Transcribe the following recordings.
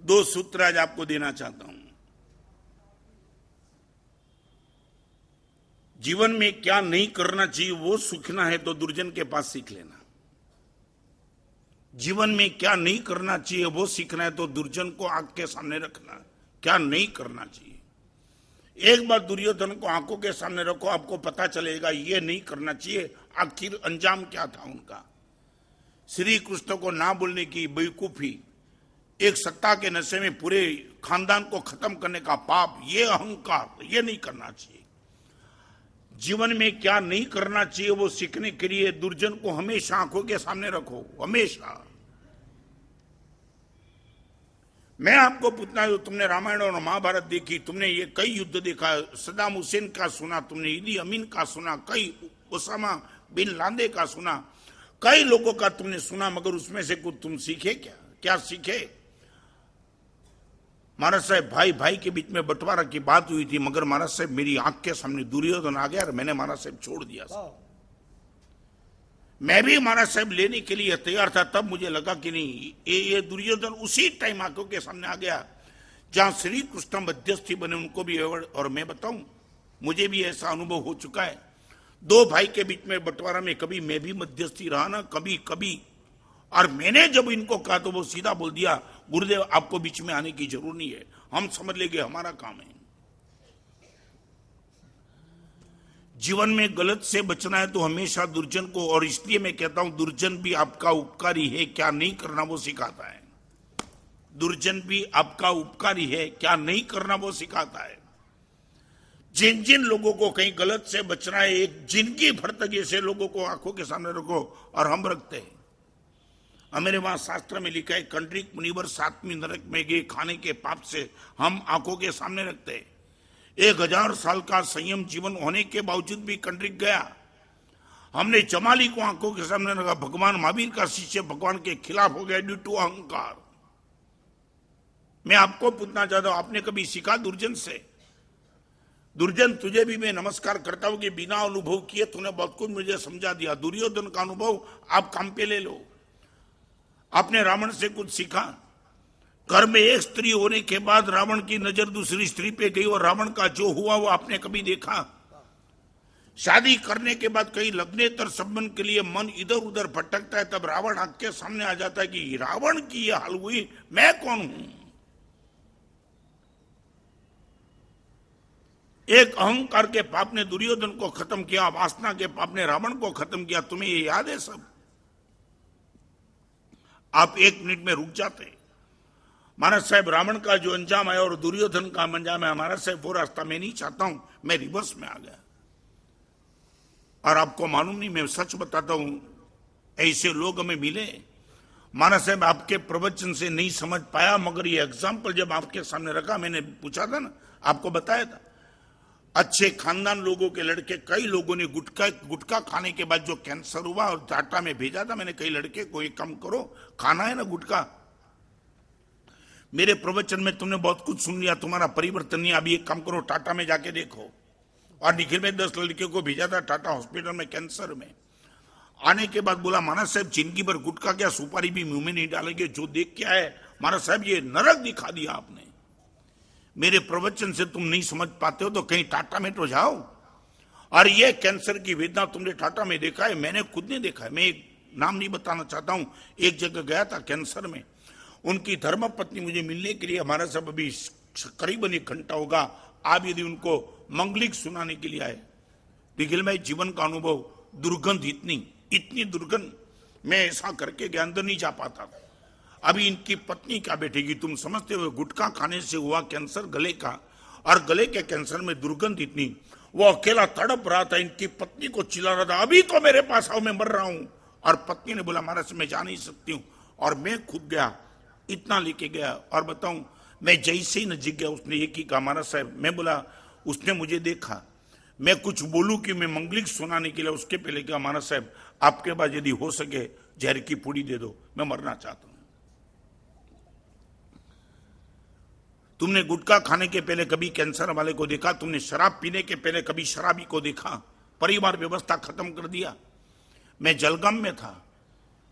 दो सूत्र आज आपको देना चाहता हूं। जीवन में क्या नहीं करना चाहिए वो सीखना है तो दुर्जन के पास सीख लेना। जीवन में क्या नहीं करना चाहिए वो सीखना है तो दुर्जन को आंख के सामने रखना, क्या नहीं करना चाहिए। एक बार दुर्योधन को आंखों के सामने रखो, आपको पता चलेगा ये नहीं करना चाहिए, आखिर अंजाम क्या था उनका। श्री कृष्ण को ना बोलने की बेवकूफी, एक सत्ता के नशे में पूरे खानदान को खत्म करने का पाप, ये अहंकार, ये नहीं करना चाहिए। जीवन में क्या नहीं करना चाहिए वो सीखने के लिए दुर्जन को हमेशा आंखों के सामने रखो, हमेशा। मैं आपको पूछना हूं, तुमने रामायण और महाभारत देखी, तुमने ये कई युद्ध देखा, सद्दाम हुसैन का सुना तुमने, ईदी अमीन का सुना, कई ओसामा बिन लादेन का सुना, कई लोगों का तुमने सुना, मगर उसमें से कुछ तुम सीखे क्या? क्या सीखे? महाराज साहब, भाई भाई के बीच में बंटवारा की बात हुई थी, मगर महाराज साहब मेरी आंख के सामने दुर्योधन आ गया और मैंने महाराज साहब छोड़ दिया। मैं भी महाराज साहब लेने के लिए तैयार था, तब मुझे लगा कि नहीं, ये दुर्योधन उसी टाइम आंखों के सामने आ गया जहां श्री कृष्ण मध्यस्थी बने, उनको भी अवॉर्ड। और मैं बताऊं, मुझे भी ऐसा अनुभव हो चुका है, दो भाई के बीच में बंटवारा में कभी मैं भी मध्यस्थी रहा ना, कभी कभी। और मैंने जब इनको कहा तो वो सीधा बोल दिया, गुरुदेव आपको बीच में आने की जरूरत नहीं है, हम समझ लेंगे, हमारा काम है। जीवन में गलत से बचना है तो हमेशा दुर्जन को, और इसलिए मैं कहता हूं दुर्जन भी आपका उपकारी है, क्या नहीं करना वो सिखाता है। दुर्जन भी आपका उपकारी है, क्या नहीं करना वो सिखाता है। जिन जिन लोगों को कहीं गलत से बचना है, एक जिंदगी भर तक ऐसे लोगों को आंखों के सामने रखो, और हम रखते हैं। हमारे वहां शास्त्र में लिखा है, कंडरीक मुनिवर सातवीं नरक में गए, खाने के पाप से हम आंखों के सामने रखते हैं। 1000 साल का संयम जीवन होने के बावजूद भी कंडरीक गया। हमने चमाली को आंखों के सामने रखा, भगवान महावीर का शिष्य भगवान के खिलाफ हो गया ड्यू टू अहंकार। मैं आपको पूछना चाहता हूं, आपने कभी सीखा दुर्जन से? दुर्जन, तुझे भी मैं नमस्कार करता हूं कि बिना अनुभव किए तूने बहुत कुछ मुझे समझा दिया। दुर्योधन का अनुभव आप काम पे ले लो। आपने रावण से कुछ सीखा? घर में एक स्त्री होने के बाद रावण की नजर दूसरी स्त्री पे गई और रावण का जो हुआ वो आपने कभी देखा? शादी करने के बाद कई लग्नेतर संबंध के लिए मन इधर उधर भटकता है, तब रावण आंख के सामने आ जाता है कि रावण की ये हाल हुई, मैं कौन हूं? एक अहंकार के पाप ने दुर्योधन को खत्म किया, वासना के पाप ने रावण को खत्म किया। तुम्हें ये याद है सब? आप 1 मिनट में रुक जाते। महाराज साहब, रावण का जो अंजाम आया और दुर्योधन का अंजाम है, महाराज साहब वो रास्ता मैं नहीं चाहता हूं, मैं रिवर्स में आ गया। और आपको मालूम नहीं, मैं सच बताता हूं, ऐसे लोग हमें मिले। महाराज साहब आपके प्रवचन से नहीं समझ पाया, मगर ये एग्जाम्पल जब आपके सामने रखा, मैंने पूछा था ना, आपको बताया था, अच्छे खानदान लोगों के लड़के, कई लोगों ने गुटखा खाने के बाद जो कैंसर हुआ और टाटा में भेजा था मैंने, कई लड़के को ये कम करो, खाना है ना गुटखा। मेरे प्रवचन में तुमने बहुत कुछ सुन लिया, तुम्हारा परिवर्तन नहीं, अभी एक काम करो, टाटा में जाके देखो। और निखिल में 10 लड़कियों को भेजा था टाटा हॉस्पिटल में कैंसर में। आने के बाद बोला, महाराज साहब जिंदगी भर गुटखा क्या सुपारी भी मुंह में नहीं डालेंगे, जो देख के आए महाराज साहब ये नरक दिखा दिया आपने। मेरे प्रवचन से तुम नहीं समझ पाते हो तो कहीं टाटा में तो जाओ। और ये कैंसर की वेदना तुमने टाटा में देखा है? मैंने खुद नहीं देखा है। मैं एक नाम नहीं बताना चाहता हूं, एक जगह गया था कैंसर में, उनकी धर्मपत्नी मुझे मिलने के लिए, हमारा सब अभी करीबन 1 घंटा होगा, आप यदि उनको मंगलिक सुनाने के लिए आए, निखिल भाई जीवन का अनुभव, दुर्गंध इतनी दुर्गंध, मैं ऐसा करके के अंदर नहीं जा पाता था। अभी इनकी पत्नी क्या बैठेगी, तुम समझते हो? गुटखा खाने से हुआ कैंसर गले का, और गले के कैंसर में दुर्गंध इतनी, वो अकेला तड़प रहा था, इनकी पत्नी को चिल्ला रहा था, अभी तो मेरे पास आओ, मैं मर रहा हूं। और पत्नी ने बोला, महाराज मैं जा नहीं सकती हूं। और मैं खुद गया, इतना लेके गया, और बताऊं मैं जैसे ही नजीक गया, उसने एक ही कहा, महाराज साहब, मैं बोला, उसने मुझे देखा, मैं कुछ बोलूं कि मैं मंगलिक सुनाने के लिए, उसके पहले कहा, महाराज साहब आपके पास यदि हो सके जहर की पूड़ी दे दो, मैं मरना चाहता हूं। तुमने गुटखा खाने के पहले कभी कैंसर वाले को देखा? तुमने शराब पीने के पहले कभी शराबी को देखा? परिवार व्यवस्था खत्म कर दिया। मैं जलगाम में था,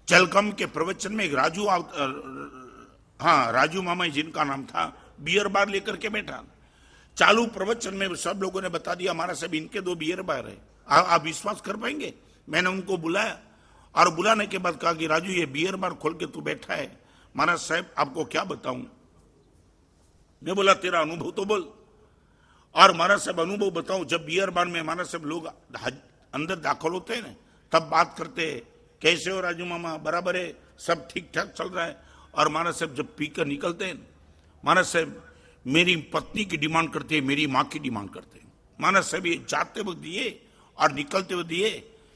जलगाम के प्रवचन में एक हाँ, राजू मामा जिनका नाम था, बियर बार लेकर के बैठा। चालू प्रवचन में सब लोगों ने बता दिया हमारा साहब इनके 2 बियर बार है। आप विश्वास कर पाएंगे? मैंने उनको बुलाया और बुलाने के बाद कहा कि राजू ये बियर बार खोल के तू बैठा है, महाराज साहब आपको क्या बताऊं। मैं बोला तेरा अनुभव तो बोल। और महाराज साहब अनुभव बताऊं, जब बियर बार में महाराज साहब लोग अंदर दाखिल होते हैं ना, तब बात करते हैं, कैसे हो राजू मामा, बराबर है, सब ठीक ठाक चल रहा है। और महाराज साहब जब पीकर निकलते हैं, महाराज साहब मेरी पत्नी की डिमांड करते हैं, मेरी माँ की डिमांड करते हैं। महाराज साहब ये जाते वक्त दिए और निकलते हुए दिए,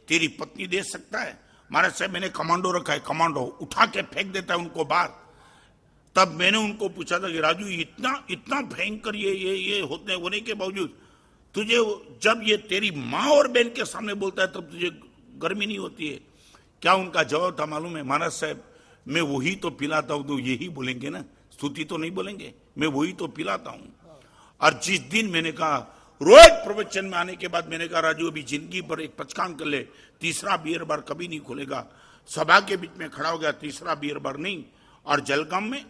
तेरी पत्नी दे सकता है? महाराज साहब मैंने कमांडो रखा है, कमांडो उठा के फेंक देता है उनको बाहर। तब मैंने उनको पूछा था कि राजू इतना इतना भयंकर ये होते होने के बावजूद तुझे जब ये तेरी माँ और बहन के सामने बोलता है तब तुझे गर्मी नहीं होती है? क्या उनका जवाब था मालूम है? महाराज साहब मैं वही तो पिलाता हूं, तो यही बोलेंगे ना, स्तुति तो नहीं बोलेंगे, मैं वही तो पिलाता हूं। और जिस दिन मैंने कहा, रोज प्रवचन में आने के बाद मैंने कहा राजू अभी जिंदगी पर एक पचकान कर ले, तीसरा बियर बार कभी नहीं खुलेगा। सभा के बीच में खड़ा हो गया, तीसरा बियर बार नहीं। और जलगाम में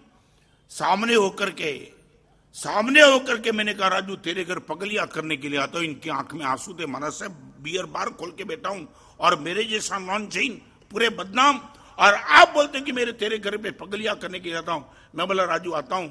सामने होकर के मैंने कहा राजू तेरे घर पगलिया करने के लिए आता हूं। इनकी आंख में आंसू थे, महाराज साहब बियर बार खोल के बैठा हूं और मेरे जैसा नॉन चेन पूरे बदनाम, और आप बोलते हैं कि मेरे तेरे घर पे पगलिया करने के लिए आता हूं। मैं बोला राजू आता हूं,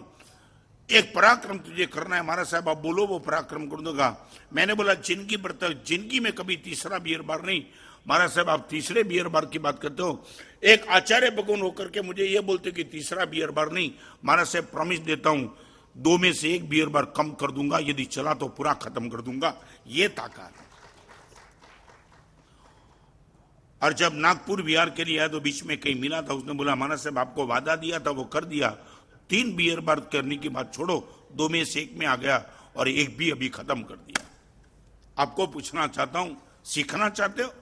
एक पराक्रम तुझे करना है। महाराज साहब आप बोलो, वो पराक्रम कर दूंगा। मैंने बोला जिंदगी पर तक, जिंदगी में कभी तीसरा बियर बार नहीं। महाराज साहब आप तीसरे बियर बार की बात करते हो, एक आचार्य भगवान होकर के मुझे ये बोलते कि तीसरा बियर बार नहीं। महाराज साहब प्रॉमिस देता हूं 2 में से 1 बियर बार कम कर दूंगा, यदि चला तो पूरा खत्म कर दूंगा। ये ताकत। और जब नागपुर बिहार के लिए आया तो बीच में कहीं मिला था, उसने बोला महाराज साहब आपको वादा दिया था वो कर दिया, 3 बियर बार करने की बात छोड़ो, 2 में से 1 में आ गया और 1 भी अभी खत्म कर दिया। आपको पूछना चाहता हूं, सीखना चाहते हो?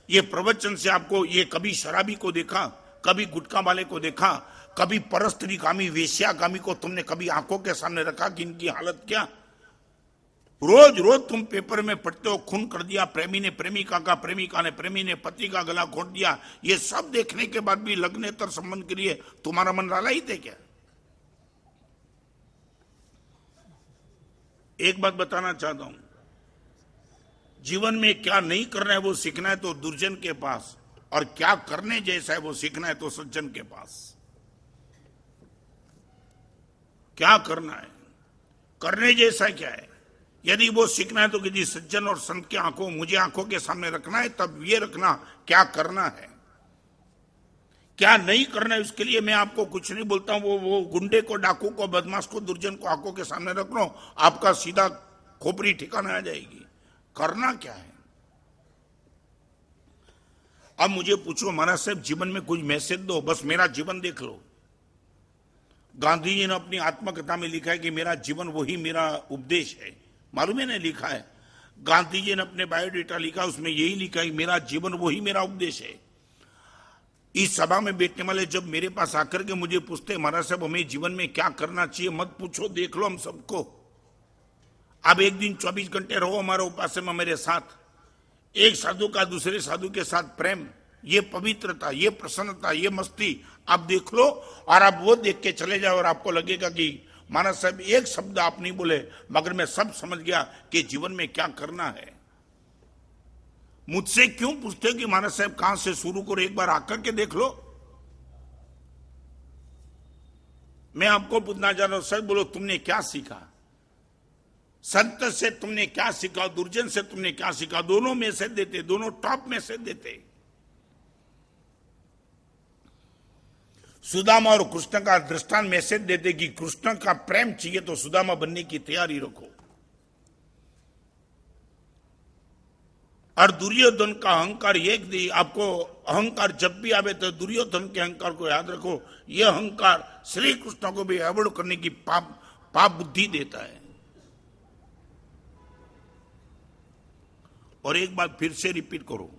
ये प्रवचन से आपको ये कभी शराबी को देखा, कभी गुटखा वाले को देखा, कभी परस्त्रीकामी वेश्यागामी को तुमने कभी आंखों के सामने रखा कि इनकी हालत क्या? रोज रोज तुम पेपर में पढ़ते हो, खून कर दिया प्रेमी ने प्रेमिका का, प्रेमिका ने प्रेमी ने पति का गला घोट दिया। ये सब देखने के बाद भी लग्नेतर संबंध के लिए तुम्हारा मन लाला ही थे क्या? एक बात बताना चाहता हूं, जीवन में क्या नहीं करना है वो सीखना है तो दुर्जन के पास, और क्या करने जैसा है वो सीखना है तो सज्जन के पास। क्या करना है, करने जैसा क्या है, यदि वो सीखना है तो किसी सज्जन और संत की आंखों, मुझे आंखों के सामने रखना है, तब ये रखना क्या करना है, क्या नहीं करना है। उसके लिए मैं आपको कुछ नहीं बोलता हूं, वो गुंडे को, डाकू को, बदमाश को, दुर्जन को आंखों के सामने रख लो, आपका सीधा खोपड़ी ठिकाना आ जाएगी। करना क्या है? अब मुझे पूछो महाराज साहब जीवन में कुछ मैसेज दो, बस मेरा जीवन देख लो। गांधी जी ने अपनी आत्मकथा में लिखा है कि मेरा जीवन वही मेरा उपदेश है। मालूम है ना, लिखा है। गांधी जी ने अपने बायोडेटा लिखा, उसमें यही लिखा है मेरा जीवन वही मेरा उपदेश है। इस सभा में बैठने वाले जब मेरे पास आकर के मुझे पूछते महाराज साहब हमें जीवन में क्या करना चाहिए, मत पूछो, देख लो हम सबको। अब एक दिन 24 घंटे रहो हमारे उपासना में मेरे साथ, एक साधु का दूसरे साधु के साथ प्रेम, ये पवित्रता, ये प्रसन्नता, ये मस्ती आप देख लो, और आप वो देख के चले जाओ और आपको लगेगा कि महाराज साहब एक शब्द आप नहीं बोले मगर मैं सब समझ गया कि जीवन में क्या करना है। मुझसे क्यों पूछते हो कि महाराज साहब कहां से शुरू करो, एक बार आकर के देख लो। मैं आपको पूछना चाह रहा हूं, सच बोलो तुमने क्या सीखा? संत से तुमने क्या सीखा, दुर्जन से तुमने क्या सीखा? दोनों मैसेज देते, दोनों टॉप मैसेज देते। सुदामा और कृष्ण का दृष्टांत मैसेज देते कि कृष्ण का प्रेम चाहिए तो सुदामा बनने की तैयारी रखो, और दुर्योधन का अहंकार एक दी। आपको अहंकार जब भी आवे तो दुर्योधन के अहंकार को याद रखो, यह अहंकार श्री कृष्ण को भी अवॉइड करने की पाप बुद्धि देता है। और एक बात फिर से रिपीट करो,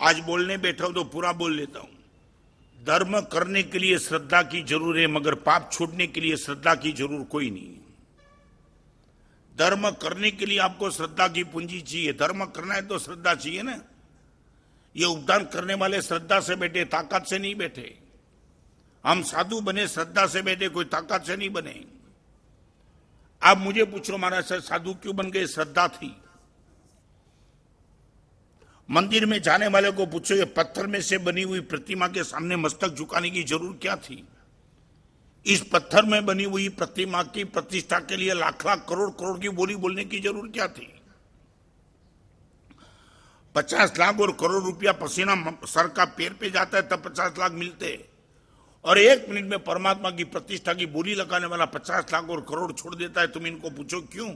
आज बोलने बैठा हूं तो पूरा बोल लेता हूं। धर्म करने के लिए श्रद्धा की जरूर है, मगर पाप छोड़ने के लिए श्रद्धा की जरूर कोई नहीं। धर्म करने के लिए आपको श्रद्धा की पूंजी चाहिए, धर्म करना है तो श्रद्धा चाहिए ना। ये उपदान करने वाले श्रद्धा से बैठे, ताकत से नहीं बैठे। हम साधु बने श्रद्धा से बैठे, कोई ताकत से नहीं बने। आप मुझे पूछो महाराज सर साधु क्यों बन गए? श्रद्धा थी। मंदिर में जाने वाले को पूछो ये पत्थर में से बनी हुई प्रतिमा के सामने मस्तक झुकाने की जरूरत क्या थी? इस पत्थर में बनी हुई प्रतिमा की प्रतिष्ठा के लिए लाख लाख करोड़ करोड़ की बोली बोलने की जरूरत क्या थी? 50 लाख और करोड़ रुपया पसीना सर का पैर पे जाता है तब 50 लाख मिलते, और 1 मिनट में परमात्मा की प्रतिष्ठा की बोली लगाने वाला 50 लाख और करोड़ छोड़ देता है। तुम इनको पूछो क्यों?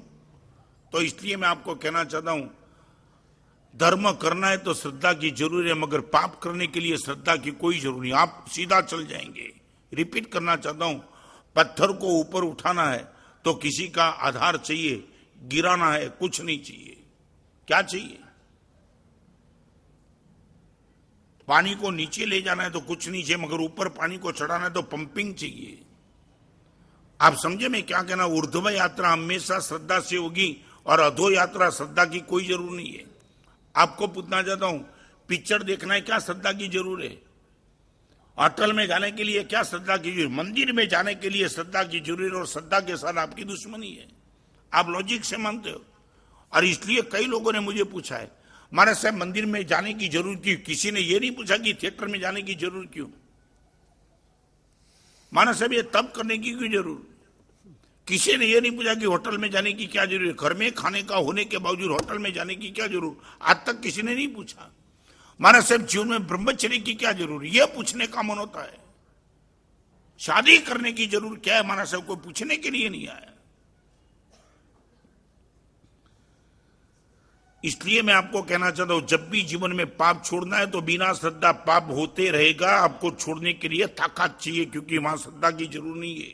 तो इसलिए मैं आपको कहना चाहता हूं, धर्म करना है तो श्रद्धा की जरूरत है, मगर पाप करने के लिए श्रद्धा की कोई जरूरत नहीं, आप सीधा चल जाएंगे। रिपीट करना चाहता हूं, पत्थर को ऊपर उठाना है तो किसी का आधार चाहिए, गिराना है कुछ नहीं चाहिए। क्या चाहिए? पानी को नीचे ले जाना है तो कुछ नहीं चाहिए, मगर ऊपर पानी को चढ़ाना है तो पंपिंग चाहिए। आप समझे मैं क्या कहना? ऊर्ध्व यात्रा हमेशा श्रद्धा से होगी और अधो यात्रा श्रद्धा की कोई जरूरत नहीं है। आपको पूछना चाहता हूं, पिक्चर देखना है क्या श्रद्धा की जरूरत है? होटल में जाने के लिए क्या श्रद्धा की जरूरत? मंदिर में जाने के लिए श्रद्धा की जरूरत है, और श्रद्धा के साथ आपकी दुश्मनी है। आप लॉजिक से मानते हो। और इसलिए कई लोगों ने मुझे पूछा है महाराज साहब मंदिर में जाने की जरूरत क्यों? किसी ने यह नहीं पूछा कि थिएटर में जाने की जरूरत क्यों? महाराज साहब ये तब करने की क्यों जरूरत? किसी ने यह नहीं पूछा कि होटल में जाने की क्या जरूरत है? घर में खाने का होने के बावजूद होटल में जाने की क्या जरूरत? आज तक किसी ने नहीं पूछा। महाराज साहब जीवन में ब्रह्मचर्य की क्या जरूरत? यह पूछने का मन होता है। शादी करने की जरूरत क्या है? महाराज साहब को पूछने के लिए नहीं आया। इसलिए मैं आपको कहना चाहता हूं, जब भी जीवन में पाप छोड़ना है तो बिना श्रद्धा पाप होते रहेगा। आपको छोड़ने के लिए ताकत चाहिए, क्योंकि वहां श्रद्धा की जरूरत नहीं है।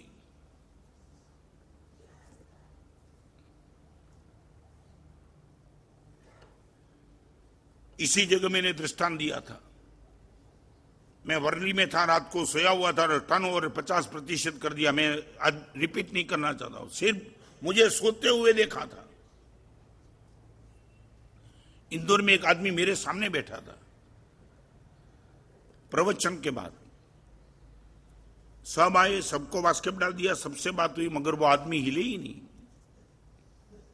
इसी जगह मैंने दृष्टांत दिया था। मैं वर्ली में था, रात को सोया हुआ था, टर्नओवर 50% कर दिया। मैं आज रिपीट नहीं करना चाहता हूं, सिर्फ मुझे सोते हुए देखा था। इंदौर में एक आदमी मेरे सामने बैठा था, प्रवचन के बाद सब आए, सबको बास्केट डाल दिया, सबसे बात हुई, मगर वो आदमी हिले ही नहीं।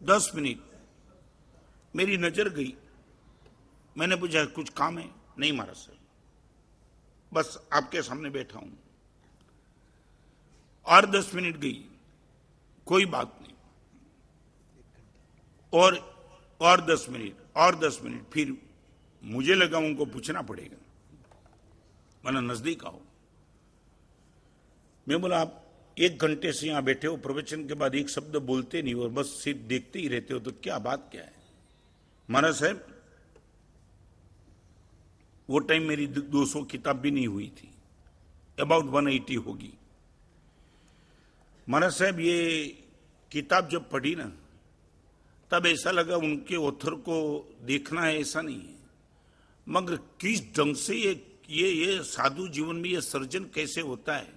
10 मिनट मेरी नजर गई। मैंने पूछा कुछ काम है? नहीं महाराज साहब, बस आपके सामने बैठा हूं। और 10 मिनट गई, कोई बात नहीं। और 10 मिनट और 10 मिनट, फिर मुझे लगा उनको पूछना पड़ेगा, मैंने नजदीक आओ। मैं बोला आप 1 घंटे से यहां बैठे हो, प्रवचन के बाद एक शब्द बोलते नहीं और बस सिर्फ देखते ही रहते हो, तो क्या बात क्या है? महाराज साहब वो टाइम मेरी 200 किताब भी नहीं हुई थी, अबाउट 180 होगी। महाराज साहब ये किताब जब पढ़ी ना, तब ऐसा लगा उनके ऑथर को देखना है ऐसा नहीं है, मगर किस ढंग से ये साधु जीवन में ये सर्जन कैसे होता है।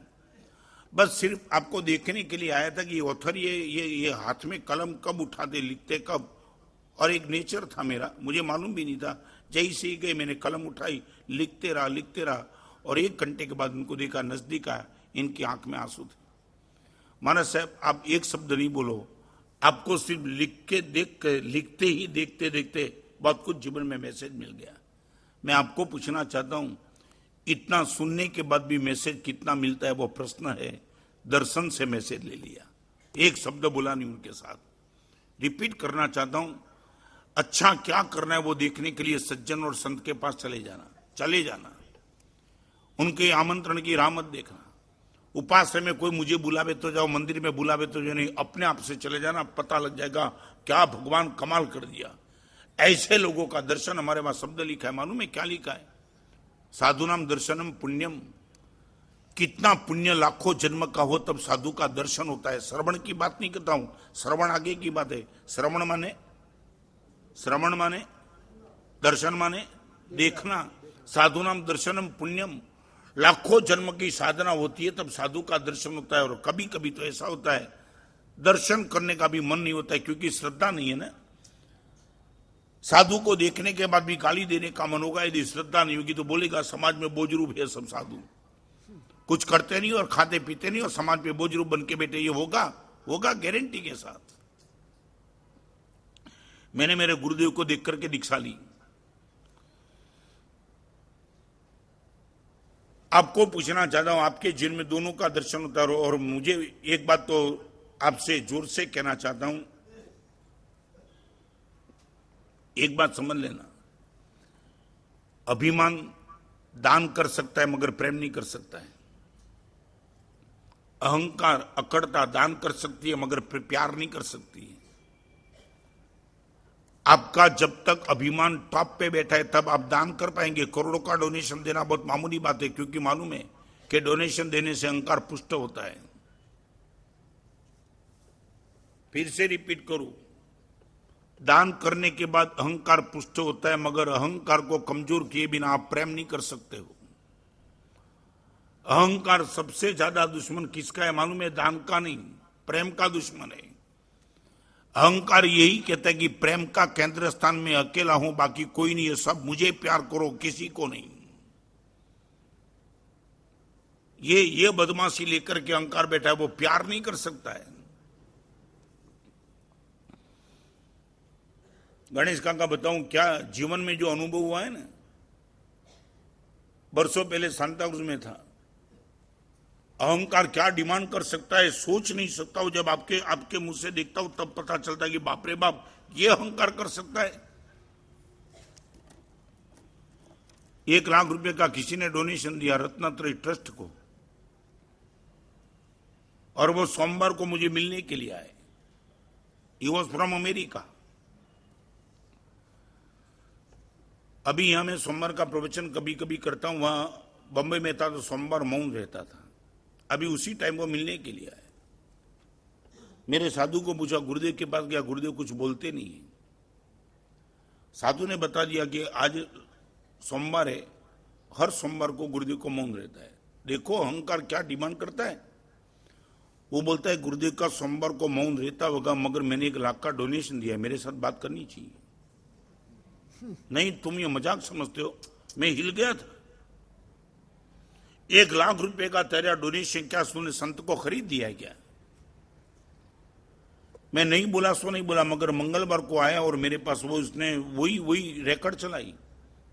बस सिर्फ आपको देखने के लिए आया था कि ऑथर ये हाथ में कलम कब उठाते, लिखते कब। और एक नेचर था मेरा, मुझे मालूम भी नहीं था, जैसे ही गए मैंने कलम उठाई, लिखते रहा। और 1 घंटे के बाद उनको देखा, नजदीक आया, इनकी आंख में आंसू थे। महाराज साहब आप एक शब्द नहीं बोलो, आपको सिर्फ लिखते ही देखते बहुत कुछ जीवन में मैसेज मिल गया। मैं आपको पूछना चाहता हूं, इतना सुनने के बाद भी मैसेज कितना मिलता है? वो प्रश्न है। दर्शन से मैसेज ले लिया, एक शब्द बोला नहीं उनके साथ। रिपीट करना चाहता हूं, अच्छा क्या करना है वो देखने के लिए सज्जन और संत के पास चले जाना, उनके आमंत्रण की राह मत देखना। उपास्य में कोई मुझे बुलावे तो जाओ, मंदिर में बुलावे तो जो नहीं, अपने आप से चले जाना, पता लग जाएगा क्या भगवान कमाल कर दिया। ऐसे लोगों का दर्शन, हमारे वहां शब्द लिखा है, मालूम है क्या लिखा है? साधु नाम दर्शनम पुण्यम। कितना पुण्य लाखों जन्म का हो तब साधु का दर्शन होता है। श्रवण की बात नहीं करता हूं, श्रवण आगे की बात है। श्रवण माने दर्शन माने देखना। साधु नाम दर्शनम पुण्यम। लाखों जन्म की साधना होती है तब साधु का दर्शन होता है। और कभी कभी तो ऐसा होता है दर्शन करने का भी मन नहीं होता है, क्योंकि श्रद्धा नहीं है ना। साधु को देखने के बाद भी गाली देने का मन होगा, यदि श्रद्धा नहीं होगी तो बोलेगा समाज में बोझरूप है सब साधु। कुछ करते नहीं और खाते पीते नहीं और समाज पे बोझ रूप बन के बैठे, ये होगा? होगा गारंटी के साथ। मैंने मेरे गुरुदेव को देख करके दीक्षा ली। आपको पूछना चाहता हूं, आपके जीवन में दोनों का दर्शन होता है। और मुझे एक बात तो आपसे जोर से कहना चाहता हूं, एक बात समझ लेना, अभिमान दान कर सकता है मगर प्रेम नहीं कर सकता है। अहंकार, अकड़ता दान कर सकती है मगर प्यार नहीं कर सकती है। आपका जब तक अभिमान टॉप पे बैठा है तब आप दान कर पाएंगे। करोड़ों का डोनेशन देना बहुत मामूली बात है, क्योंकि मालूम है कि डोनेशन देने से अहंकार पुष्ट होता है। फिर से रिपीट करूं, दान करने के बाद अहंकार पुष्ट होता है, मगर अहंकार को कमजोर किए बिना आप प्रेम नहीं कर सकते हो। अहंकार सबसे ज्यादा दुश्मन किसका है मालूम है? दान का नहीं, प्रेम का दुश्मन है। अहंकार यही कहता है कि प्रेम का केंद्र स्थान में अकेला हूं, बाकी कोई नहीं है, सब मुझे प्यार करो, किसी को नहीं। ये बदमाशी लेकर के अहंकार बैठा है, वो प्यार नहीं कर सकता है। गणेश काका बताऊं क्या जीवन में जो अनुभव हुआ है ना, बरसों पहले सांता क्रूज में था। अहंकार क्या डिमांड कर सकता है सोच नहीं सकता हूं। जब आपके मुंह से देखता हूं तब पता चलता है कि बाप रे बाप, ये अहंकार कर सकता है। 1 लाख रुपए का किसी ने डोनेशन दिया रत्नात्रय ट्रस्ट को, और वो सोमवार को मुझे मिलने के लिए आए। He was from America. अभी यहां मैं सोमवार का प्रवचन कभी कभी करता हूं, वहां बंबई में था तो सोमवार मौन रहता था। अभी उसी टाइम वो मिलने के लिए आए। मेरे साधु को पूछा, गुरुदेव के पास गया, गुरुदेव कुछ बोलते नहीं है। साधु ने बता दिया कि आज सोमवार है, हर सोमवार को गुरुदेव को मौन रहता है। देखो अहंकार क्या डिमांड करता है। वो बोलता है गुरुदेव का सोमवार को मौन रहता होगा, मगर मैंने 1 लाख का डोनेशन दिया है, मेरे साथ बात करनी चाहिए। नहीं, तुम ये मजाक समझते हो। मैं हिल गया था। 1 लाख रुपए का तेरा डोनेशन क्या तूने संत को खरीद दिया है क्या? मैं नहीं बोला सो नहीं बोला, मगर मंगलवार को आया और मेरे पास वो उसने वही रिकॉर्ड चलाई।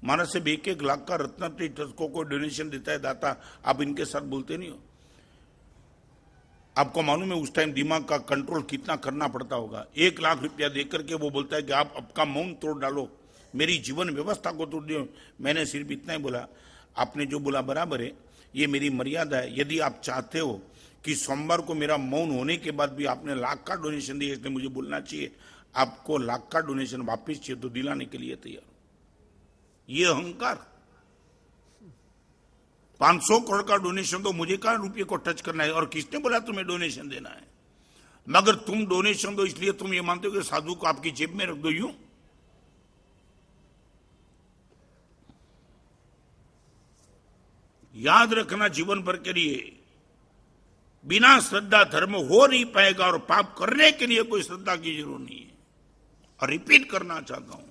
महाराज से 1 लाख का रत्नात्रय ट्रस्ट को कोई डोनेशन देता है दाता, आप इनके साथ बोलते नहीं हो। आपको मालूम है उस टाइम दिमाग का कंट्रोल कितना करना पड़ता होगा। 1 लाख रुपया देकर के वो बोलता है कि आप आपका मौन तोड़ डालो, मेरी जीवन व्यवस्था को तोड़ दियो। मैंने सिर्फ इतना ही बोला, आपने जो बोला बराबर है, ये मेरी मर्यादा है। यदि आप चाहते हो कि सोमवार को मेरा मौन होने के बाद भी आपने 1 लाख का डोनेशन दिया, इसलिए मुझे बोलना चाहिए, आपको 1 लाख का डोनेशन वापस चाहिए तो दिलाने के लिए तैयार हो। ये अहंकार। 500 करोड़ का डोनेशन तो मुझे कहां रुपये को टच करना है, और किसने बोला तुम्हें डोनेशन देना है? मगर तुम डोनेशन दो इसलिए तुम ये मानते हो कि साधु को आपकी जेब में रख दो। यूं याद रखना, जीवन भर के लिए बिना श्रद्धा धर्म हो नहीं पाएगा, और पाप करने के लिए कोई श्रद्धा की जरूरत नहीं है। और रिपीट करना चाहता हूं,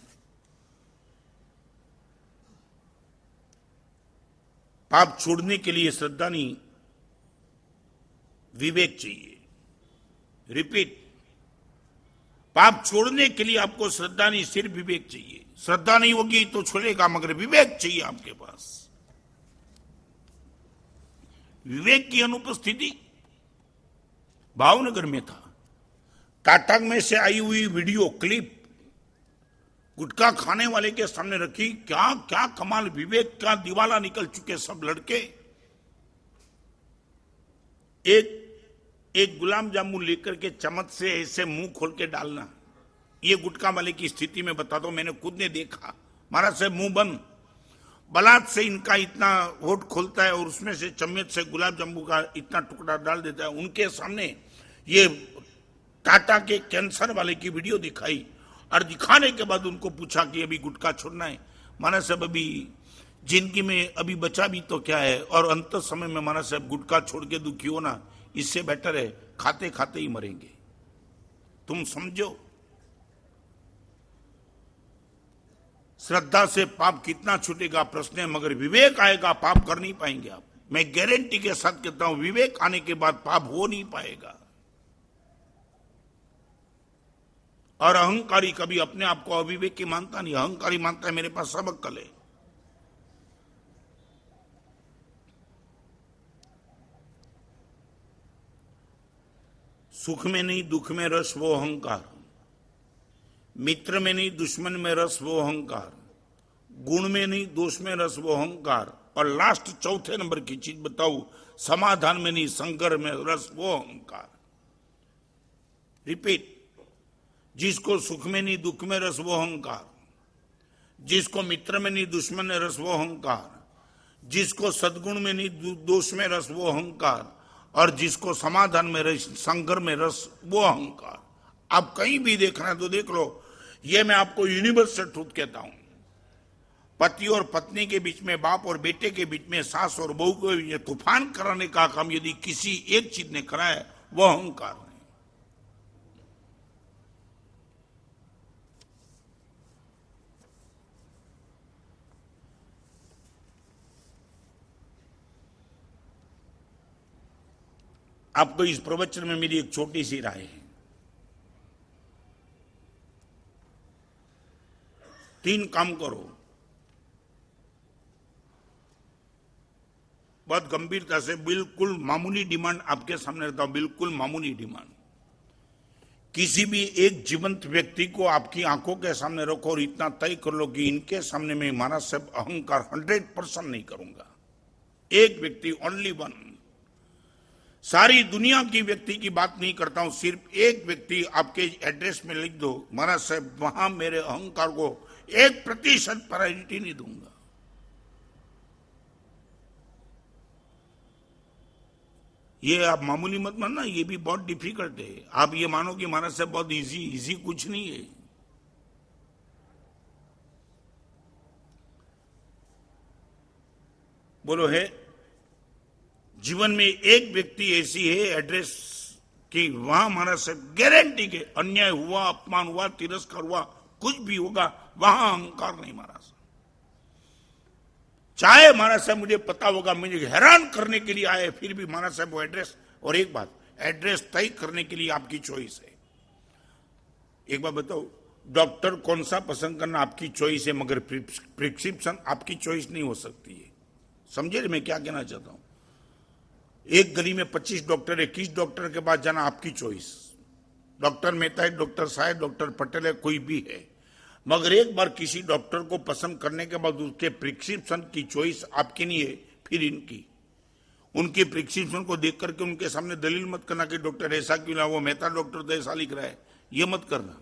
पाप छोड़ने के लिए श्रद्धा नहीं, विवेक चाहिए। रिपीट, पाप छोड़ने के लिए आपको श्रद्धा नहीं, सिर्फ विवेक चाहिए। श्रद्धा नहीं होगी तो छोड़ेगा, मगर विवेक चाहिए आपके पास। विवेक की अनुपस्थिति भावनगर में था। टाटा में से आई हुई वीडियो क्लिप गुटखा खाने वाले के सामने रखी। क्या क्या कमाल, विवेक का दिवाला निकल चुके सब लड़के। एक गुलाब जामुन लेकर के चम्मच से ऐसे मुंह खोल के डालना, ये गुटखा वाले की स्थिति में बताता हूं, मैंने खुद ने देखा। महाराज से मुंह बंद, बलात् से इनका इतना होठ खोलता है और उसमें से चम्मच से गुलाब जामुन का इतना टुकड़ा डाल देता है। उनके सामने ये टाटा के कैंसर वाले की वीडियो दिखाई, और दिखाने के बाद उनको पूछा कि अभी गुटखा छोड़ना है। महाराज साहब अभी जिंदगी में अभी बचा भी तो क्या है, और अंत समय में महाराज साहब गुटखा छोड़ के दुखी होना इससे बेटर है, खाते खाते ही मरेंगे। तुम समझो श्रद्धा से पाप कितना छूटेगा प्रश्न है, मगर विवेक आएगा पाप कर नहीं पाएंगे आप। मैं गारंटी के साथ कहता हूं, विवेक आने के बाद पाप हो नहीं पाएगा। और अहंकारी कभी अपने आप को अविवेकी मानता नहीं, अहंकारी मानता है मेरे पास सब अक्कल है। सुख में नहीं दुख में रस वो अहंकार, मित्र में नहीं दुश्मन में रस वो अहंकार, गुण में नहीं दोष में रस वो अहंकार, और लास्ट चौथे नंबर की चीज बताऊं, समाधान में नहीं संघर्ष में रस वो अहंकार। रिपीट, जिसको सुख में नहीं दुख में रस वो अहंकार, जिसको मित्र में नहीं दुश्मन में रस वो अहंकार, जिसको सद्गुण में नहीं दोष में रस वो अहंकार, और जिसको समाधान में रस संघर्ष में रस वो अहंकार। आप कहीं भी देखना है तो देख लो, ये मैं आपको यूनिवर्सल ट्रूथ कहता हूं। पति और पत्नी के बीच में, बाप और बेटे के बीच में, सास और बहू को ये तूफान कराने का काम यदि किसी एक चीज ने करा है वो अहंकार है। आपको इस प्रवचन में मेरी एक छोटी सी राय है। 3 काम करो, बहुत गंभीरता से, बिल्कुल मामूली डिमांड आपके सामने रखता हूं, बिल्कुल मामूली डिमांड। किसी भी एक जीवंत व्यक्ति को आपकी आंखों के सामने रखो और इतना तय कर लो कि इनके सामने मैं महाराज साहब अहंकार 100% नहीं करूंगा। एक व्यक्ति, ओनली वन, सारी दुनिया की व्यक्ति की बात नहीं करता हूं, सिर्फ एक व्यक्ति आपके एड्रेस में लिख दो, महाराज साहब वहां मेरे अहंकार को 1% प्रायोरिटी नहीं दूंगा। ये आप मामूली मत मानना, ये भी बहुत डिफिकल्ट है। आप ये मानो कि महाराज साहब बहुत इजी कुछ नहीं है। बोलो है, जीवन में एक व्यक्ति ऐसी है एड्रेस कि वहां महाराज साहब गारंटी के, अन्याय हुआ, अपमान हुआ, तिरस्कार हुआ, कुछ भी होगा, वहां अहंकार नहीं महाराज। चाहे महाराज साहब मुझे पता होगा मुझे हैरान करने के लिए आए, फिर भी महाराज साहब वो एड्रेस, और एक बात, एड्रेस तय करने के लिए आपकी चॉइस है। एक बात बताओ, डॉक्टर कौन सा पसंद करना आपकी चॉइस है, मगर प्रिस्क्रिप्शन आपकी चॉइस नहीं हो सकती है। समझे मैं क्या कहना चाहता हूं? एक गली में 25 डॉक्टर है, किस डॉक्टर के पास जाना आपकी चॉइस। डॉक्टर मेहता है, डॉक्टर साहब, डॉक्टर पटेल है, कोई भी है, मगर एक बार किसी डॉक्टर को पसंद करने के बाद उसके प्रिस्क्रिप्शन की चॉइस आपकी नहीं है, फिर इनकी। उनके प्रिस्क्रिप्शन को देख करके उनके सामने दलील मत करना कि डॉक्टर ऐसा क्यों ना, वो मेहता डॉक्टर तो ऐसा लिख रहा है, ये मत करना।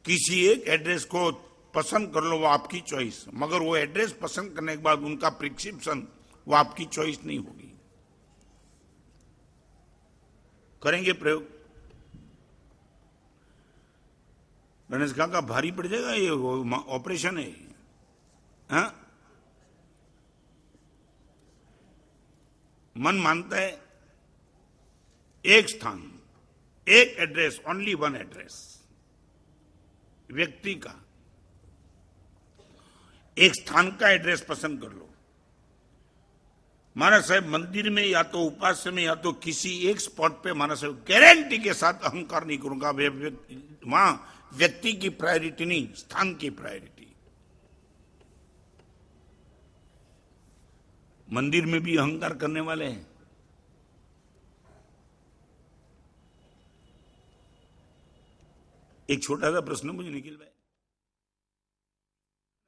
किसी एक एड्रेस को पसंद कर लो, वो आपकी चॉइस, मगर वो एड्रेस पसंद करने के बाद उनका प्रिस्क्रिप्शन वो आपकी चॉइस नहीं होगी। करेंगे प्रयोग? गणेश का भारी पड़ जाएगा, ये ऑपरेशन है। हाँ? मन मानता है एक स्थान, एक एड्रेस, ओनली वन एड्रेस व्यक्ति का, एक स्थान का एड्रेस पसंद कर लो। महाराज साहब मंदिर में या तो उपास्य में या तो किसी एक स्पॉट पे महाराज साहब गारंटी के साथ अहंकार नहीं करूंगा। वहां व्यक्ति की प्रायोरिटी नहीं, स्थान की प्रायोरिटी। मंदिर में भी अहंकार करने वाले हैं। एक छोटा सा प्रश्न मुझे, निखिल भाई,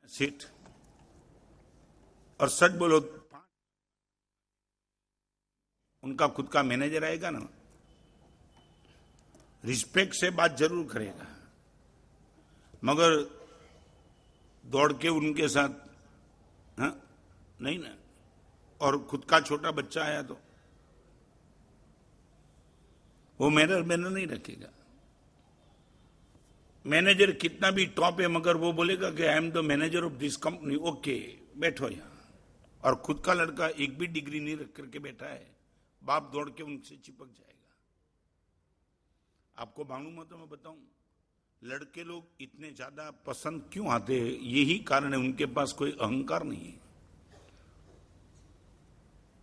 सेठ, और सच बोलो, उनका खुद का मैनेजर आएगा ना, रिस्पेक्ट से बात जरूर करेगा, मगर दौड़ के उनके साथ, हाँ, नहीं ना। और खुद का छोटा बच्चा आया तो वो मैनर नहीं रखेगा। मैनेजर कितना भी टॉप है, मगर वो बोलेगा कि I am the manager of this company, okay बैठो यहां। और खुद का लड़का एक भी डिग्री नहीं रख करके बैठा है, बाप दौड़ के उनसे चिपक जाएगा। आपको भानु मत मैं बताऊं, लड़के लोग इतने ज्यादा पसंद क्यों आते हैं? यही कारण है, उनके पास कोई अहंकार नहीं है।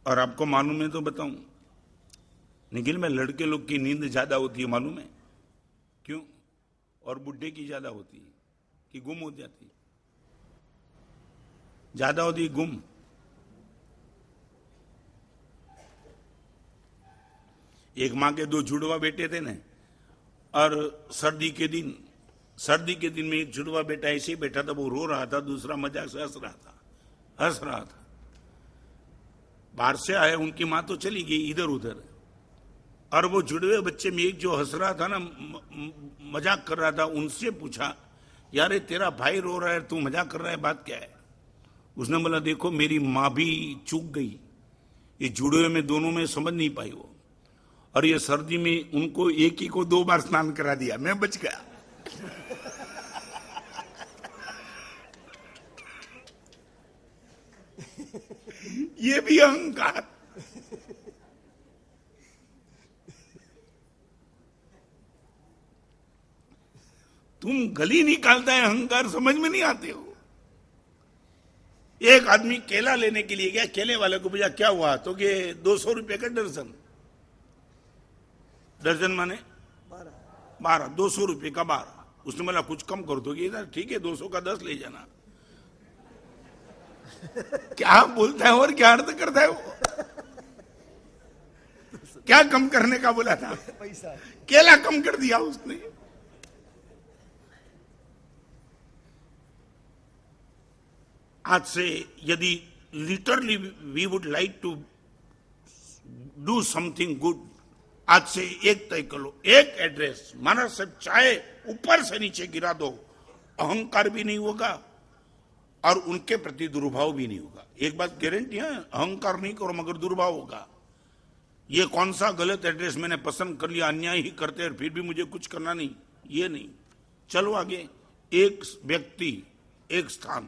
और आपको मालूम है तो बताऊं, निखिल में लड़के लोग की नींद ज्यादा होती है, मालूम है क्यों? और बुढ़े की ज्यादा होती है कि गुम हो जाती है? ज्यादा होती है गुम। एक मां के दो जुड़वा बेटे थे ना, और सर्दी के दिन में एक जुड़वा बेटा ऐसे ही बैठा था, वो रो रहा था, दूसरा मजाक से हंस रहा था। बाहर से आए, उनकी मां तो चली गई इधर उधर, और वो जुड़वे बच्चे में एक जो हंस रहा था ना, मजाक कर रहा था, उनसे पूछा, यार ये तेरा भाई रो रहा है, तू मजाक कर रहा है, बात क्या है? उसने बोला, देखो मेरी मां भी चूक गई, ये जुड़वे में दोनों में समझ नहीं पाई वो, और ये सर्दी में उनको एक ही को 2 बार स्नान करा दिया, मैं बच गया। ये भी अहंकार। तुम गली निकालता है अहंकार, समझ में नहीं आते हो। एक आदमी केला लेने के लिए गया, केले वाले को भैया क्या हुआ? तो कि 200 रुपए का दर्जन। दर्जन माने 12, 200 रुपए का 12। उसने बोला कुछ कम कर दोगे? ठीक है 200 का 10 ले जाना। क्या बोलता है और क्या अर्थ करता है वो? क्या कम करने का बोला था? पैसा। केला कम कर दिया उसने। आज से यदि literally we would like to do something good, आज से एक तय कर लो, एक एड्रेस, माना सब चाहे ऊपर से नीचे गिरा दो, अहंकार भी नहीं होगा और उनके प्रति दुर्भाव भी नहीं होगा। एक बात गारंटी है, अहंकार नहीं करो मगर दुर्भाव होगा। ये कौन सा गलत एड्रेस मैंने पसंद कर लिया, अन्याय ही करते हैं फिर भी मुझे कुछ करना नहीं, ये नहीं। चलो आगे, एक व्यक्ति एक स्थान,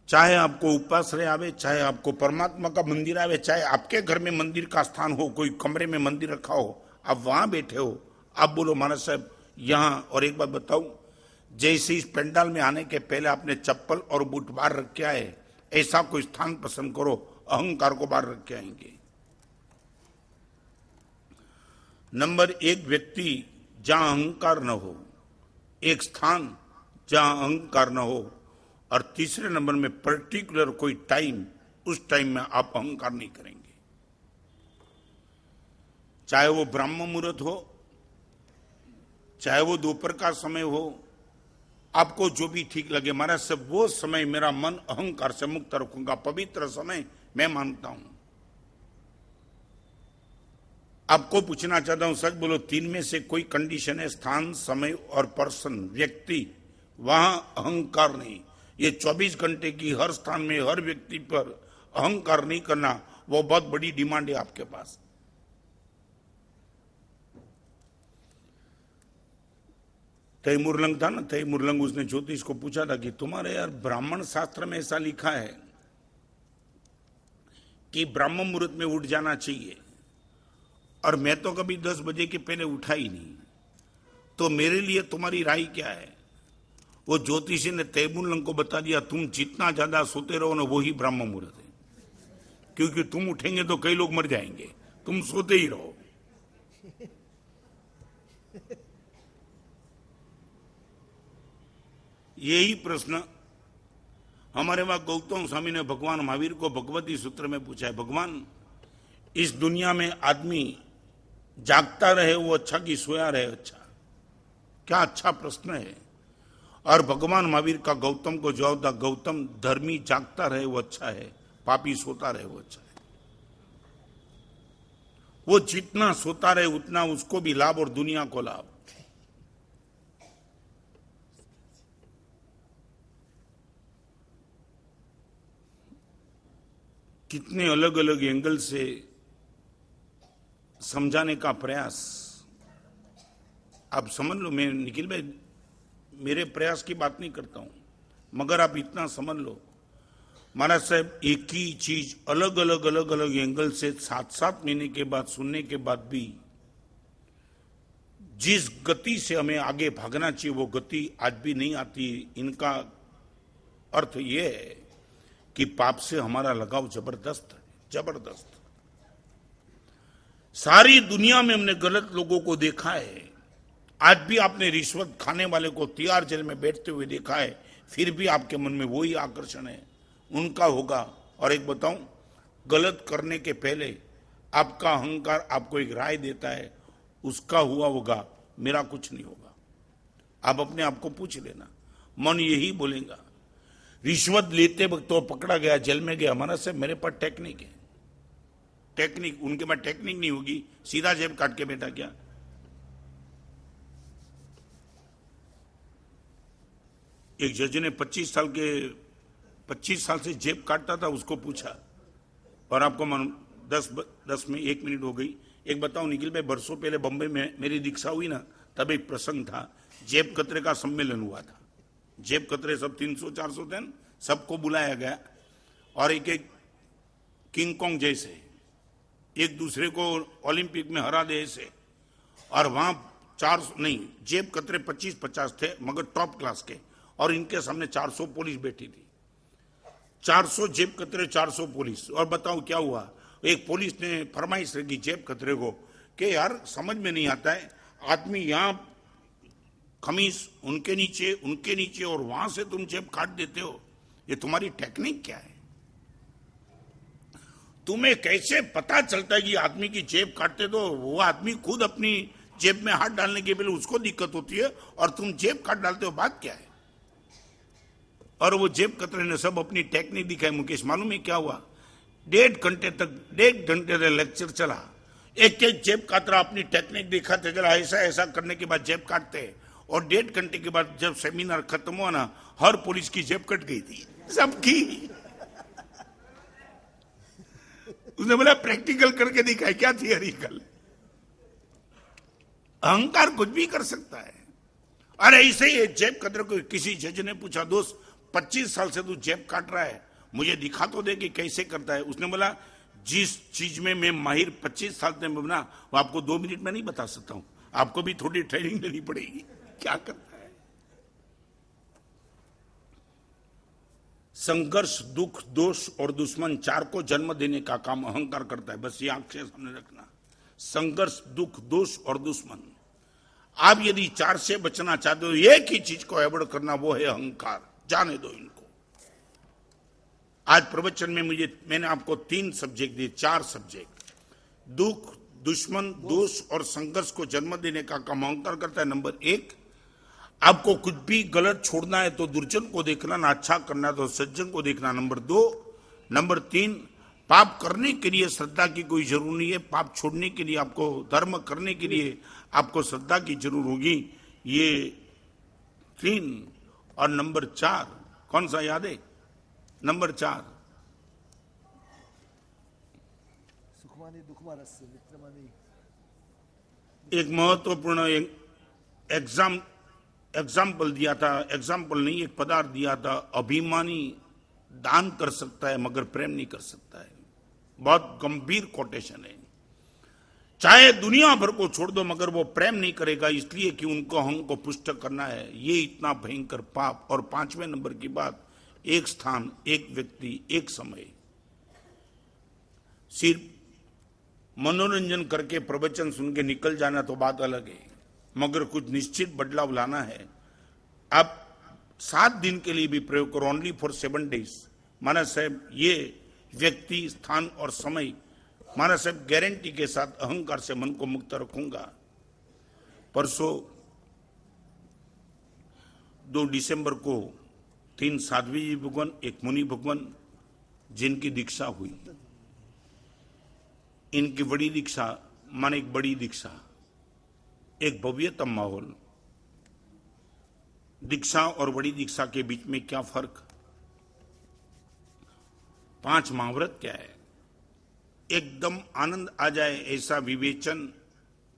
चाहे आपको उपाश्रय आवे, चाहे आपको परमात्मा का मंदिर आवे, चाहे आपके घर में मंदिर का स्थान हो, कोई कमरे में मंदिर रखा हो, आप वहां बैठे हो, आप बोलो महाराज साहब यहां। और एक बात बताऊं, जैसे इस पंडाल में आने के पहले आपने चप्पल और बूट बाहर रख के आए, ऐसा कोई स्थान पसंद करो, अहंकार को बाहर रख के आएंगे। नंबर 1 व्यक्ति जहां अहंकार न हो, एक स्थान जहां अहंकार न हो, और तीसरे नंबर में पर्टिकुलर कोई टाइम, उस टाइम में आप अहंकार नहीं करेंगे। चाहे वो ब्राह्म मुहूर्त हो, चाहे वो दोपहर का समय हो, आपको जो भी ठीक लगे, महाराज सब वो समय मेरा मन अहंकार से मुक्त रखूंगा, पवित्र समय मैं मानता हूं। आपको पूछना चाहता हूं, सच बोलो, 3 में से कोई कंडीशन है, स्थान, समय और पर्सन, व्यक्ति, वहां अहंकार नहीं। ये 24 घंटे की हर स्थान में हर व्यक्ति पर अहंकार नहीं करना, वो बहुत बड़ी डिमांड है आपके पास। तैमुरलंग था ना, तैमुरलंग, उसने ज्योतिष को पूछा था कि तुम्हारे यार ब्राह्मण शास्त्र में ऐसा लिखा है कि ब्राह्म मुहूर्त में उठ जाना चाहिए, और मैं तो कभी 10 बजे के पहले उठा ही नहीं, तो मेरे लिए तुम्हारी राय क्या है? वो ज्योतिषी ने तैमुरलंग को बता दिया, तुम जितना ज्यादा सोते रहो ना वही ब्राह्म मुहूर्त है, क्योंकि तुम उठेंगे तो कई लोग मर जाएंगे, तुम सोते ही रहो। यही प्रश्न हमारे वहां गौतम स्वामी ने भगवान महावीर को भगवती सूत्र में पूछा है, भगवान इस दुनिया में आदमी जागता रहे वो अच्छा कि सोया रहे अच्छा? क्या अच्छा प्रश्न है। और भगवान महावीर का गौतम को जवाब था, गौतम धर्मी जागता रहे वो अच्छा है, पापी सोता रहे वो अच्छा है। वो जितना सोता रहे उतना उसको भी लाभ और दुनिया को लाभ। कितने अलग अलग एंगल से समझाने का प्रयास, आप समझ लो। मैं निखिल भाई मेरे प्रयास की बात नहीं करता हूं, मगर आप इतना समझ लो महाराज साहब, एक ही चीज अलग अलग एंगल से 7-7 महीने के बाद सुनने के बाद भी जिस गति से हमें आगे भागना चाहिए वो गति आज भी नहीं आती। इनका अर्थ यह है कि पाप से हमारा लगाव जबरदस्त है, जबरदस्त। सारी दुनिया में हमने गलत लोगों को देखा है। आज भी आपने रिश्वत खाने वाले को तिहाड़ जेल में बैठते हुए देखा है, फिर भी आपके मन में वही आकर्षण है, उनका होगा। और एक बताऊं, गलत करने के पहले आपका अहंकार आपको एक राय देता है, उसका हुआ होगा, मेरा कुछ नहीं होगा। आप अपने आप को पूछ लेना, मन यही बोलेगा। रिश्वत लेते वक्त तो पकड़ा गया, जेल में गया, हमारा से मेरे पास टेक्निक है, टेक्निक। उनके पास टेक्निक नहीं होगी, सीधा जेब काट के बैठा क्या। एक जज ने 25 साल से जेब काटता था, उसको पूछा, और आपको मालूम 10 में 1 मिनट हो गई। एक बताओ निखिल भाई, बरसों पहले बंबई में मेरी दीक्षा हुई ना, तब एक प्रसंग था, जेब कतरे का सम्मेलन हुआ था। जेब कतरे सब 300-400 थे, सबको बुलाया गया, और एक एक किंग कॉन्ग जैसे एक दूसरे को ओलंपिक में हरा दे ऐसे। और वहां 400 नहीं, जेब कतरे 25-50 थे, मगर टॉप क्लास के, और इनके सामने 400 पुलिस बैठी थी। 400 जेब कतरे, 400 पुलिस। और बताओ क्या हुआ, एक पुलिस ने फरमाइश रखी जेब कतरे को कि यार समझ में नहीं आता है, आदमी यहां खमीस उनके नीचे और वहां से तुम जेब काट देते हो, ये तुम्हारी टेक्निक क्या है? तुम्हें कैसे पता चलता है कि आदमी की जेब काटते तो वो आदमी खुद अपनी जेब में हाथ डालने के पहले उसको दिक्कत होती है, और तुम जेब काट डालते हो, बात क्या है? और वो जेब कतरे ने सब अपनी टेक्निक दिखाई। मुकेश, मालूम है क्या हुआ? 1.5 घंटे तक लेक्चर चला, एक एक जेब कतरा अपनी टेक्निक दिखाते चला, ऐसा करने के बाद जेब काटते। और 1.5 घंटे के बाद जब सेमिनार खत्म हुआ ना, हर पुलिस की जेब कट गई थी, सबकी। उसने बोला प्रैक्टिकल करके दिखाए, क्या थियरिकल। अहंकार कुछ भी कर सकता है। अरे ऐसे ही जेब कतरे को किसी जज ने पूछा, दोस्त 25 साल से तू जेब काट रहा है, मुझे दिखा तो दे कि कैसे करता है। उसने बोला जिस चीज में मैं माहिर 25 साल से बना, वो आपको 2 मिनट में नहीं बता सकता हूं, आपको भी थोड़ी ट्रेनिंग लेनी पड़ेगी। क्या करता है? संघर्ष, दुख, दोष और दुश्मन, 4 को जन्म देने का काम अहंकार करता है। बस ये आंख से सामने रखना, संघर्ष, दुख, दोष और दुश्मन। आप यदि 4 से बचना चाहते हो, एक ही चीज को अवॉइड करना, वो है अहंकार। जाने दो इनको। आज प्रवचन में मैंने आपको 3 सब्जेक्ट दिए, 4 सब्जेक्ट। दुख, दुश्मन, दोष और संघर्ष को जन्म देने का काम अहंकार करता है। नंबर 1, आपको कुछ भी गलत छोड़ना है तो दुर्जन को देखना, ना अच्छा करना है तो सज्जन को देखना। नंबर 2, नंबर 3, पाप करने के लिए श्रद्धा की कोई जरूर नहीं है, पाप छोड़ने के लिए आपको, धर्म करने के लिए आपको श्रद्धा की जरूर होगी। ये 3। और नंबर 4 कौन सा याद है? नंबर 4, एक महत्वपूर्ण एग्जाम्पल दिया था, एग्जाम्पल नहीं, एक पदार्थ दिया था। अभिमानी दान कर सकता है मगर प्रेम नहीं कर सकता है। बहुत गंभीर कोटेशन है। चाहे दुनिया भर को छोड़ दो मगर वो प्रेम नहीं करेगा, इसलिए कि उनको हम को पुष्ट करना है। ये इतना भयंकर पाप। और 5वें नंबर की बात, एक स्थान, एक व्यक्ति, एक समय। सिर्फ मनोरंजन करके प्रवचन सुन के निकल जाना तो बात अलग है, मगर कुछ निश्चित बदलाव लाना है। आप 7 दिन के लिए भी प्रयोग करो, ओनली फॉर 7 days। माना साहब ये व्यक्ति, स्थान और समय, माना साहब गारंटी के साथ अहंकार से मन को मुक्त रखूंगा। परसों 2 दिसंबर को 3 साध्वी जी भगवान, एक मुनि भगवान, जिनकी दीक्षा हुई। इनकी बड़ी दीक्षा माने एक बड़ी दीक्षा, एक भव्यतम माहौल। दीक्षा और बड़ी दीक्षा के बीच में क्या फर्क? 5 महाव्रत क्या है? एकदम आनंद आ जाए ऐसा विवेचन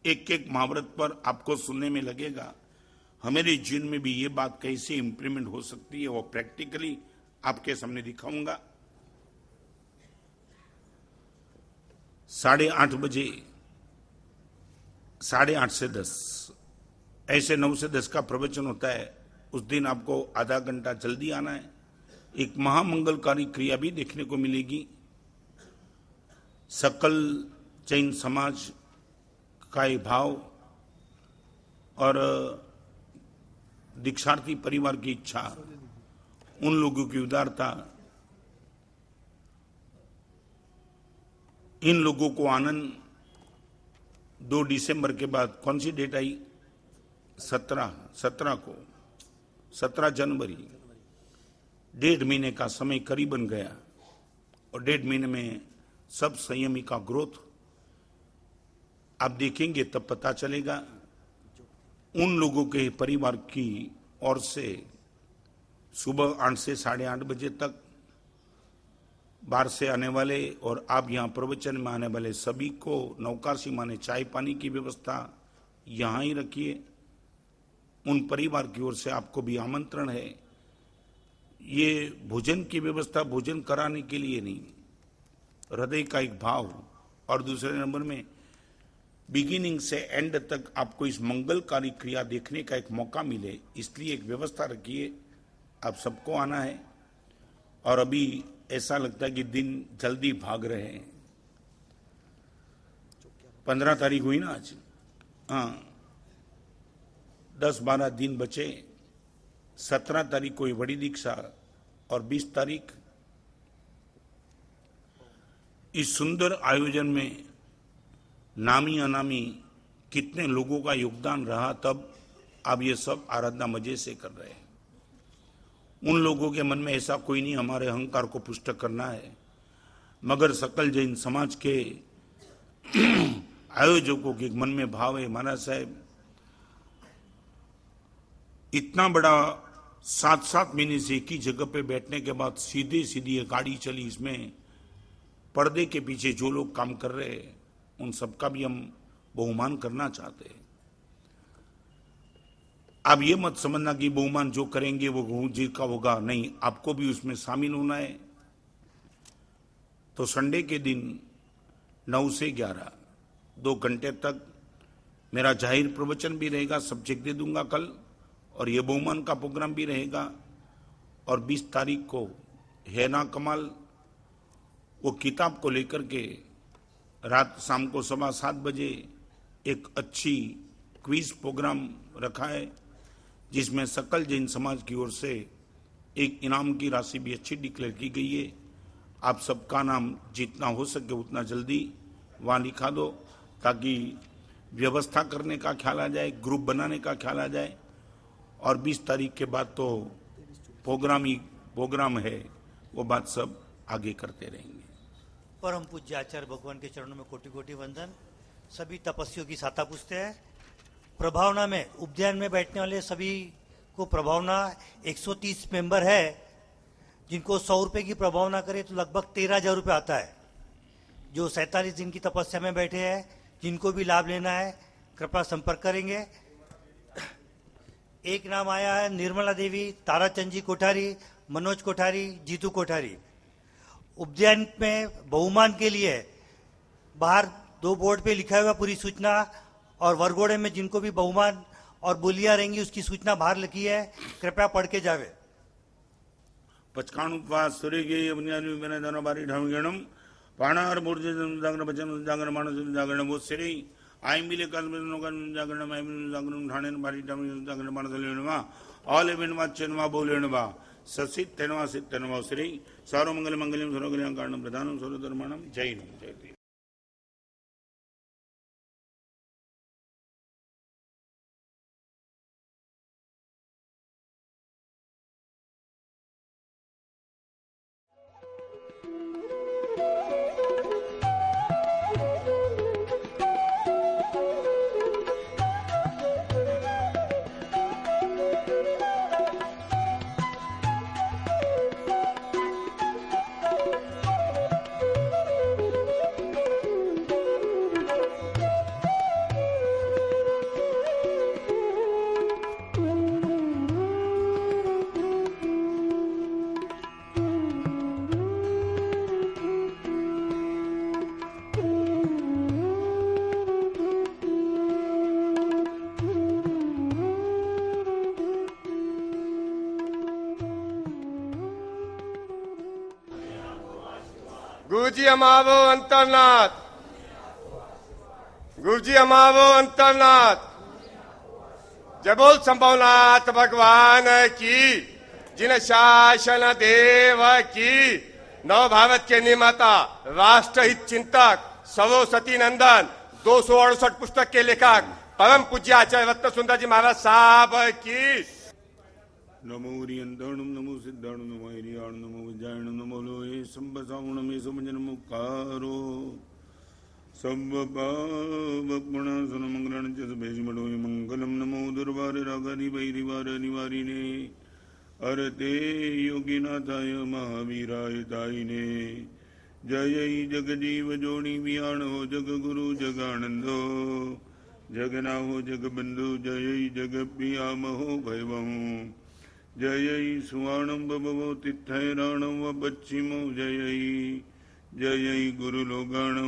एक एक महाव्रत पर आपको सुनने में लगेगा। हमारे जीवन में भी ये बात कैसे इंप्लीमेंट हो सकती है, वो प्रैक्टिकली आपके सामने दिखाऊंगा। 8:30 बजे, 8:30 से 10, ऐसे 9 से 10 का प्रवचन होता है। उस दिन आपको आधा घंटा जल्दी आना है, एक महामंगलकारी क्रिया भी देखने को मिलेगी। सकल जैन समाज का ये भाव और दीक्षार्थी परिवार की इच्छा, उन लोगों की उदारता, इन लोगों को आनंद 2 दिसंबर के बाद कौन सी डेट आई? 17 को, 17 जनवरी, 1.5 महीने का समय करीबन गया और 1.5 महीने में सब संयमी का ग्रोथ आप देखेंगे तब पता चलेगा। उन लोगों के परिवार की ओर से सुबह 8 से 8:30 बजे तक बाहर से आने वाले और आप यहाँ प्रवचन में आने वाले सभी को नवकाशी माने चाय पानी की व्यवस्था यहाँ ही रखिए। उन परिवार की ओर से आपको भी आमंत्रण है। ये भोजन की व्यवस्था भोजन कराने के लिए नहीं, हृदय का एक भाव, और दूसरे नंबर में बिगिनिंग से एंड तक आपको इस मंगलकारी क्रिया देखने का एक मौका मिले, इसलिए एक व्यवस्था रखिए। आप सबको आना है और अभी ऐसा लगता है कि दिन जल्दी भाग रहे हैं। 15 तारीख हुई ना आज, हाँ, 10-12 दिन बचे। 17 तारीख को बड़ी दीक्षा और 20 तारीख। इस सुंदर आयोजन में नामी अनामी कितने लोगों का योगदान रहा, तब आप ये सब आराधना मजे से कर रहे हैं। उन लोगों के मन में ऐसा कोई नहीं हमारे अहंकार को पुष्ट करना है, मगर सकल जैन समाज के आयोजकों के मन में भाव है, महाराज साहब इतना बड़ा 7-7 महीने से एक ही जगह पे बैठने के बाद सीधी ये गाड़ी चली, इसमें पर्दे के पीछे जो लोग काम कर रहे हैं उन सबका भी हम बहुमान करना चाहते हैं। आप ये मत समझना कि बहुमान जो करेंगे वो गुरु जी का होगा, नहीं, आपको भी उसमें शामिल होना है। तो संडे के दिन 9 से 11 2 घंटे तक मेरा जाहिर प्रवचन भी रहेगा, सब्जेक्ट दे दूंगा कल, और ये बहुमान का प्रोग्राम भी रहेगा। और 20 तारीख को है ना कमाल, वो किताब को लेकर के रात शाम को 7:15 बजे एक अच्छी क्विज प्रोग्राम रखा है, जिसमें सकल जैन समाज की ओर से एक इनाम की राशि भी अच्छी डिक्लेयर की गई है। आप सबका नाम जितना हो सके उतना जल्दी वहाँ लिखा दो, ताकि व्यवस्था करने का ख्याल आ जाए, ग्रुप बनाने का ख्याल आ जाए। और 20 तारीख के बाद तो प्रोग्राम है, वो बात सब आगे करते रहेंगे। परम पूज्य आचार्य भगवान के चरणों में कोटि कोटि वंदन। सभी तपस्वियों की साता पूछते हैं। प्रभावना में उद्यान में बैठने वाले सभी को प्रभावना 130 मेंबर है, जिनको 100 रुपए की प्रभावना करे तो लगभग 13,000 रुपये आता है। जो 47 दिन की तपस्या में बैठे हैं, जिनको भी लाभ लेना है कृपया संपर्क करेंगे। एक नाम आया है निर्मला देवी, ताराचंद जी कोठारी, मनोज कोठारी, जीतू कोठारी। उद्यान में बहुमान के लिए बाहर 2 बोर्ड पे लिखा हुआ पूरी सूचना, और वरगोड़े में जिनको भी बहुमान और बोलियां रहेंगी उसकी सूचना बाहर लिखी है, कृपया पढ़ के जावे। पचकाण उपवास सूर्य बारी ढाम पाणार मूर्ति जागरण बचन जागरण मानस जागरण वो सिरे आई मिले कल जागरण जागरण ठाणे बारी जागरण मानस लेणवा ऑल एवेनवा चेनवा बोलेणवा ससित तेनवा सित तेनवा श्री सारो मंगल मंगलम सर्वकल्याण कारणम प्रधानम सर्वधर्माणम। जय हिंद, जय हिंद। गुरुजी અમાવો અંતરનાથ, गुरुजी અમાવો અંતરનાથ। जय बोल संभवनाथ भगवान की, जिन शासन देव की। नव भारत के निर्माता, राष्ट्रहित चिंतक, सरस्वती नंदन, 268 पुस्तक के लेखक परम पूज्य आचार्य रत्न सुंदर जी महाराज साहब की। नमो रियंतरणम नमो सिद्धाणु नमो हिरियाणु नमो विजयाणु नमो लोहे संबसावण में समजन मुकारो सब पावपुणासन मंगलण च भेषमणो मंगलम नमो दुर्वारे रागारि वैरिवार निवारिणे अरते योगिनाथाय महावीराय दायिने जय जगजीव जोड़ी वियाणो जग गुरु जगानंदो जगनाहो जगबंधु जय जग पियामहो भैवहु जय सुवर्णम बभवो तिथैराणो व पश्चिमो जय जय गुरुलोगाणो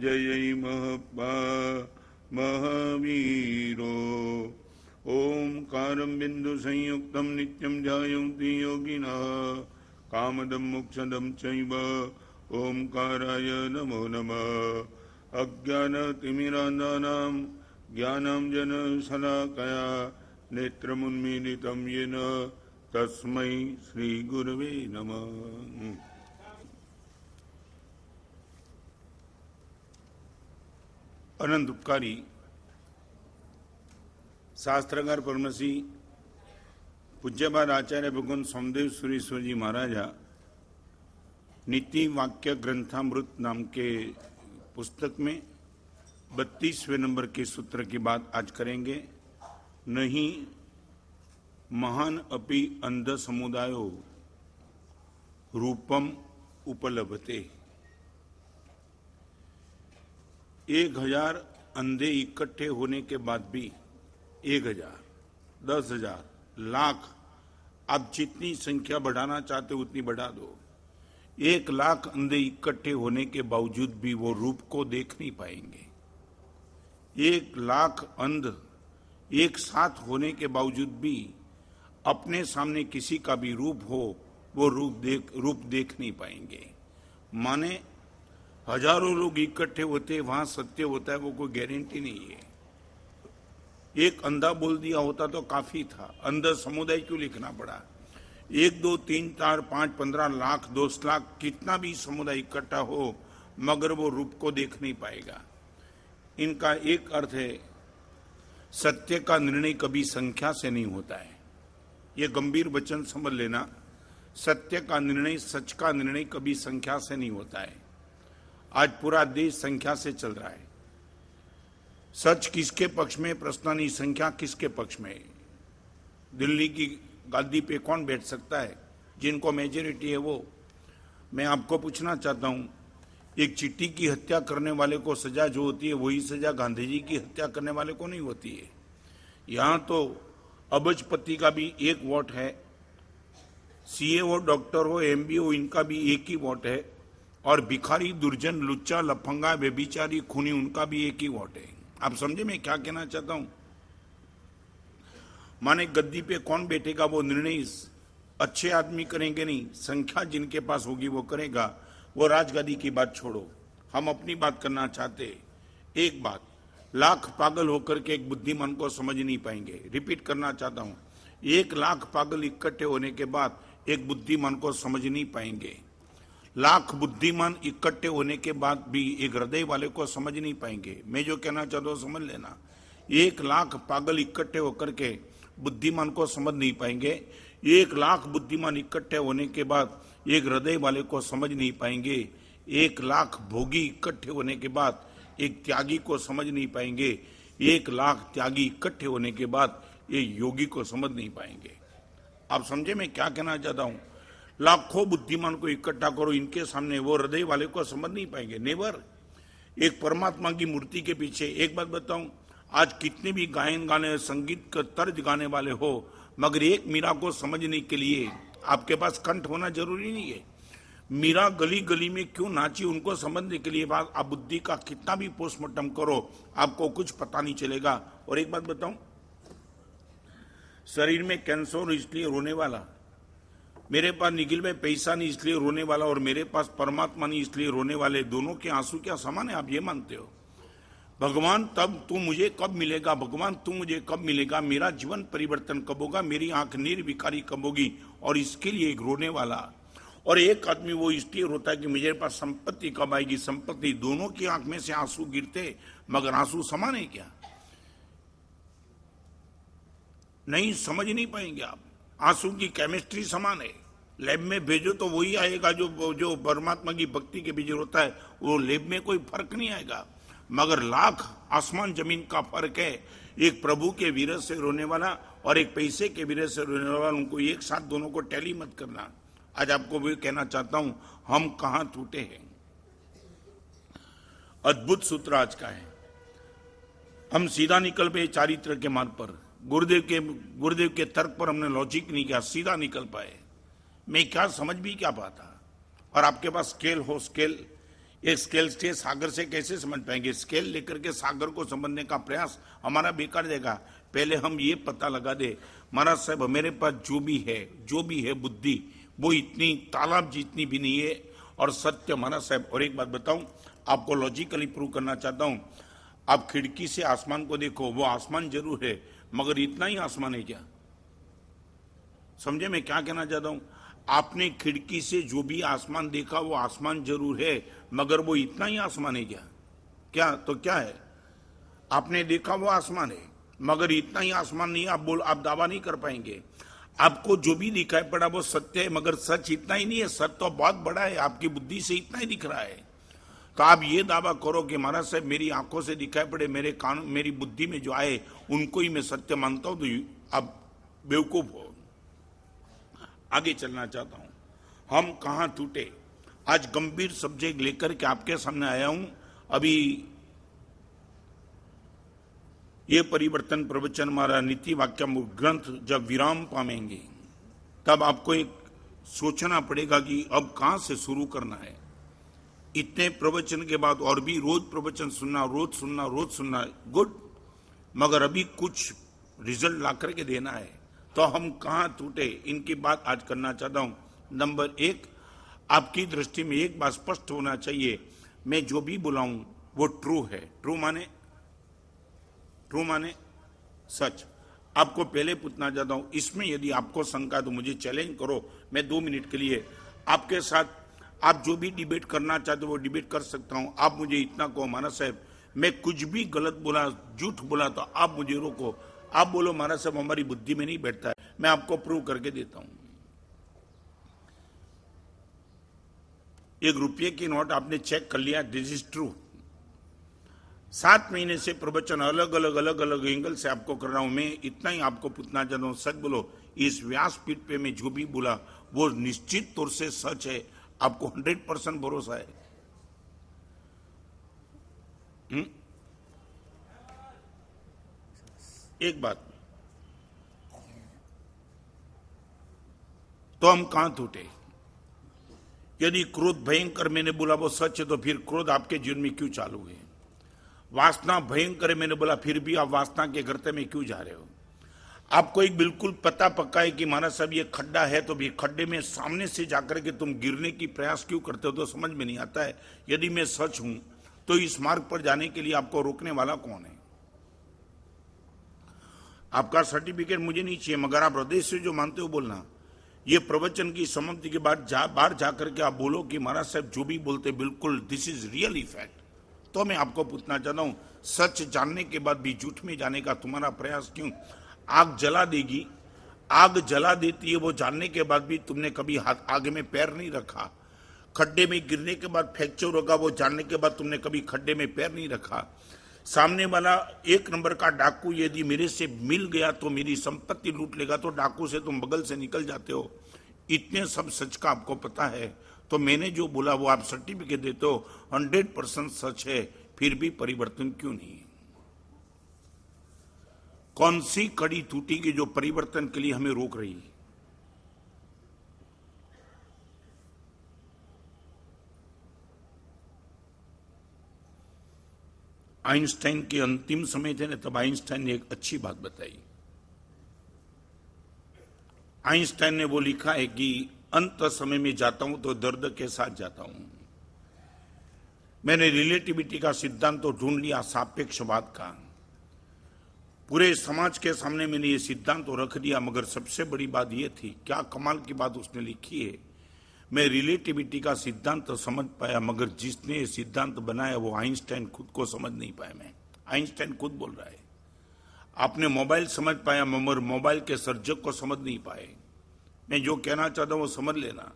जय महपा महावीरो ओंकारं बिंदु संयुक्तं नित्यं ध्यायन्ति योगिनः कामदं मोक्षदं चैव ओंकाराय नमो नमः अज्ञानतिमिरान्धानां ज्ञानाञ्जनशलाकया नेत्रमुन्मीलितं येन तस्मै श्रीगुरवे नमः। अनंत उपकारी शास्त्रकार परमसी पूज्यपाद आचार्य भगवान सोमदेव सुरेश्वर जी महाराजा नीति वाक्य ग्रंथामृत नाम के पुस्तक में 32वें नंबर के सूत्र की बात आज करेंगे। नहीं महान अपि अंध समुदायो रूपम उपलभते। 1000 अंधे इकट्ठे होने के बाद भी 1000, 10,000, लाख, आप जितनी संख्या बढ़ाना चाहते हो उतनी बढ़ा दो। 1 लाख अंधे इकट्ठे होने के बावजूद भी वो रूप को देख नहीं पाएंगे। 1 लाख अंध एक साथ होने के बावजूद भी अपने सामने किसी का भी रूप हो वो रूप देख नहीं पाएंगे। माने हजारों लोग इकट्ठे होते वहां सत्य होता है वो कोई गारंटी नहीं है। एक अंधा बोल दिया होता तो काफी था, अंध समुदाय क्यों लिखना पड़ा? 1, 2, 3, 4, 5, 15 लाख, 10 लाख कितना भी समुदाय इकट्ठा हो मगर वो रूप को देख नहीं पाएगा। इनका एक अर्थ है सत्य का निर्णय कभी संख्या से नहीं होता है। ये गंभीर वचन समझ लेना, सत्य का निर्णय, सच का निर्णय कभी संख्या से नहीं होता है। आज पूरा देश संख्या से चल रहा है। सच किसके पक्ष में प्रश्न नहीं, संख्या किसके पक्ष में। दिल्ली की गादी पे कौन बैठ सकता है? जिनको मेजोरिटी है वो। मैं आपको पूछना चाहता हूं, एक चींटी की हत्या करने वाले को सजा जो होती है वही सजा गांधी जी की हत्या करने वाले को नहीं होती है। यहां तो अबजपति का भी 1 वोट है, सीए हो, डॉक्टर हो, एमबी हो, इनका भी 1 ही वोट है, और भिखारी, दुर्जन, लुच्चा, लफंगा, बेबिचारी, खूनी, उनका भी 1 ही वोट है। आप समझे मैं क्या कहना चाहता हूं? माने गद्दी पे कौन बैठेगा वो निर्णय अच्छे आदमी करेंगे नहीं, संख्या जिनके पास होगी वो करेगा। वो राजगादी की बात छोड़ो, हम अपनी बात करना चाहते। एक बात, लाख पागल होकर के एक बुद्धिमान को समझ नहीं पाएंगे। रिपीट करना चाहता हूं, 1 लाख पागल इकट्ठे होने के बाद एक बुद्धिमान को समझ नहीं पाएंगे। लाख बुद्धिमान इकट्ठे होने के बाद भी एक हृदय वाले को समझ नहीं पाएंगे। मैं जो कहना चाहता हूं समझ लेना। 1 लाख पागल इकट्ठे होकर के बुद्धिमान को समझ नहीं पाएंगे। 1 लाख बुद्धिमान इकट्ठे होने के बाद एक हृदय वाले को समझ नहीं पाएंगे। 1 लाख भोगी इकट्ठे होने के बाद एक त्यागी को समझ नहीं पाएंगे। 1 लाख त्यागी इकट्ठे होने के बाद एक योगी को समझ नहीं पाएंगे। आप समझे मैं क्या कहना चाहता हूं? लाखों बुद्धिमान को इकट्ठा करो, इनके सामने वो हृदय वाले को समझ नहीं पाएंगे। नेवर। एक परमात्मा की मूर्ति के पीछे एक बात बताऊं, आज कितने भी गायन गाने, संगीत का तर्ज गाने वाले हो, मगर एक मीरा को समझने के लिए आपके पास कंठ होना जरूरी नहीं है। मीरा गली गली में क्यों नाची उनको समझने के लिए बात, आप बुद्धि का कितना भी पोस्टमार्टम करो आपको कुछ पता नहीं चलेगा। और एक बात बताऊं, शरीर में कैंसर इसलिए रोने वाला, मेरे पास निखिल में पैसा नहीं इसलिए रोने वाला और मेरे पास परमात्मा नहीं इसलिए रोने वाले, दोनों के आंसू क्या समान है? आप ये मानते हो? भगवान तब तू मुझे कब मिलेगा, भगवान तू मुझे कब मिलेगा, मेरा जीवन परिवर्तन कब होगा, मेरी आंख निर्विकारी कब होगी? और इसके लिए एक रोने वाला और एक आदमी वो इसलिए रोता है कि मेरे पास संपत्ति कब आएगी, संपत्ति। दोनों की आंख में से आंसू गिरते, मगर आंसू समान है क्या? नहीं, समझ नहीं पाएंगे आप। आंसू की केमिस्ट्री समान है। लैब में भेजो तो वही आएगा जो परमात्मा की भक्ति के बीच होता है, वो लैब में कोई फर्क नहीं आएगा। मगर लाख आसमान जमीन का फर्क है। एक प्रभु के विरह से रोने वाला और एक पैसे के विरह से रोने वाला, उनको एक साथ दोनों को टैली मत करना। आज आपको भी कहना चाहता हूं, हम कहां टूटे हैं। अद्भुत सूत्र आज का है। हम सीधा निकल पे चारित्र के मार्ग पर, गुरुदेव के तर्क पर हमने लॉजिक नहीं किया, सीधा निकल पाए। मैं क्या समझ भी क्या पाता। और आपके पास स्केल हो, स्केल, एक स्केल से सागर से कैसे समझ पाएंगे? स्केल लेकर के सागर को समझने का प्रयास हमारा बेकार जाएगा। पहले हम ये पता लगा दे, महाराज साहब मेरे पास जो भी है बुद्धि, वो इतनी तालाब जितनी भी नहीं है। और सत्य महाराज साहब, और एक बात बताऊं, आपको लॉजिकली प्रूव करना चाहता हूं। आप खिड़की से आसमान को देखो, वो आसमान जरूर है, मगर इतना ही आसमान है क्या? समझे मैं क्या कहना चाहता हूं? आपने खिड़की से जो भी आसमान देखा वो आसमान जरूर है, मगर वो इतना ही आसमान है क्या? तो क्या है? आपने देखा वो आसमान है, मगर इतना ही आसमान नहीं। आप दावा नहीं कर पाएंगे। आपको जो भी दिखाई पड़ा वो सत्य है, मगर सच इतना ही नहीं है। सच तो बहुत बड़ा है, आपकी बुद्धि से इतना ही दिख रहा है। तो आप ये दावा करो कि महाराज साहब मेरी आंखों से दिखाई पड़े, मेरे कान, मेरी बुद्धि में जो आए उनको ही मैं सत्य मानता हूं, तो आप बेवकूफ हो। आगे चलना चाहता हूं। हम कहां टूटे, आज गंभीर सब्जेक्ट लेकर के आपके सामने आया हूं। अभी ये परिवर्तन प्रवचन हमारा नीति वाक्य ग्रंथ जब विराम पाएंगे, तब आपको एक सोचना पड़ेगा कि अब कहां से शुरू करना है। इतने प्रवचन के बाद और भी रोज प्रवचन सुनना, रोज सुनना गुड, मगर अभी कुछ रिजल्ट ला करके देना है। तो हम कहां टूटे, इनकी बात आज करना चाहता हूं। नंबर 1, आपकी दृष्टि में एक बात स्पष्ट होना चाहिए, मैं जो भी बुलाऊं वो ट्रू है। ट्रू माने सच। आपको पहले पूछना चाहता हूं, इसमें यदि आपको शंका तो मुझे चैलेंज करो। मैं 2 मिनट के लिए आपके साथ, आप जो भी डिबेट करना चाहते हो वो डिबेट कर सकता हूं। आप मुझे इतना कहो, महाराज साहब मैं कुछ भी गलत बोला, झूठ बोला, तो आप मुझे रोको। आप बोलो महाराज साहब हमारी बुद्धि में नहीं बैठता है, मैं आपको प्रूव करके देता हूं। 1 रुपये की नोट आपने चेक कर लिया, दिस इज ट्रू। 7 महीने से प्रवचन अलग अलग एंगल से आपको कर रहा हूं। मैं इतना ही आपको पूछना चाहता हूं, सच बोलो, इस व्यासपीठ पे मैं जो भी बोला वो निश्चित तौर से सच है? आपको 100% भरोसा है? एक बात, तो हम कहां टूटे? यदि क्रोध भयंकर मैंने बोला वो सच है, तो फिर क्रोध आपके जीवन में क्यों चालू है? वासना भयंकर है मैंने बोला, फिर भी आप वासना के गर्ते में क्यों जा रहे हो? आपको एक बिल्कुल पता पक्का है कि महाराज साहब ये खड्डा है, तो भी खड्डे में सामने से जाकर के तुम गिरने की प्रयास क्यों करते हो? तो समझ में नहीं आता है। यदि मैं सच हूं तो इस मार्ग पर जाने के लिए आपको रोकने वाला कौन है? आपका सर्टिफिकेट मुझे नहीं चाहिए, मगर आप हृदय से जो मानते हो बोलना। ये प्रवचन की समाप्ति के बाद बाहर जाकर के आप बोलो कि महाराज साहब जो भी बोलते बिल्कुल दिस इज रियली फैक्ट। तो मैं आपको पूछना चाहता हूं, सच जानने के बाद भी झूठ में जाने का तुम्हारा प्रयास क्यों? आग जला देगी, आग जला देती है, वो जानने के बाद भी तुमने कभी हाथ आग में पैर नहीं रखा। खड्डे में गिरने के बाद फ्रैक्चर होगा, वो जानने के बाद तुमने कभी खड्डे में पैर नहीं रखा। सामने वाला 1 नंबर का डाकू यदि मेरे से मिल गया तो मेरी संपत्ति लूट लेगा, तो डाकू से तुम बगल से निकल जाते हो। इतने सब सच का आपको पता है, तो मैंने जो बोला वो आप सर्टिफिकेट देते हो 100% सच है, फिर भी परिवर्तन क्यों नहीं? कौन सी कड़ी टूटेगी जो परिवर्तन के लिए हमें रोक रही है? आइंस्टाइन के अंतिम समय थे ना, तब आइंस्टाइन ने एक अच्छी बात बताई। आइंस्टाइन ने वो लिखा है कि अंत समय में जाता हूं तो दर्द के साथ जाता हूं। मैंने रिलेटिविटी का सिद्धांत तो ढूंढ लिया, सापेक्षवाद का। पूरे समाज के सामने मैंने ये सिद्धांत तो रख दिया, मगर सबसे बड़ी बात ये थी, क्या कमाल की बात उसने लिखी है। मैं रिलेटिविटी का सिद्धांत तो समझ पाया, मगर जिसने ये सिद्धांत बनाया वो आइंस्टाइन खुद को समझ नहीं पाया। मैं आइंस्टाइन खुद बोल रहा है। आपने मोबाइल समझ पाया, मगर मोबाइल के सर्जक को समझ नहीं पाए। मैं जो कहना चाहता हूं वो समझ लेना।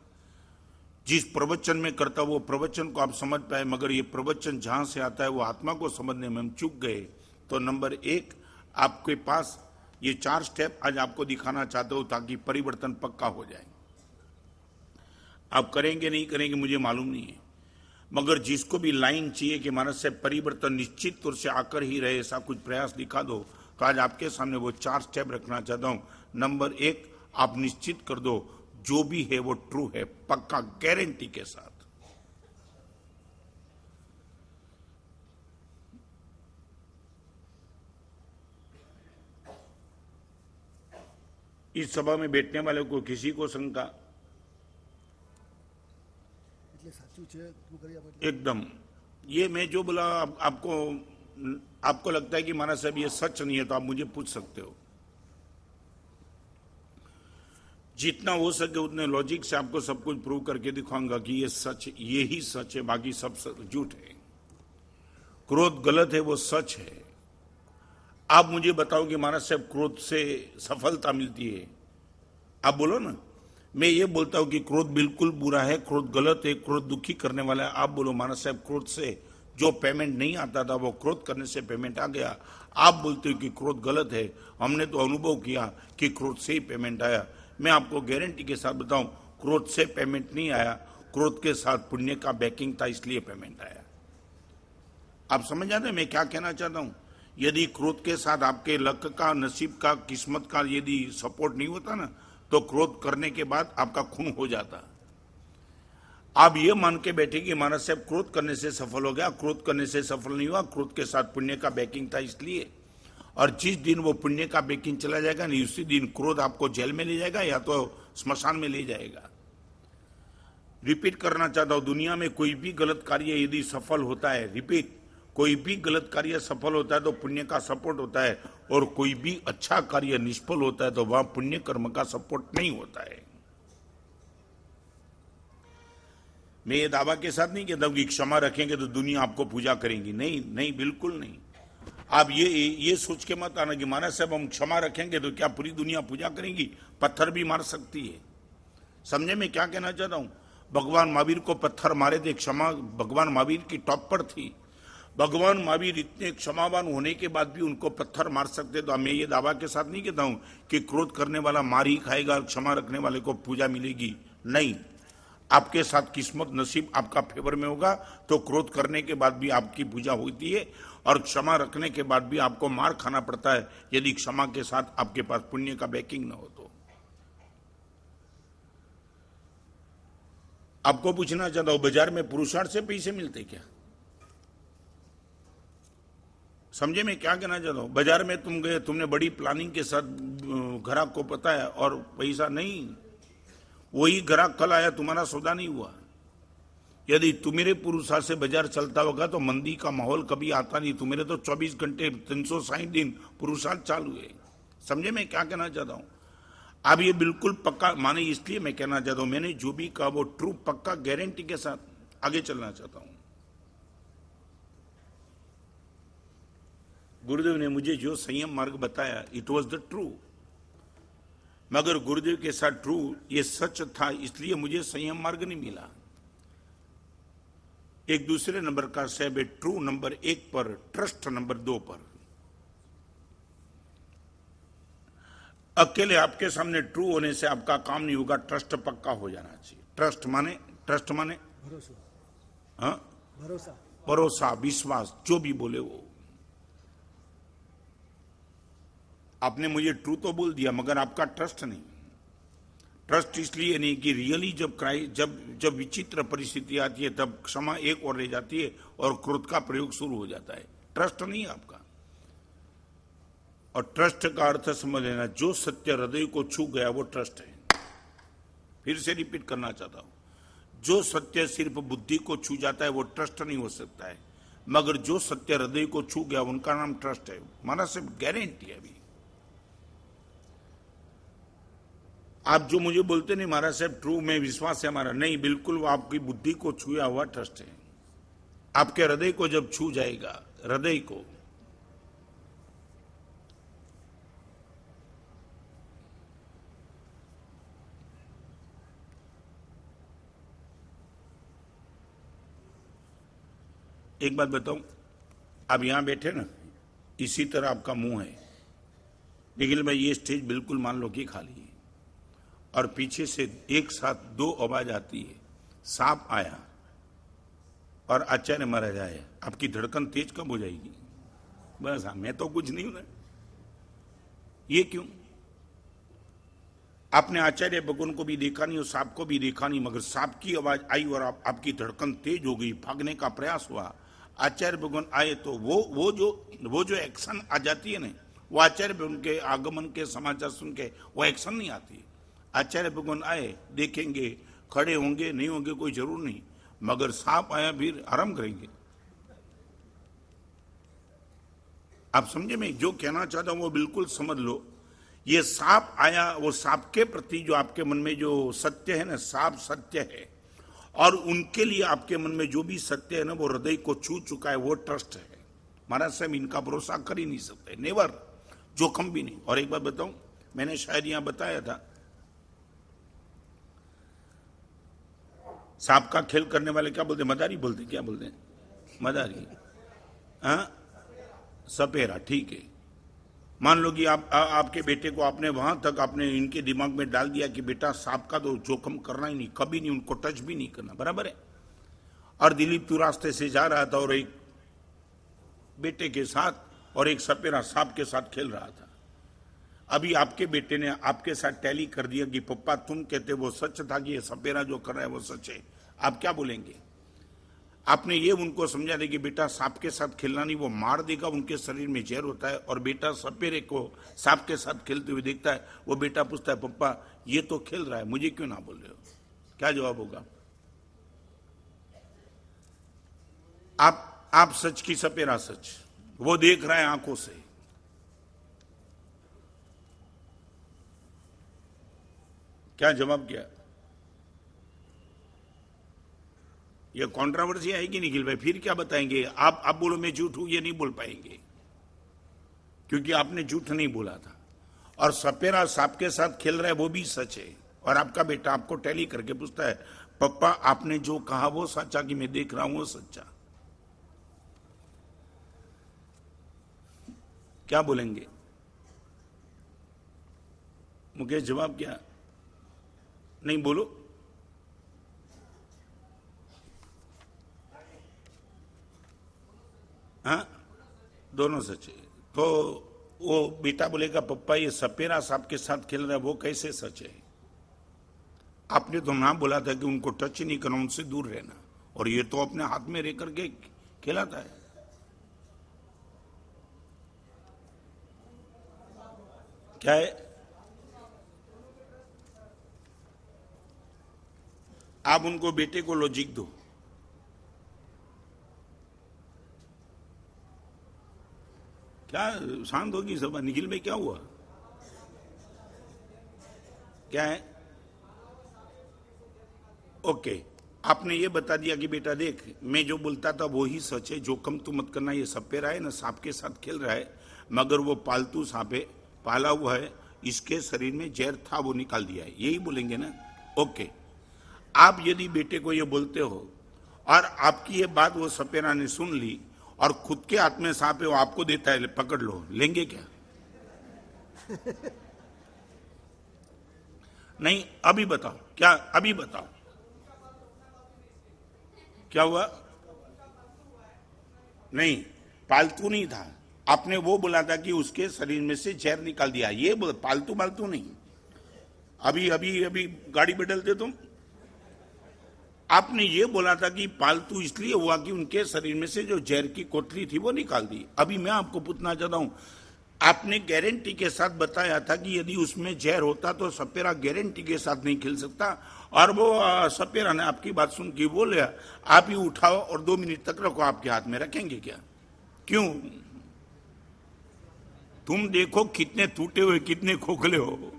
जिस प्रवचन में करता वो प्रवचन को आप समझ पाए, मगर ये प्रवचन जहां से आता है वो आत्मा को समझने में हम चूक गए। तो नंबर 1, आपके पास ये 4 स्टेप आज आपको दिखाना चाहता हूं ताकि परिवर्तन पक्का हो जाए। आप करेंगे नहीं करेंगे मुझे मालूम नहीं है, मगर जिसको भी लाइन चाहिए कि मानस से परिवर्तन निश्चित तौर से आकर ही रहे, ऐसा कुछ प्रयास दिखा दो, तो आज आपके सामने वो 4 स्टेप रखना चाहता हूं। नंबर 1, आप निश्चित कर दो जो भी है वो ट्रू है, पक्का गारंटी के साथ। इस सभा में बैठने वाले को किसी को शंका? एकदम ये मैं जो बोला आपको लगता है कि महाराज साहब ये सच नहीं है, तो आप मुझे पूछ सकते हो। जितना हो सके उतने लॉजिक से आपको सब कुछ प्रूव करके दिखाऊंगा कि ये सच, ये ही सच है, बाकी सब झूठ है। क्रोध गलत है, वो सच है। आप मुझे बताओ कि महाराज साहब क्रोध से सफलता मिलती है, आप बोलो ना। मैं ये बोलता हूं कि क्रोध बिल्कुल बुरा है, क्रोध गलत है, क्रोध दुखी करने वाला है। आप बोलो महाराज साहब क्रोध से जो पेमेंट नहीं आता था वो क्रोध करने से पेमेंट आ गया। आप बोलते हो कि क्रोध गलत है, हमने तो अनुभव किया कि क्रोध से ही पेमेंट आया। मैं आपको गारंटी के साथ बताऊं, क्रोध से पेमेंट नहीं आया, क्रोध के साथ पुण्य का बैकिंग था, इसलिए पेमेंट आया। आप समझ जाते हैं मैं क्या कहना चाहता हूं? यदि क्रोध के साथ आपके लक का, नसीब का, किस्मत का यदि सपोर्ट नहीं होता ना, तो क्रोध करने के बाद आपका खून हो जाता। आप ये मान के बैठे कि महाराज साहब क्रोध करने से सफल हो गया, क्रोध करने से सफल नहीं हुआ, क्रोध के साथ पुण्य का बैकिंग था इसलिए। और जिस दिन वो पुण्य का बैकिंग चला जाएगा नहीं, उसी दिन क्रोध आपको जेल में ले जाएगा या तो स्मशान में ले जाएगा। रिपीट करना चाहता हूं, दुनिया में कोई भी गलत कार्य यदि सफल होता है, रिपीट, कोई भी गलत कार्य सफल होता है तो पुण्य का सपोर्ट होता है, और कोई भी अच्छा कार्य निष्फल होता है तो वहां पुण्य कर्म का सपोर्ट नहीं होता है। मैं ये दावा के साथ नहीं कहता हूं कि क्षमा रखेंगे तो दुनिया आपको पूजा करेंगी, नहीं नहीं, बिल्कुल नहीं। आप ये सोच के मत आना कि महाराज साहब हम क्षमा रखेंगे तो क्या पूरी दुनिया पूजा करेंगी? पत्थर भी मार सकती है। समझे मैं क्या कहना चाहता हूं? भगवान महावीर को पत्थर मारे थे, क्षमा भगवान महावीर की टॉप पर थी। भगवान महावीर इतने क्षमावान होने के बाद भी उनको पत्थर मार सकते। तो मैं ये दावा के साथ नहीं कहता हूं कि क्रोध करने वाला मार ही खाएगा, क्षमा रखने वाले को पूजा मिलेगी, नहीं। आपके साथ किस्मत, नसीब आपका फेवर में होगा तो क्रोध करने के बाद भी आपकी पूजा होती है, और क्षमा रखने के बाद भी आपको मार खाना पड़ता है यदि क्षमा के साथ आपके पास पुण्य का बैकिंग न हो तो। आपको पूछना चाहता हूं, बाजार में पुरुषार्थ से पैसे मिलते क्या? समझे मैं क्या कहना चाहता हूं? बाजार में तुम गए, तुमने बड़ी प्लानिंग के साथ ग्राहक को पता है और पैसा नहीं, वही ग्राहक कल आया, तुम्हारा सौदा नहीं हुआ। यदि तुम्हारे पुरुषार्थ से बाजार चलता होगा तो मंदी का माहौल कभी आता नहीं। तुम्हारे तो 24 घंटे 360 दिन पुरुषार्थ चालू है। समझे मैं क्या कहना चाहता हूं? अब ये बिल्कुल पक्का माने, इसलिए मैं कहना चाहता हूं, मैंने जो भी कहा वो ट्रू, पक्का गारंटी के साथ आगे चलना चाहता हूं। गुरुदेव ने मुझे जो संयम मार्ग बताया, इट वॉज द ट्रू। मगर गुरुदेव के साथ ट्रू ये सच था, इसलिए मुझे संयम मार्ग नहीं मिला। एक दूसरे नंबर का सेब है ट्रू नंबर 1 पर, ट्रस्ट नंबर 2 पर। अकेले आपके सामने ट्रू होने से आपका काम नहीं होगा, ट्रस्ट पक्का हो जाना चाहिए। ट्रस्ट माने भरोसा, हाँ, भरोसा, विश्वास, जो भी बोले वो। आपने मुझे ट्रू तो बोल दिया मगर आपका ट्रस्ट नहीं। ट्रस्ट इसलिए नहीं कि रियली जब विचित्र परिस्थिति आती है तब क्षमा एक और रह जाती है और क्रोध का प्रयोग शुरू हो जाता है। ट्रस्ट नहीं है आपका। और ट्रस्ट का अर्थ समझ लेना, जो सत्य हृदय को छू गया वो ट्रस्ट है। फिर से रिपीट करना चाहता हूं, जो सत्य सिर्फ बुद्धि को छू जाता है वो ट्रस्ट नहीं हो सकता है, मगर जो सत्य हृदय को छू गया उनका नाम ट्रस्ट है। हमारा सिर्फ गारंटी है। अभी आप जो मुझे बोलते नहीं महाराज साहब ट्रू में विश्वास है हमारा, नहीं, बिल्कुल वो आपकी बुद्धि को छुआ हुआ ट्रस्ट है। आपके हृदय को जब छू जाएगा, हृदय को, एक बात बताऊं, आप यहां बैठे ना, इसी तरह आपका मुंह है, लेकिन भाई ये स्टेज बिल्कुल मान लो कि खाली है और पीछे से एक साथ दो आवाज आती है, सांप आया और आचार्य महाराज आए, आपकी धड़कन तेज कब हो जाएगी? बस हाँ, मैं तो कुछ नहीं हूं ना। ये क्यों? आपने आचार्य भगवान को भी देखा नहीं और सांप को भी देखा नहीं, मगर सांप की आवाज आई और आपकी धड़कन तेज हो गई, भागने का प्रयास हुआ। आचार्य भगवान आए तो वो जो एक्शन आ जाती है ना, वो आचार्य भगवान के आगमन के समाचार सुन के वो एक्शन नहीं आती। आचार्य भगवान आए, देखेंगे, खड़े होंगे, नहीं होंगे कोई जरूर नहीं, मगर सांप आया फिर आराम करेंगे। आप समझे? मैं जो कहना चाहता हूं वो बिल्कुल समझ लो। ये सांप आया, वो सांप के प्रति जो आपके मन में जो सत्य है ना, सांप सत्य है, और उनके लिए आपके मन में जो भी सत्य है ना वो हृदय को छू चुका है, वो ट्रस्ट है। महाराज साहब इनका भरोसा कर ही नहीं सकते, नेवर, जोखम भी नहीं। और एक बात बताऊं, मैंने शायद यहां बताया था, सांप का खेल करने वाले क्या बोलते? मदारी बोलते, क्या बोलते? मदारी, हाँ, सपेरा, ठीक है। मान लो कि आपके बेटे को आपने वहां तक आपने इनके दिमाग में डाल दिया कि बेटा सांप का तो जोखम करना ही नहीं, कभी नहीं, उनको टच भी नहीं करना, बराबर है। और दिलीप तू रास्ते से जा रहा था और एक बेटे के साथ और एक सपेरा सांप के साथ खेल रहा था। अभी आपके बेटे ने आपके साथ टैली कर दिया कि पप्पा तुम कहते वो सच था कि ये सपेरा जो कर रहा है वो सच है, आप क्या बोलेंगे? आपने ये उनको समझा दे कि बेटा सांप के साथ खेलना नहीं, वो मार देगा, उनके शरीर में जहर होता है। और बेटा सपेरे को सांप के साथ खेलते हुए देखता है, वो बेटा पूछता है पप्पा ये तो खेल रहा है, मुझे क्यों ना बोल रहे हो? क्या जवाब होगा? आप सच की सपेरा सच, वो देख रहा है आंखों से। क्या जवाब? क्या ये कंट्रोवर्सी आएगी निखिल भाई, फिर क्या बताएंगे? आप बोलो मैं झूठ हूं, ये नहीं बोल पाएंगे क्योंकि आपने झूठ नहीं बोला था। और सपेरा सांप के साथ खेल रहा है वो भी सच है। और आपका बेटा आपको टैली करके पूछता है पप्पा आपने जो कहा वो सच्चा कि मैं देख रहा हूं वो सच्चा? क्या बोलेंगे? मुकेश जवाब क्या? नहीं बोलो। हाँ, दोनों सच है। तो वो बेटा बोलेगा पप्पा ये सपेरा सांप के साथ खेल रहा है वो कैसे सच है? आपने तो ना बोला था कि उनको टच नहीं करना, उनसे दूर रहना, और ये तो अपने हाथ में रह करके खिलाता है। क्या है? आप उनको बेटे को लॉजिक दो। क्या शांत होगी सभा? निखिल में क्या हुआ? क्या है? ओके, आपने ये बता दिया कि बेटा देख मैं जो बोलता था वो ही सच है, जोखम तू मत करना, ये सपेरा है ना सांप के साथ खेल रहा है, मगर वो पालतू सांप है, पाला हुआ है, इसके शरीर में जहर था वो निकाल दिया है, यही बोलेंगे ना? ओके, आप यदि बेटे को ये बोलते हो और आपकी ये बात वो सपेरा ने सुन ली और खुद के हाथ में सांप है वो आपको देता है पकड़ लो, लेंगे क्या? नहीं, अभी बताओ, क्या अभी बताओ क्या हुआ? नहीं, पालतू नहीं था, आपने वो बोला था कि उसके शरीर में से जहर निकाल दिया, ये पालतू पालतू नहीं। अभी अभी अभी गाड़ी बदलते तुम, आपने ये बोला था कि पालतू इसलिए हुआ कि उनके शरीर में से जो जहर की कोठरी थी वो निकाल दी। अभी मैं आपको पूछना चाहता हूं आपने गारंटी के साथ बताया था कि यदि उसमें जहर होता तो सपेरा गारंटी के साथ नहीं खिल सकता, और वो सपेरा ने आपकी बात सुन के बोले आप ही उठाओ और 2 मिनट तक रखो, आपके हाथ में रखेंगे क्या? क्यों? तुम देखो कितने टूटे हुए, कितने खोखले हो।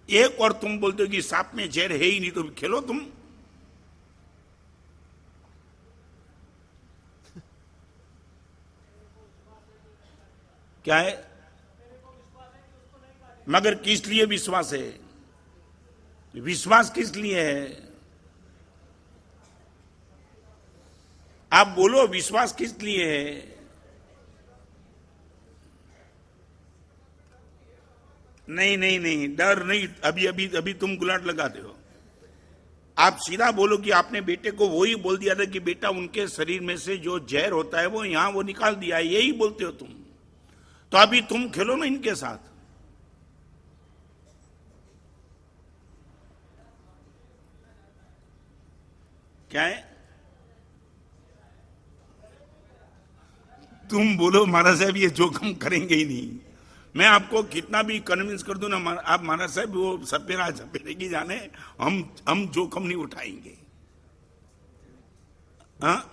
एक और तुम बोलते हो कि सांप में जहर है ही नहीं, तो खेलो तुम। क्या है? मगर किस लिए विश्वास है? विश्वास किस लिए है? आप बोलो, विश्वास किस लिए है? नहीं नहीं नहीं, डर नहीं। अभी अभी अभी तुम गुलाट लगाते हो। आप सीधा बोलो कि आपने बेटे को वही बोल दिया था कि बेटा उनके शरीर में से जो जहर होता है वो यहां वो निकाल दिया है, यही बोलते हो तुम। तो अभी तुम खेलो ना इनके साथ। क्या है? तुम बोलो महाराज साहब ये जोखम करेंगे ही नहीं। मैं आपको कितना भी कन्विंस कर दूं ना, आप महाराज साहब वो सपेरा सपेरे की जाने, हम जोखम नहीं उठाएंगे। हाँ,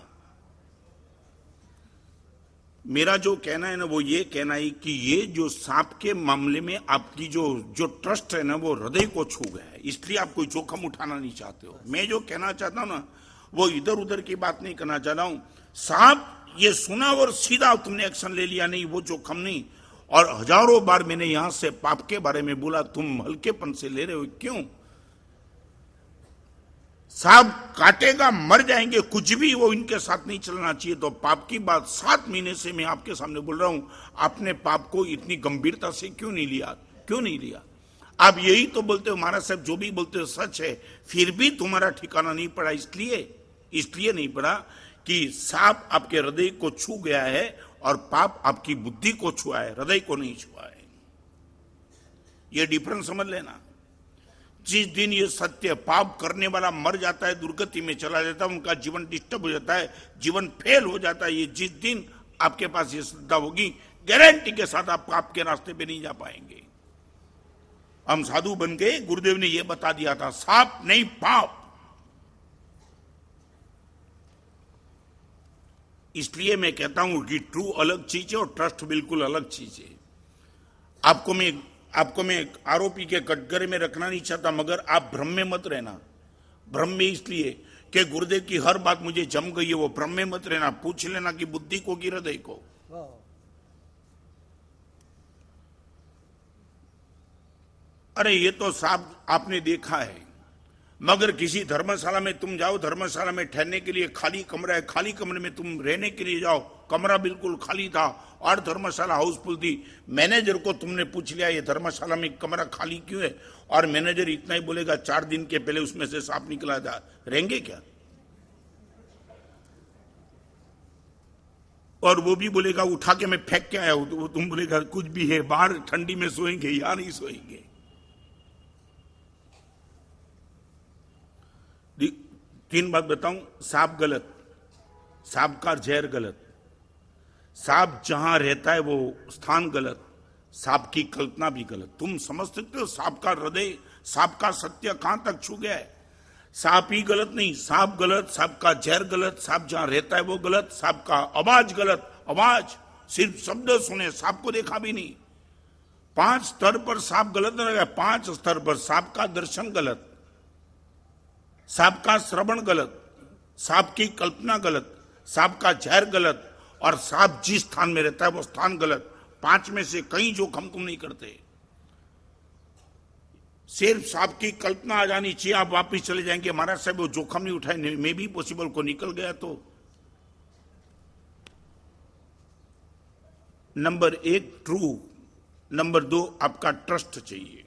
मेरा जो कहना है ना वो ये कहना है कि ये जो सांप के मामले में आपकी जो ट्रस्ट है ना वो हृदय को छू गया है, इसलिए आप कोई जोखम उठाना नहीं चाहते हो। मैं जो कहना चाहता हूं ना वो इधर उधर की बात नहीं करना चाहता हूं। सांप ये सुना और सीधा तुमने एक्शन ले लिया, नहीं वो जोखम नहीं। और हजारों बार मैंने यहां से पाप के बारे में बोला, तुम हल्केपन से ले रहे हो। क्यों? सांप काटेगा, मर जाएंगे, कुछ भी वो इनके साथ नहीं चलना चाहिए। तो पाप की बात 7 महीने से मैं आपके सामने बोल रहा हूं, आपने पाप को इतनी गंभीरता से क्यों नहीं लिया? क्यों नहीं लिया? आप यही तो बोलते हो महाराज साहब, जो भी बोलते हो सच है, फिर भी तुम्हारा ठिकाना नहीं पड़ा। इसलिए नहीं पड़ा कि सांप आपके हृदय को छू गया है और पाप आपकी बुद्धि को छुआ है, हृदय को नहीं छुआ है। यह डिफरेंस समझ लेना। जिस दिन ये सत्य, पाप करने वाला मर जाता है, दुर्गति में चला जाता है, उनका जीवन डिस्टर्ब हो जाता है, जीवन फेल हो जाता है, ये जिस दिन आपके पास ये श्रद्धा होगी, गारंटी के साथ आप पाप के रास्ते पे नहीं जा पाएंगे। हम साधु बन गए, गुरुदेव ने ये बता दिया था, सांप नहीं पाप। इसलिए मैं कहता हूं कि ट्रू अलग चीज है और ट्रस्ट बिल्कुल अलग चीज है। आपको मैं आरोपी के कटघरे में रखना नहीं चाहता, मगर आप भ्रम में मत रहना। भ्रम में इसलिए कि गुरुदेव की हर बात मुझे जम गई है, वो भ्रम में मत रहना। पूछ लेना कि बुद्धि को कि हृदय को। अरे ये तो साहब आपने देखा है, मगर किसी धर्मशाला में तुम जाओ, धर्मशाला में ठहरने के लिए खाली कमरा है, खाली कमरे में तुम रहने के लिए जाओ, कमरा बिल्कुल खाली था और धर्मशाला हाउसफुल थी। मैनेजर को तुमने पूछ लिया ये धर्मशाला में कमरा खाली क्यों है, और मैनेजर इतना ही बोलेगा 4 दिन के पहले उसमें से सांप निकला था, रहेंगे क्या? और वो भी बोलेगा उठा के मैं फेंक के आया हूं, तो तुम बोलेगा कुछ भी है, बाहर ठंडी में सोएंगे या नहीं सोएंगे? 3 बात बताऊं। सांप गलत, सांप का जहर गलत, सांप जहां रहता है वो स्थान गलत, सांप की कल्पना भी गलत। तुम समझ सकते हो सांप का हृदय, सांप का सत्य कहां तक छू गया है? सांप ही गलत नहीं, सांप गलत, सांप का जहर गलत, सांप जहां रहता है वो गलत, सांप का आवाज गलत। आवाज सिर्फ शब्द सुने, सांप को देखा भी नहीं। 5 स्तर पर सांप गलत न रहेगा, 5 स्तर पर सांप का दर्शन गलत, सांप का श्रवण गलत, सांप की कल्पना गलत, सांप का जहर गलत, और सांप जिस स्थान में रहता है वो स्थान गलत। 5 में से कई जोखम तुम नहीं करते। सिर्फ सांप की कल्पना आ जानी चाहिए, आप वापिस चले जाएंगे महाराज साहब वो जोखम नहीं उठाए, मे भी पॉसिबल को निकल गया तो। नंबर 1 ट्रू, नंबर 2 आपका ट्रस्ट चाहिए।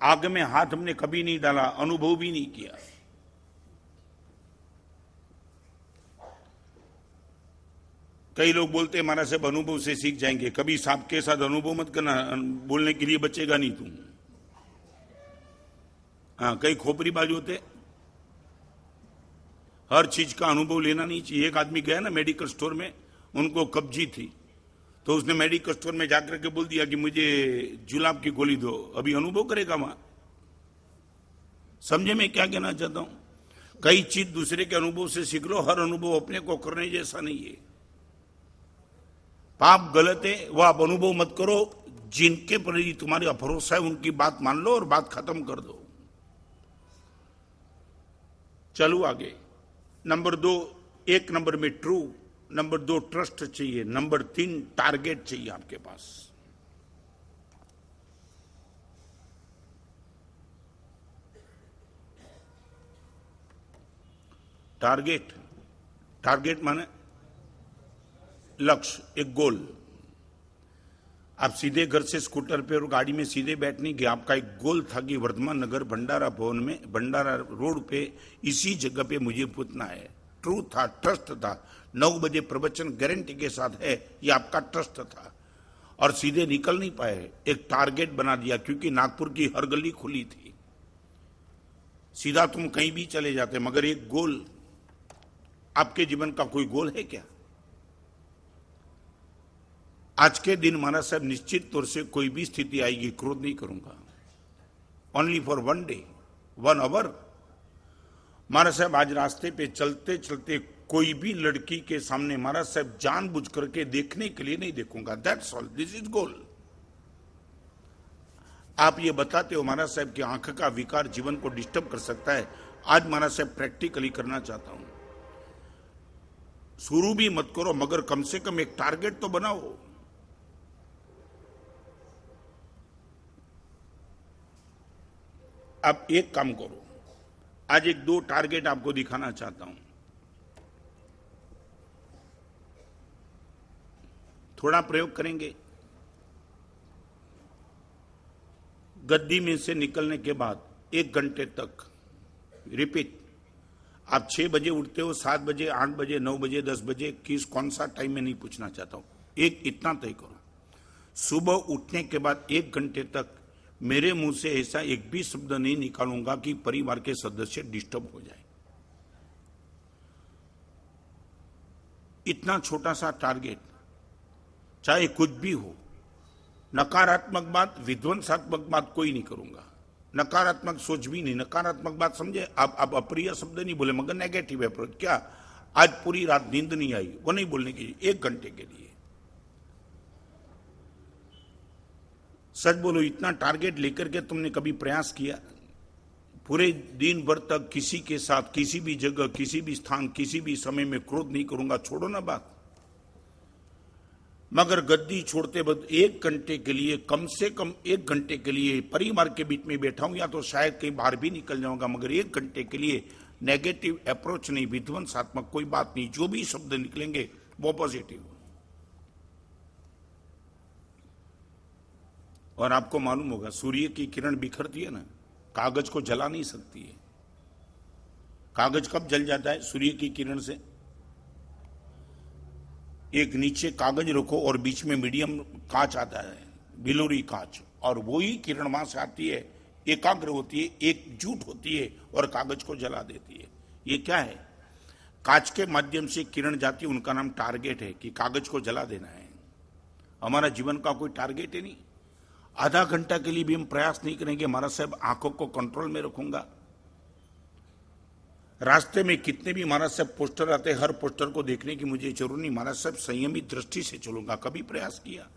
आग में हाथ हमने कभी नहीं डाला, अनुभव भी नहीं किया। कई लोग बोलते हैं महाराज साहब अनुभव से सीख जाएंगे, कभी सांप के साथ अनुभव मत करना, बोलने के लिए बचेगा नहीं तुम। हाँ, कई खोपरी बाज होते, हर चीज का अनुभव लेना नहीं चाहिए। एक आदमी गया ना मेडिकल स्टोर में, उनको कब्जी थी, तो उसने मेडिकल स्टोर में जाकर के बोल दिया कि मुझे जुलाब की गोली दो, अभी अनुभव करेगा वहां। समझे मैं क्या कहना चाहता हूं? कई चीज दूसरे के अनुभव से सीख लो, हर अनुभव अपने को करने जैसा नहीं है। पाप गलत है, वो आप अनुभव मत करो। जिनके प्रति तुम्हारा भरोसा है उनकी बात मान लो और बात खत्म कर दो। चलो आगे। नंबर 2, 1 नंबर में ट्रू, नंबर 2 ट्रस्ट चाहिए, नंबर 3 टारगेट चाहिए आपके पास। टारगेट, टारगेट माने लक्ष्य, एक गोल। आप सीधे घर से स्कूटर पे और गाड़ी में सीधे बैठने के, आपका एक गोल था कि वर्धमान नगर भंडारा भवन में, भंडारा रोड पे इसी जगह पे मुझे पूछना है। ट्रू था, ट्रस्ट था। 9 बजे प्रवचन गारंटी के साथ है, ये आपका ट्रस्ट था। और सीधे निकल नहीं पाए, एक टारगेट बना दिया, क्योंकि नागपुर की हर गली खुली थी। सीधा तुम कहीं भी चले जाते, मगर एक गोल। आपके जीवन का कोई गोल है क्या? आज के दिन महाराज साहब निश्चित तौर से कोई भी स्थिति आएगी, क्रोध नहीं करूंगा। Only for 1 day, 1 hour. महाराज साहब आज रास्ते पे चलते चलते कोई भी लड़की के सामने महाराज साहब जानबूझ करके देखने के लिए नहीं देखूंगा। दैट्स ऑल, दिस इज गोल। आप ये बताते हो महाराज साहब की आंख का विकार जीवन को डिस्टर्ब कर सकता है। आज महाराज साहब प्रैक्टिकली करना चाहता हूं। शुरू भी मत करो, मगर कम से कम एक टारगेट तो बनाओ। अब एक काम करो, आज 1-2 टारगेट आपको दिखाना चाहता हूं। थोड़ा प्रयोग करेंगे। गद्दी में से निकलने के बाद 1 घंटे तक रिपीट। आप 6 बजे उठते हो, 7 बजे, 8 बजे, 9 बजे, 10 बजे, कौन सा टाइम में नहीं पूछना चाहता हूं। एक इतना तय करो, सुबह उठने के बाद 1 घंटे तक मेरे मुंह से ऐसा एक भी शब्द नहीं निकालूंगा कि परिवार के सदस्य डिस्टर्ब हो जाए। इतना छोटा सा टारगेट, चाहे कुछ भी हो। नकारात्मक बात, विध्वंसात्मक बात कोई नहीं करूंगा। नकारात्मक सोच भी नहीं, नकारात्मक बात समझे आप अप्रिय शब्द नहीं बोले, मगर नेगेटिव अप्रोच। क्या आज पूरी रात नींद नहीं आई, वो नहीं बोलने की। 1 घंटे के लिए सच बोलो, इतना टारगेट लेकर के तुमने कभी प्रयास किया? पूरे दिन भर तक किसी के साथ, किसी भी जगह, किसी भी स्थान, किसी भी समय में क्रोध नहीं करूंगा, छोड़ो ना बात। मगर गद्दी छोड़ते वक्त 1 घंटे के लिए, कम से कम 1 घंटे के लिए परिवार के बीच में बैठा हूं, या तो शायद कहीं बाहर भी निकल जाऊंगा, मगर 1 घंटे के लिए नेगेटिव अप्रोच नहीं, विध्वंसात्मक कोई बात नहीं। जो भी शब्द निकलेंगे वो पॉजिटिव। और आपको मालूम होगा, सूर्य की किरण बिखरती है ना, कागज को जला नहीं सकती है। कागज कब जल जाता है? सूर्य की किरण से। एक नीचे कागज रखो और बीच में मीडियम कांच आता है, बिलोरी कांच, और वही किरण वहां से आती है, एकाग्र होती है, एकजुट होती है और कागज को जला देती है। ये क्या है? कांच के माध्यम से किरण जाती है, उनका नाम टारगेट है कि कागज को जला देना है। हमारा जीवन का कोई टारगेट है नहीं। आधा घंटा के लिए भी हम प्रयास नहीं करेंगे महाराज साहब आंखों को कंट्रोल में रखूंगा। रास्ते में कितने भी महाराज साहब पोस्टर आते हैं, हर पोस्टर को देखने की मुझे जरूर नहीं। महाराज साहब संयमित दृष्टि से चलूंगा। कभी प्रयास किया?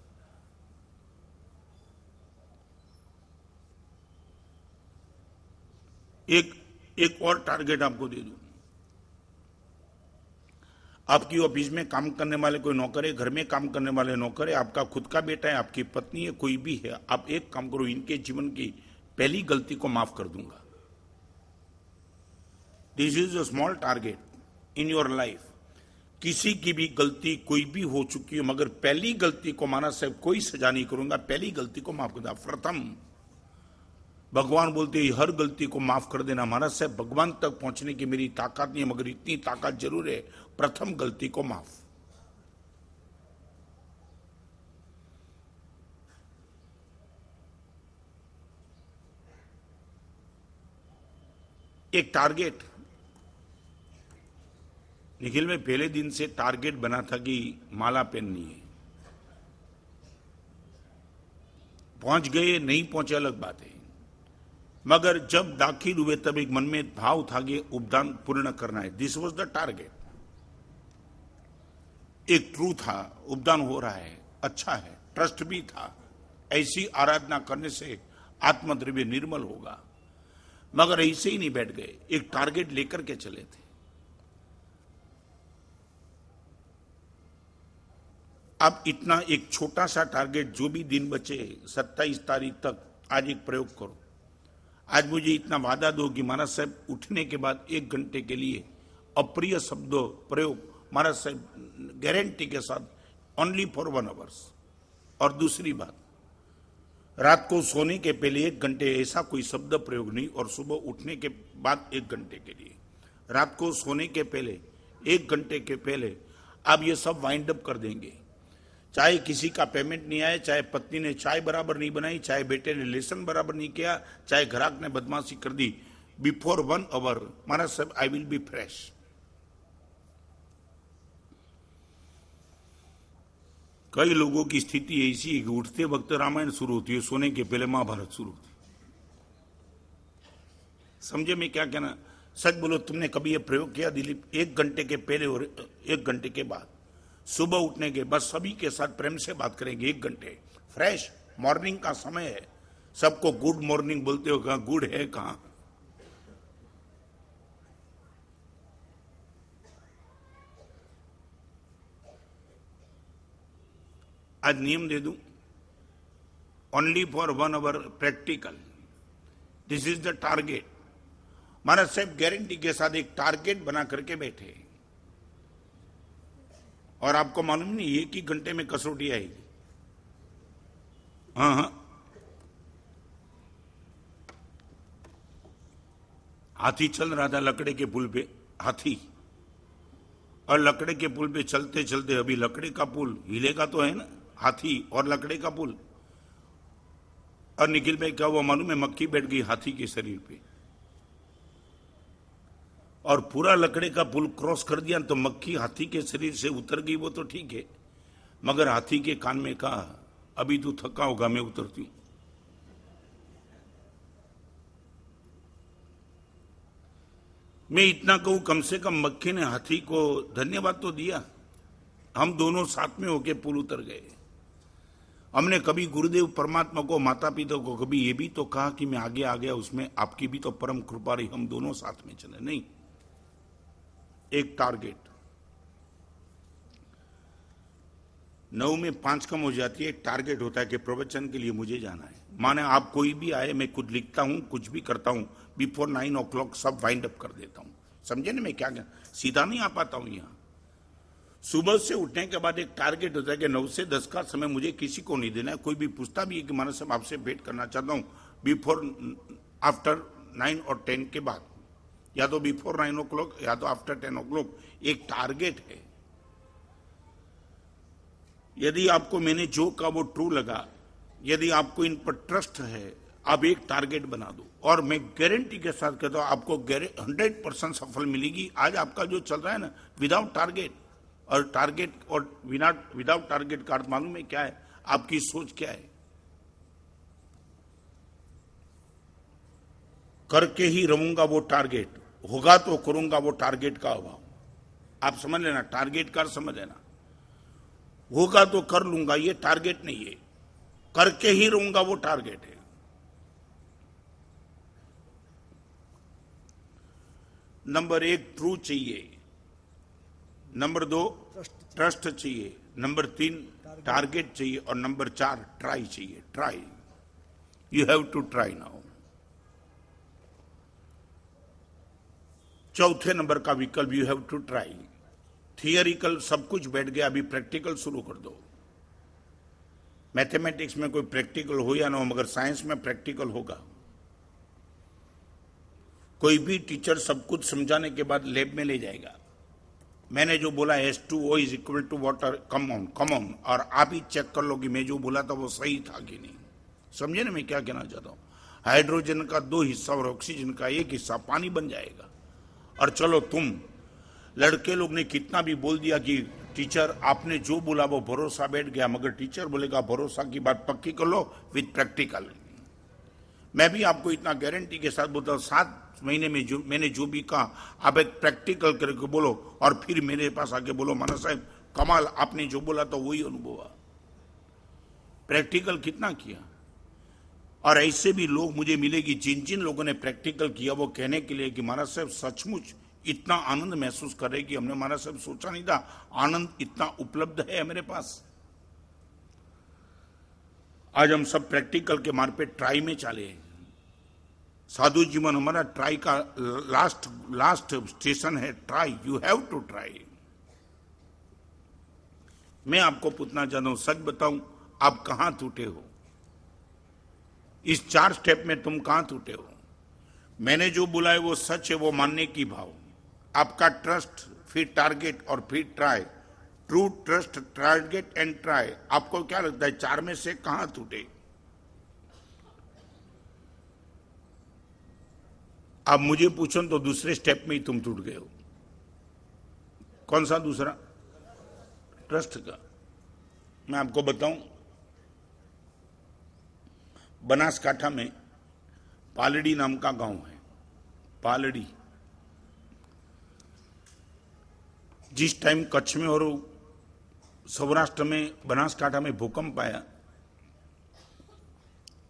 एक और टारगेट आपको दे दूं। आपकी ऑफिस में काम करने वाले कोई नौकर है, घर में काम करने वाले नौकर है, आपका खुद का बेटा है, आपकी पत्नी है, कोई भी है, आप एक काम करो, इनके जीवन की पहली गलती को माफ कर दूंगा। This is a small target in your life. किसी की भी गलती कोई भी हो चुकी है, मगर पहली गलती को महाराज साहब कोई सजा नहीं करूंगा, पहली गलती को माफ कर दूंगा। प्रथम भगवान बोलते हैं हर गलती को माफ कर देना। महाराज साहब भगवान तक पहुंचने की मेरी ताकत नहीं है, मगर इतनी ताकत जरूर है, प्रथम गलती को माफ। एक टारगेट निखिल में पहले दिन से टारगेट बना था कि माला पहननी है। पहुंच गए नहीं पहुंचे अलग बात है, मगर जब दाखिल हुए तब एक मन में भाव था कि उपदान पूर्ण करना है। This was the target. एक ट्रू था, उपदान हो रहा है, अच्छा है, ट्रस्ट भी था। ऐसी आराधना करने से आत्मद्रव्य निर्मल होगा, मगर ऐसे ही नहीं बैठ गए, एक टारगेट लेकर के चले थे। अब इतना एक छोटा सा टारगेट, जो भी दिन बचे 27 तारीख तक, आज एक प्रयोग करो। आज मुझे इतना वादा दो कि महाराज साहब उठने के बाद 1 घंटे के लिए अप्रिय शब्दों प्रयोग महाराज साहब गारंटी के साथ ओनली फॉर 1 आवर। और दूसरी बात, रात को सोने के पहले 1 घंटे ऐसा कोई शब्द प्रयोग नहीं, और सुबह उठने के बाद 1 घंटे के लिए। रात को सोने के पहले 1 घंटे के पहले आप ये सब वाइंड अप कर देंगे। चाहे किसी का पेमेंट नहीं आए, चाहे पत्नी ने चाय बराबर नहीं बनाई, चाहे बेटे ने लेसन बराबर नहीं किया, चाहे ग्राहक ने बदमाशी कर दी, बिफोर 1 आवर महाराज साहब आई विल बी फ्रेश। कई लोगों की स्थिति ऐसी है कि उठते वक्त रामायण शुरू होती है, सोने के पहले महाभारत शुरू होती है। समझे मैं क्या कहना? सच बोलो, तुमने कभी यह प्रयोग किया दिलीप? 1 घंटे के पहले और 1 घंटे के बाद, सुबह उठने के बस सभी के साथ प्रेम से बात करेंगे 1 घंटे। फ्रेश मॉर्निंग का समय है, सबको गुड मॉर्निंग बोलते हो, कहां गुड है कहां? आज नियम दे दूं, only for 1 hour practical, this is the target. महाराज साहब गारंटी के साथ एक टारगेट बना करके बैठे, और आपको मालूम नहीं 1 ही घंटे में कसौटी आएगी। हाँ, हाथी चल रहा था लकड़े के पुल पे, हाथी, और लकड़े के पुल पे चलते चलते, अभी लकड़े का पुल हिलेगा तो है ना, हाथी और लकड़े का पुल, और निखिल भाई क्या हुआ मालूम है? मक्खी बैठ गई हाथी के शरीर पे, और पूरा लकड़े का पुल क्रॉस कर दिया तो मक्खी हाथी के शरीर से उतर गई, वो तो ठीक है, मगर हाथी के कान में कहा, अभी तू थका होगा, मैं उतरती हूं। मैं इतना कहूं, कम से कम मक्खी ने हाथी को धन्यवाद तो दिया। हम दोनों साथ में होके पुल उतर गए। हमने कभी गुरुदेव परमात्मा को, माता पिता को कभी ये भी तो कहा कि मैं आगे आ गया, उसमें आपकी भी तो परम कृपा रही, हम दोनों साथ में चले? नहीं, एक टारगेट। 9 में 5 कम हो जाती है, एक टारगेट होता है कि प्रवचन के लिए मुझे जाना है। माने आप कोई भी आए, मैं कुछ लिखता हूं, कुछ भी करता हूं, बिफोर 9 o'clock सब वाइंड अप कर देता हूं। समझे ना मैं क्या सीधा नहीं आ पाता हूं यहां। सुबह से उठने के बाद एक टारगेट होता है कि 9 से 10 का समय मुझे किसी को नहीं देना है। कोई भी पूछता भी है कि मानस साहब आपसे भेंट करना चाहता हूं, बिफोर आफ्टर 9 और 10 के बाद, या तो बिफोर 9 o'clock या तो आफ्टर 10 o'clock, एक टारगेट है। यदि आपको मैंने जो कहा वो ट्रू लगा, यदि आपको इन पर ट्रस्ट है, आप एक टारगेट बना दो, और मैं गारंटी के साथ कहता हूं आपको 100% सफल मिलेगी। आज आपका जो चल रहा है ना विदाउट टारगेट, और टारगेट और विदाउट टारगेट का अर्थ मालूम है क्या है? आपकी सोच क्या है? करके ही रहूंगा वो टारगेट, होगा तो करूंगा वो टारगेट का अभाव। आप समझ लेना, टारगेट का समझ लेना, होगा तो कर लूंगा ये टारगेट नहीं है, करके ही रहूंगा वो टारगेट है। नंबर 1 ट्रू चाहिए, नंबर 2 ट्रस्ट चाहिए, नंबर 3 टारगेट चाहिए, और नंबर 4 ट्राई चाहिए। Try, you have to try now. चौथे नंबर का विकल्प, you have to try. Theoretical सब कुछ बैठ गया, अभी प्रैक्टिकल शुरू कर दो। मैथमेटिक्स में कोई प्रैक्टिकल हो या ना हो, मगर साइंस में प्रैक्टिकल होगा। कोई भी टीचर सब कुछ समझाने के बाद लैब में ले जाएगा। मैंने जो बोला H2O is equal to water, come on, और आप ही चेक कर लो कि मैं जो बोला था वो सही था कि नहीं। समझे ना मैं क्या कहना चाहता हूं? हाइड्रोजन का 2 हिस्सा और ऑक्सीजन का 1 हिस्सा पानी बन जाएगा। और चलो तुम लड़के लोग ने कितना भी बोल दिया कि टीचर आपने जो बोला वो भरोसा बैठ गया, मगर टीचर बोलेगा भरोसा की बात पक्की कर लो विद प्रैक्टिकल। मैं भी आपको इतना गारंटी के साथ बोलता हूँ, 7 महीने में जो मैंने जो भी कहा आप एक प्रैक्टिकल करके बोलो और फिर मेरे पास आके बोलो माना साहब कमाल, आपने जो बोला तो वही अनुभव हुआ। प्रैक्टिकल कितना किया। और ऐसे भी लोग मुझे मिलेगी जिन जिन लोगों ने प्रैक्टिकल किया वो कहने के लिए कि महाराज साहब सचमुच इतना आनंद महसूस करे कि हमने महाराज साहब सोचा नहीं था आनंद इतना उपलब्ध है मेरे पास। आज हम सब प्रैक्टिकल के मार्ग पे ट्राई में चले। साधु जीवन हमारा ट्राई का लास्ट स्टेशन है। Try, you have to try. मैं आपको पूछना चाहता हूं, सच बताऊं, आप कहां टूटे हो? इस 4 स्टेप में तुम कहां टूटे हो? मैंने जो बोला है वो सच है, वो मानने की भाव। आपका ट्रस्ट, फिर टारगेट और फिर try. True trust, target and try. आपको क्या लगता है 4 में से कहां टूटे? आप मुझे पूछो तो दूसरे स्टेप में ही तुम टूट गए हो। कौन सा दूसरा? ट्रस्ट का। मैं आपको बताऊं, बनासकाठा में पालड़ी नाम का गांव है। पालड़ी। जिस टाइम कच्छ में और सौराष्ट्र में, बनासकाठा में भूकंप आया,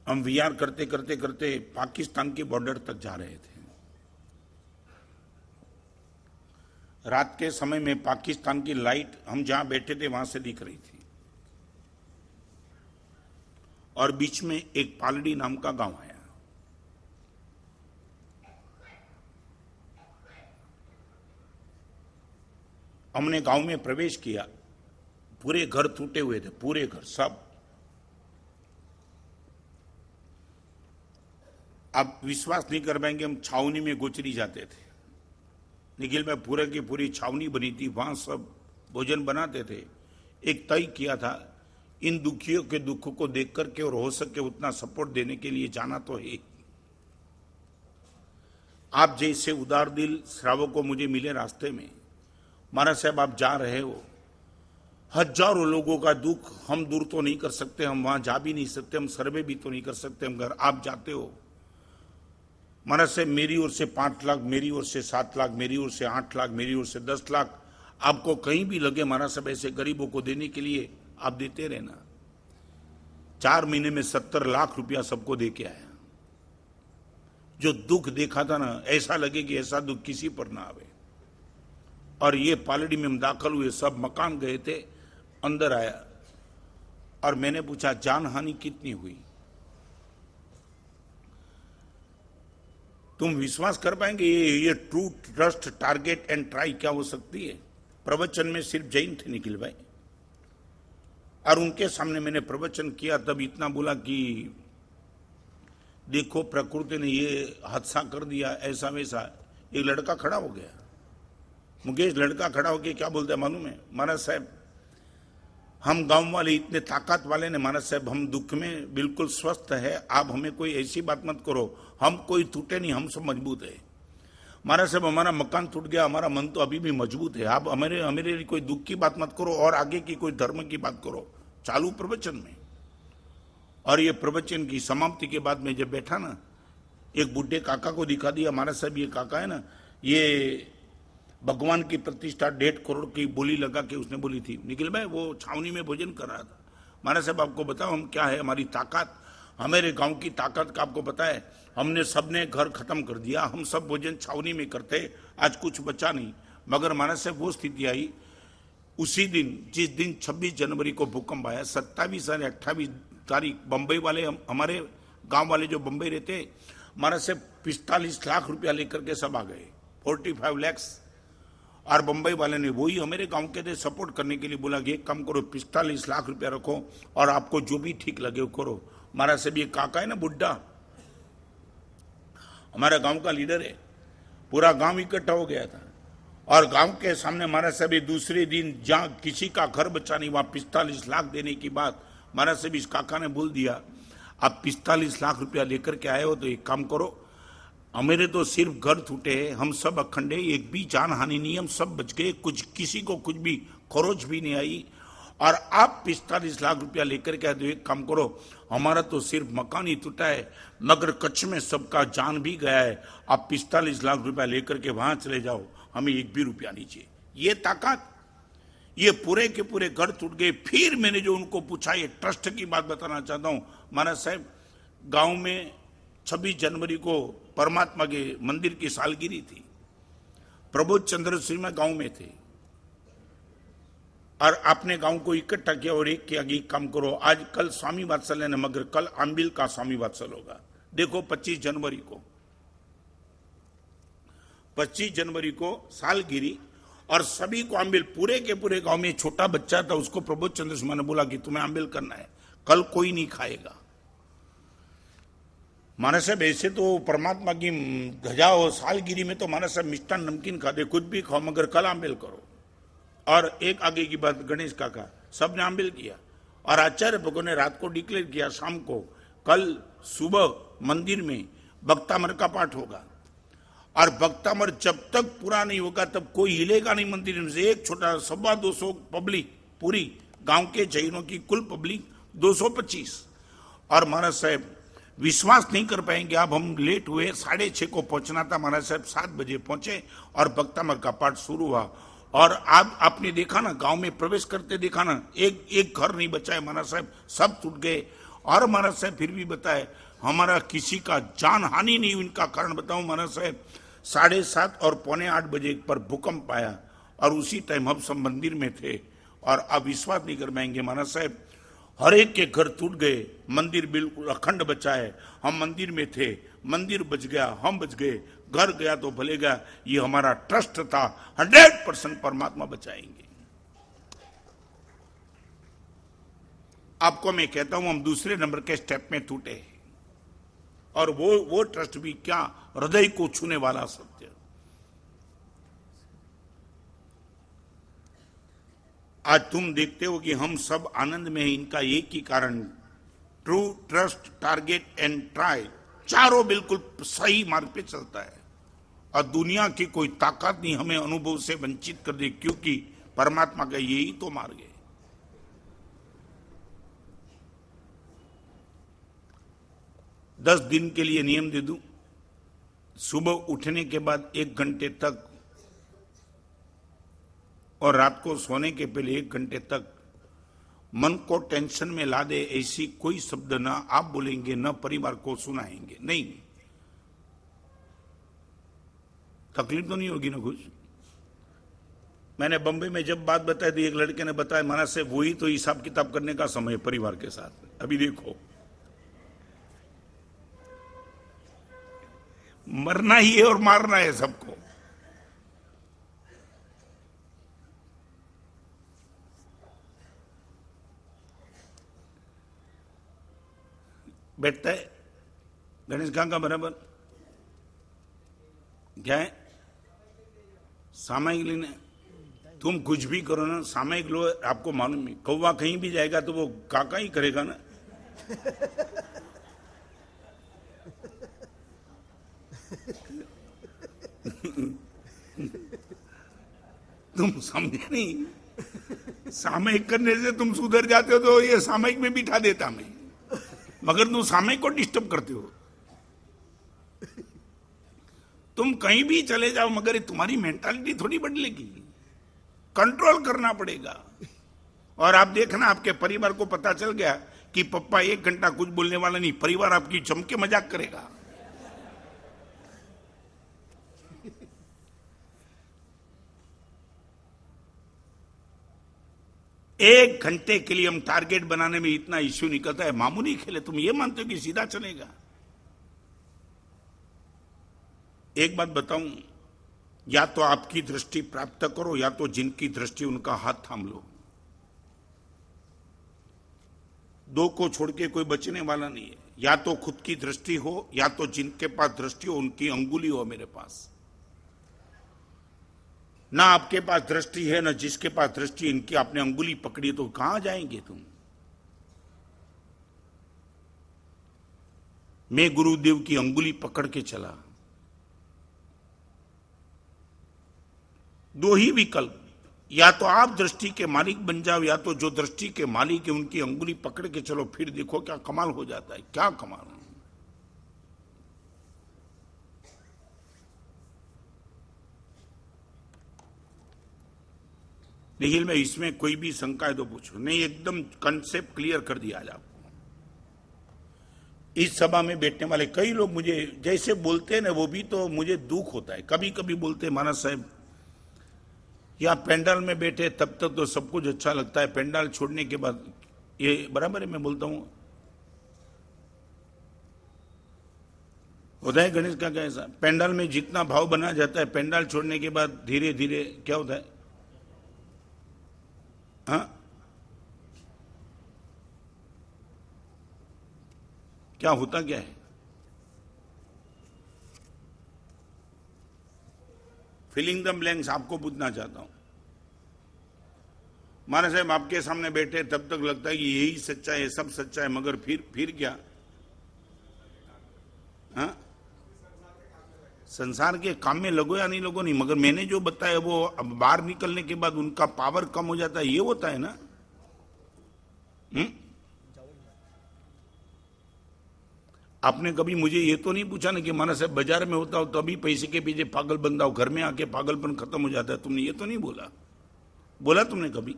हम वीआर करते करते करते पाकिस्तान के बॉर्डर तक जा रहे थे। रात के समय में पाकिस्तान की लाइट हम जहां बैठे थे वहां से दिख रही थी और बीच में एक पालड़ी नाम का गांव आया। हमने गांव में प्रवेश किया। पूरे घर टूटे हुए थे, पूरे घर सब। आप विश्वास नहीं कर पाएंगे, हम छावनी में गोचरी जाते थे। निखिल में पूरे की पूरी छावनी बनी थी, वहां सब भोजन बनाते थे। एक तय किया था, इन दुखियों के दुख को देख करके और हो सके उतना सपोर्ट देने के लिए जाना तो है। आप जैसे उदार दिल श्रावकों मुझे मिले रास्ते में। महाराज साहब आप जा रहे हो, हजारों लोगों का दुख हम दूर तो नहीं कर सकते, हम वहां जा भी नहीं सकते, हम सर्वे भी तो नहीं कर सकते, हम घर। आप जाते हो महाराज साहब, मेरी ओर से 5 लाख, मेरी ओर से 7 लाख, मेरी ओर से 8 लाख, मेरी ओर से 10 लाख, आपको कहीं भी लगे महाराज साहब ऐसे गरीबों को देने के लिए आप देते रहना। 4 महीने में 70 लाख रुपया सबको दे के आया। जो दुख देखा था ना, ऐसा लगे कि ऐसा दुख किसी पर ना आवे। और ये पालड़ी में हम दाखिल हुए, सब मकान गए थे, अंदर आया और मैंने पूछा जान हानि कितनी हुई? तुम विश्वास कर पाएंगे ये true trust, target and try क्या हो सकती है? प्रवचन में सिर्फ जैन थे निखिल भाई, और उनके सामने मैंने प्रवचन किया, तब इतना बोला कि देखो प्रकृति ने ये हादसा कर दिया, ऐसा वैसा। एक लड़का खड़ा हो गया, मुकेश लड़का खड़ा होकर क्या बोलता है मालूम है? महाराज साहब हम गांव वाले इतने ताकत वाले ने, महाराज साहब हम दुख में बिल्कुल स्वस्थ है, आप हमें कोई ऐसी बात मत करो, हम कोई टूटे नहीं, हम सब मजबूत है। महाराज साहब हमारा मकान टूट गया, हमारा मन तो अभी भी मजबूत है, आप हमारे लिए कोई दुख की बात मत करो और आगे की कोई धर्म की बात करो। चालू प्रवचन में। और ये प्रवचन की समाप्ति के बाद में जब बैठा ना, एक बुढ़े काका को दिखा दिया, महाराज साहब ये काका है ना, ये भगवान की प्रतिष्ठा 1.5 करोड़ की बोली लगा के उसने बोली थी। निखिल भाई वो छावनी में भोजन कर रहा था। महाराज साहब आपको बताओ हम क्या है, हमारी ताकत, हमारे गांव की ताकत का आपको पता है? हमने सबने घर खत्म कर दिया, हम सब भोजन छावनी में करते, आज कुछ बचा नहीं। मगर महाराज साहब वो स्थिति आई उसी दिन, जिस दिन 26 जनवरी को भूकंप आया, 27 और 28 तारीख बंबई वाले, हमारे गांव वाले जो बंबई रहते, महाराज साहब 45 लाख रुपया लेकर के सब आ गए, 45 लैक्स। और बंबई वाले ने वही हमारे गांव के थे सपोर्ट करने के लिए बोला कि एक काम करो 45 लाख रुपया रखो और आपको जो भी ठीक लगे वो करो। महाराज साहब ये काका है ना बुड्ढा, हमारा गांव का लीडर है, पूरा गांव इकट्ठा हो गया था और गांव के सामने महाराज साहब ये दूसरे दिन जहां किसी का घर बचा नहीं, वहां 45 लाख देने की बात महाराज साहब इस काका ने बोल दिया। आप 45 लाख रुपया लेकर के आए हो तो एक काम करो, हमारे तो सिर्फ घर टूटे हैं, हम सब अखंड है, एक भी जान हानि नहीं, हम सब बच गए, कुछ किसी को कुछ भी खरोच भी नहीं आई। और आप 45 लाख रुपया लेकर के तो एक काम करो, हमारा तो सिर्फ मकान ही टूटा है, मगर कच्छ में सबका जान भी गया है। आप 45 लाख रुपया लेकर के वहां चले जाओ, हमें एक भी रुपया नहीं चाहिए। ये ताकत, ये पूरे के पूरे घर टूट गए। फिर मैंने जो उनको पूछा, ये ट्रस्ट की बात बताना चाहता हूं। महाराज साहब, गांव में 26 जनवरी को परमात्मा के मंदिर की सालगिरह थी। प्रबोध चंद्र सिंह गांव में थे और आपने गांव को इकट्ठा किया और एक किया कि काम करो, आज कल स्वामी वात्सल्य ने, मगर कल आंबिल का स्वामी वात्सल होगा। देखो 25 जनवरी को 25 जनवरी को सालगिरह और सभी को आंबिल, पूरे के पूरे गांव में छोटा बच्चा था, उसको प्रबोध चंद्र सिंह ने बोला कि तुम्हें आंबिल करना है, कल कोई नहीं खाएगा। महाराज साहब ऐसे तो परमात्मा की ध्वजा हो, सालगिरह में तो महाराज साहब मिष्ठान नमकीन खाते, कुछ भी खाओ, मगर कल आंबिल करो। और एक आगे की बात, गणेश काका सबने आंबिल किया और आचार्य भगवान ने रात को डिक्लेयर किया, शाम को कल सुबह मंदिर में भक्तामर का पाठ होगा। और भक्तामर जब तक पूरा नहीं होगा तब कोई हिलेगा नहीं मंदिर में से। एक छोटा 225 पब्लिक, पूरी गांव के जैनों की कुल पब्लिक 225। और महाराज साहब विश्वास नहीं कर पाएंगे, अब हम लेट हुए, 6:30 को पहुंचना था, महाराज साहब 7 बजे पहुंचे और भक्तामर का पाठ शुरू हुआ। और आपने देखा ना, गांव में प्रवेश करते देखा ना, एक घर नहीं बचा है महाराज साहब, सब टूट गए। और महाराज साहब फिर भी बताए, हमारा किसी का जान हानि नहीं हुई। इनका कारण बताऊं महाराज साहब, 7:30 और 7:45 बजे पर भूकंप आया और उसी टाइम हम सब मंदिर में थे। और आप विश्वास नहीं कर पाएंगे महाराज साहब, हर एक के घर टूट गए, मंदिर बिल्कुल अखंड बचा है। हम मंदिर में थे, मंदिर बच गया, हम बच गए, घर गया तो भले गया। ये हमारा ट्रस्ट था, 100% परमात्मा बचाएंगे। आपको मैं कहता हूं, हम दूसरे नंबर के स्टेप में टूटे और वो ट्रस्ट भी क्या, हृदय को छूने वाला सत्य। आज तुम देखते हो कि हम सब आनंद में हैं, इनका एक ही कारण, true trust, target and try, चारों बिल्कुल सही मार्ग पे चलता है। और दुनिया की कोई ताकत नहीं हमें अनुभव से वंचित कर दे, क्योंकि परमात्मा का यही तो मार्ग है। दस दिन के लिए नियम दे दूं, सुबह उठने के बाद 1 घंटे तक और रात को सोने के पहले 1 घंटे तक मन को टेंशन में ला दे ऐसी कोई शब्द ना आप बोलेंगे, न परिवार को सुनाएंगे। नहीं, तकलीफ तो नहीं होगी ना कुछ। मैंने बंबई में जब बात बताई तो एक लड़के ने बताया, महाराज से वही तो हिसाब किताब करने का समय है परिवार के साथ। अभी देखो, मरना ही है और मारना है सबको। बैठता है गणेश का बराबर क्या है, सामयिक लेने। तुम कुछ भी करो ना, सामयिक लो, आपको मालूम है कौवा कहीं भी जाएगा तो वो काका ही करेगा ना। तुम समझे नहीं, सामयिक करने से तुम सुधर जाते हो तो ये सामयिक में बिठा देता मैं, मगर तुम सामयिक को डिस्टर्ब करते हो। तुम कहीं भी चले जाओ, मगर तुम्हारी मेंटालिटी थोड़ी बदलेगी, कंट्रोल करना पड़ेगा। और आप देखना, आपके परिवार को पता चल गया कि पप्पा 1 घंटा कुछ बोलने वाला नहीं, परिवार आपकी जम के मजाक करेगा। एक घंटे के लिए हम टारगेट बनाने में इतना इश्यू निकलता है, मामूली खेले। तुम ये मानते हो कि सीधा चलेगा? एक बात बताऊं, या तो आपकी दृष्टि प्राप्त करो, या तो जिनकी दृष्टि उनका हाथ थाम लो। दो को छोड़ के कोई बचने वाला नहीं है। या तो खुद की दृष्टि हो, या तो जिनके पास दृष्टि हो उनकी अंगुली हो मेरे पास। ना आपके पास दृष्टि है, ना जिसके पास दृष्टि, इनकी आपने अंगुली पकड़ी तो कहां जाएंगे तुम? मैं गुरुदेव की अंगुली पकड़ के चला। 2 ही विकल्प, या तो आप दृष्टि के मालिक बन जाओ, या तो जो दृष्टि के मालिक है उनकी अंगुली पकड़ के चलो, फिर देखो क्या कमाल हो जाता है, क्या कमाल। लेकिन मैं इसमें कोई भी शंका है तो पूछो नहीं, एकदम कंसेप्ट क्लियर कर दिया आज आपको। इस सभा में बैठने वाले कई लोग मुझे जैसे बोलते हैं ना, वो भी तो मुझे दुख होता है। कभी कभी बोलते हैं मानस साहब या पेंडाल में बैठे तब तक तो सब कुछ अच्छा लगता है, पेंडाल छोड़ने के बाद ये बराबर है। मैं बोलता हूं होता है गणेश का कैसा, पेंडाल में जितना भाव बना जाता है, पेंडाल छोड़ने के बाद धीरे धीरे क्या होता है, हाँ क्या होता क्या है, फिलिंग द ब्लैंक्स आपको पूछना चाहता हूं। माना साहब आपके सामने बैठे तब तक लगता है कि यही सच्चा है, सब सच्चा है, मगर फिर क्या, हाँ संसार के काम में लगो या नहीं लगो नहीं, मगर मैंने जो बताया वो अब बाहर निकलने के बाद उनका पावर कम हो जाता है, ये होता है ना। आपने कभी मुझे ये तो नहीं पूछा ना कि माना साहब बाजार में होता हो तभी पैसे के पीछे पागल बनता हो, घर में आके पागलपन खत्म हो जाता है, तुमने ये तो नहीं बोला तुमने कभी।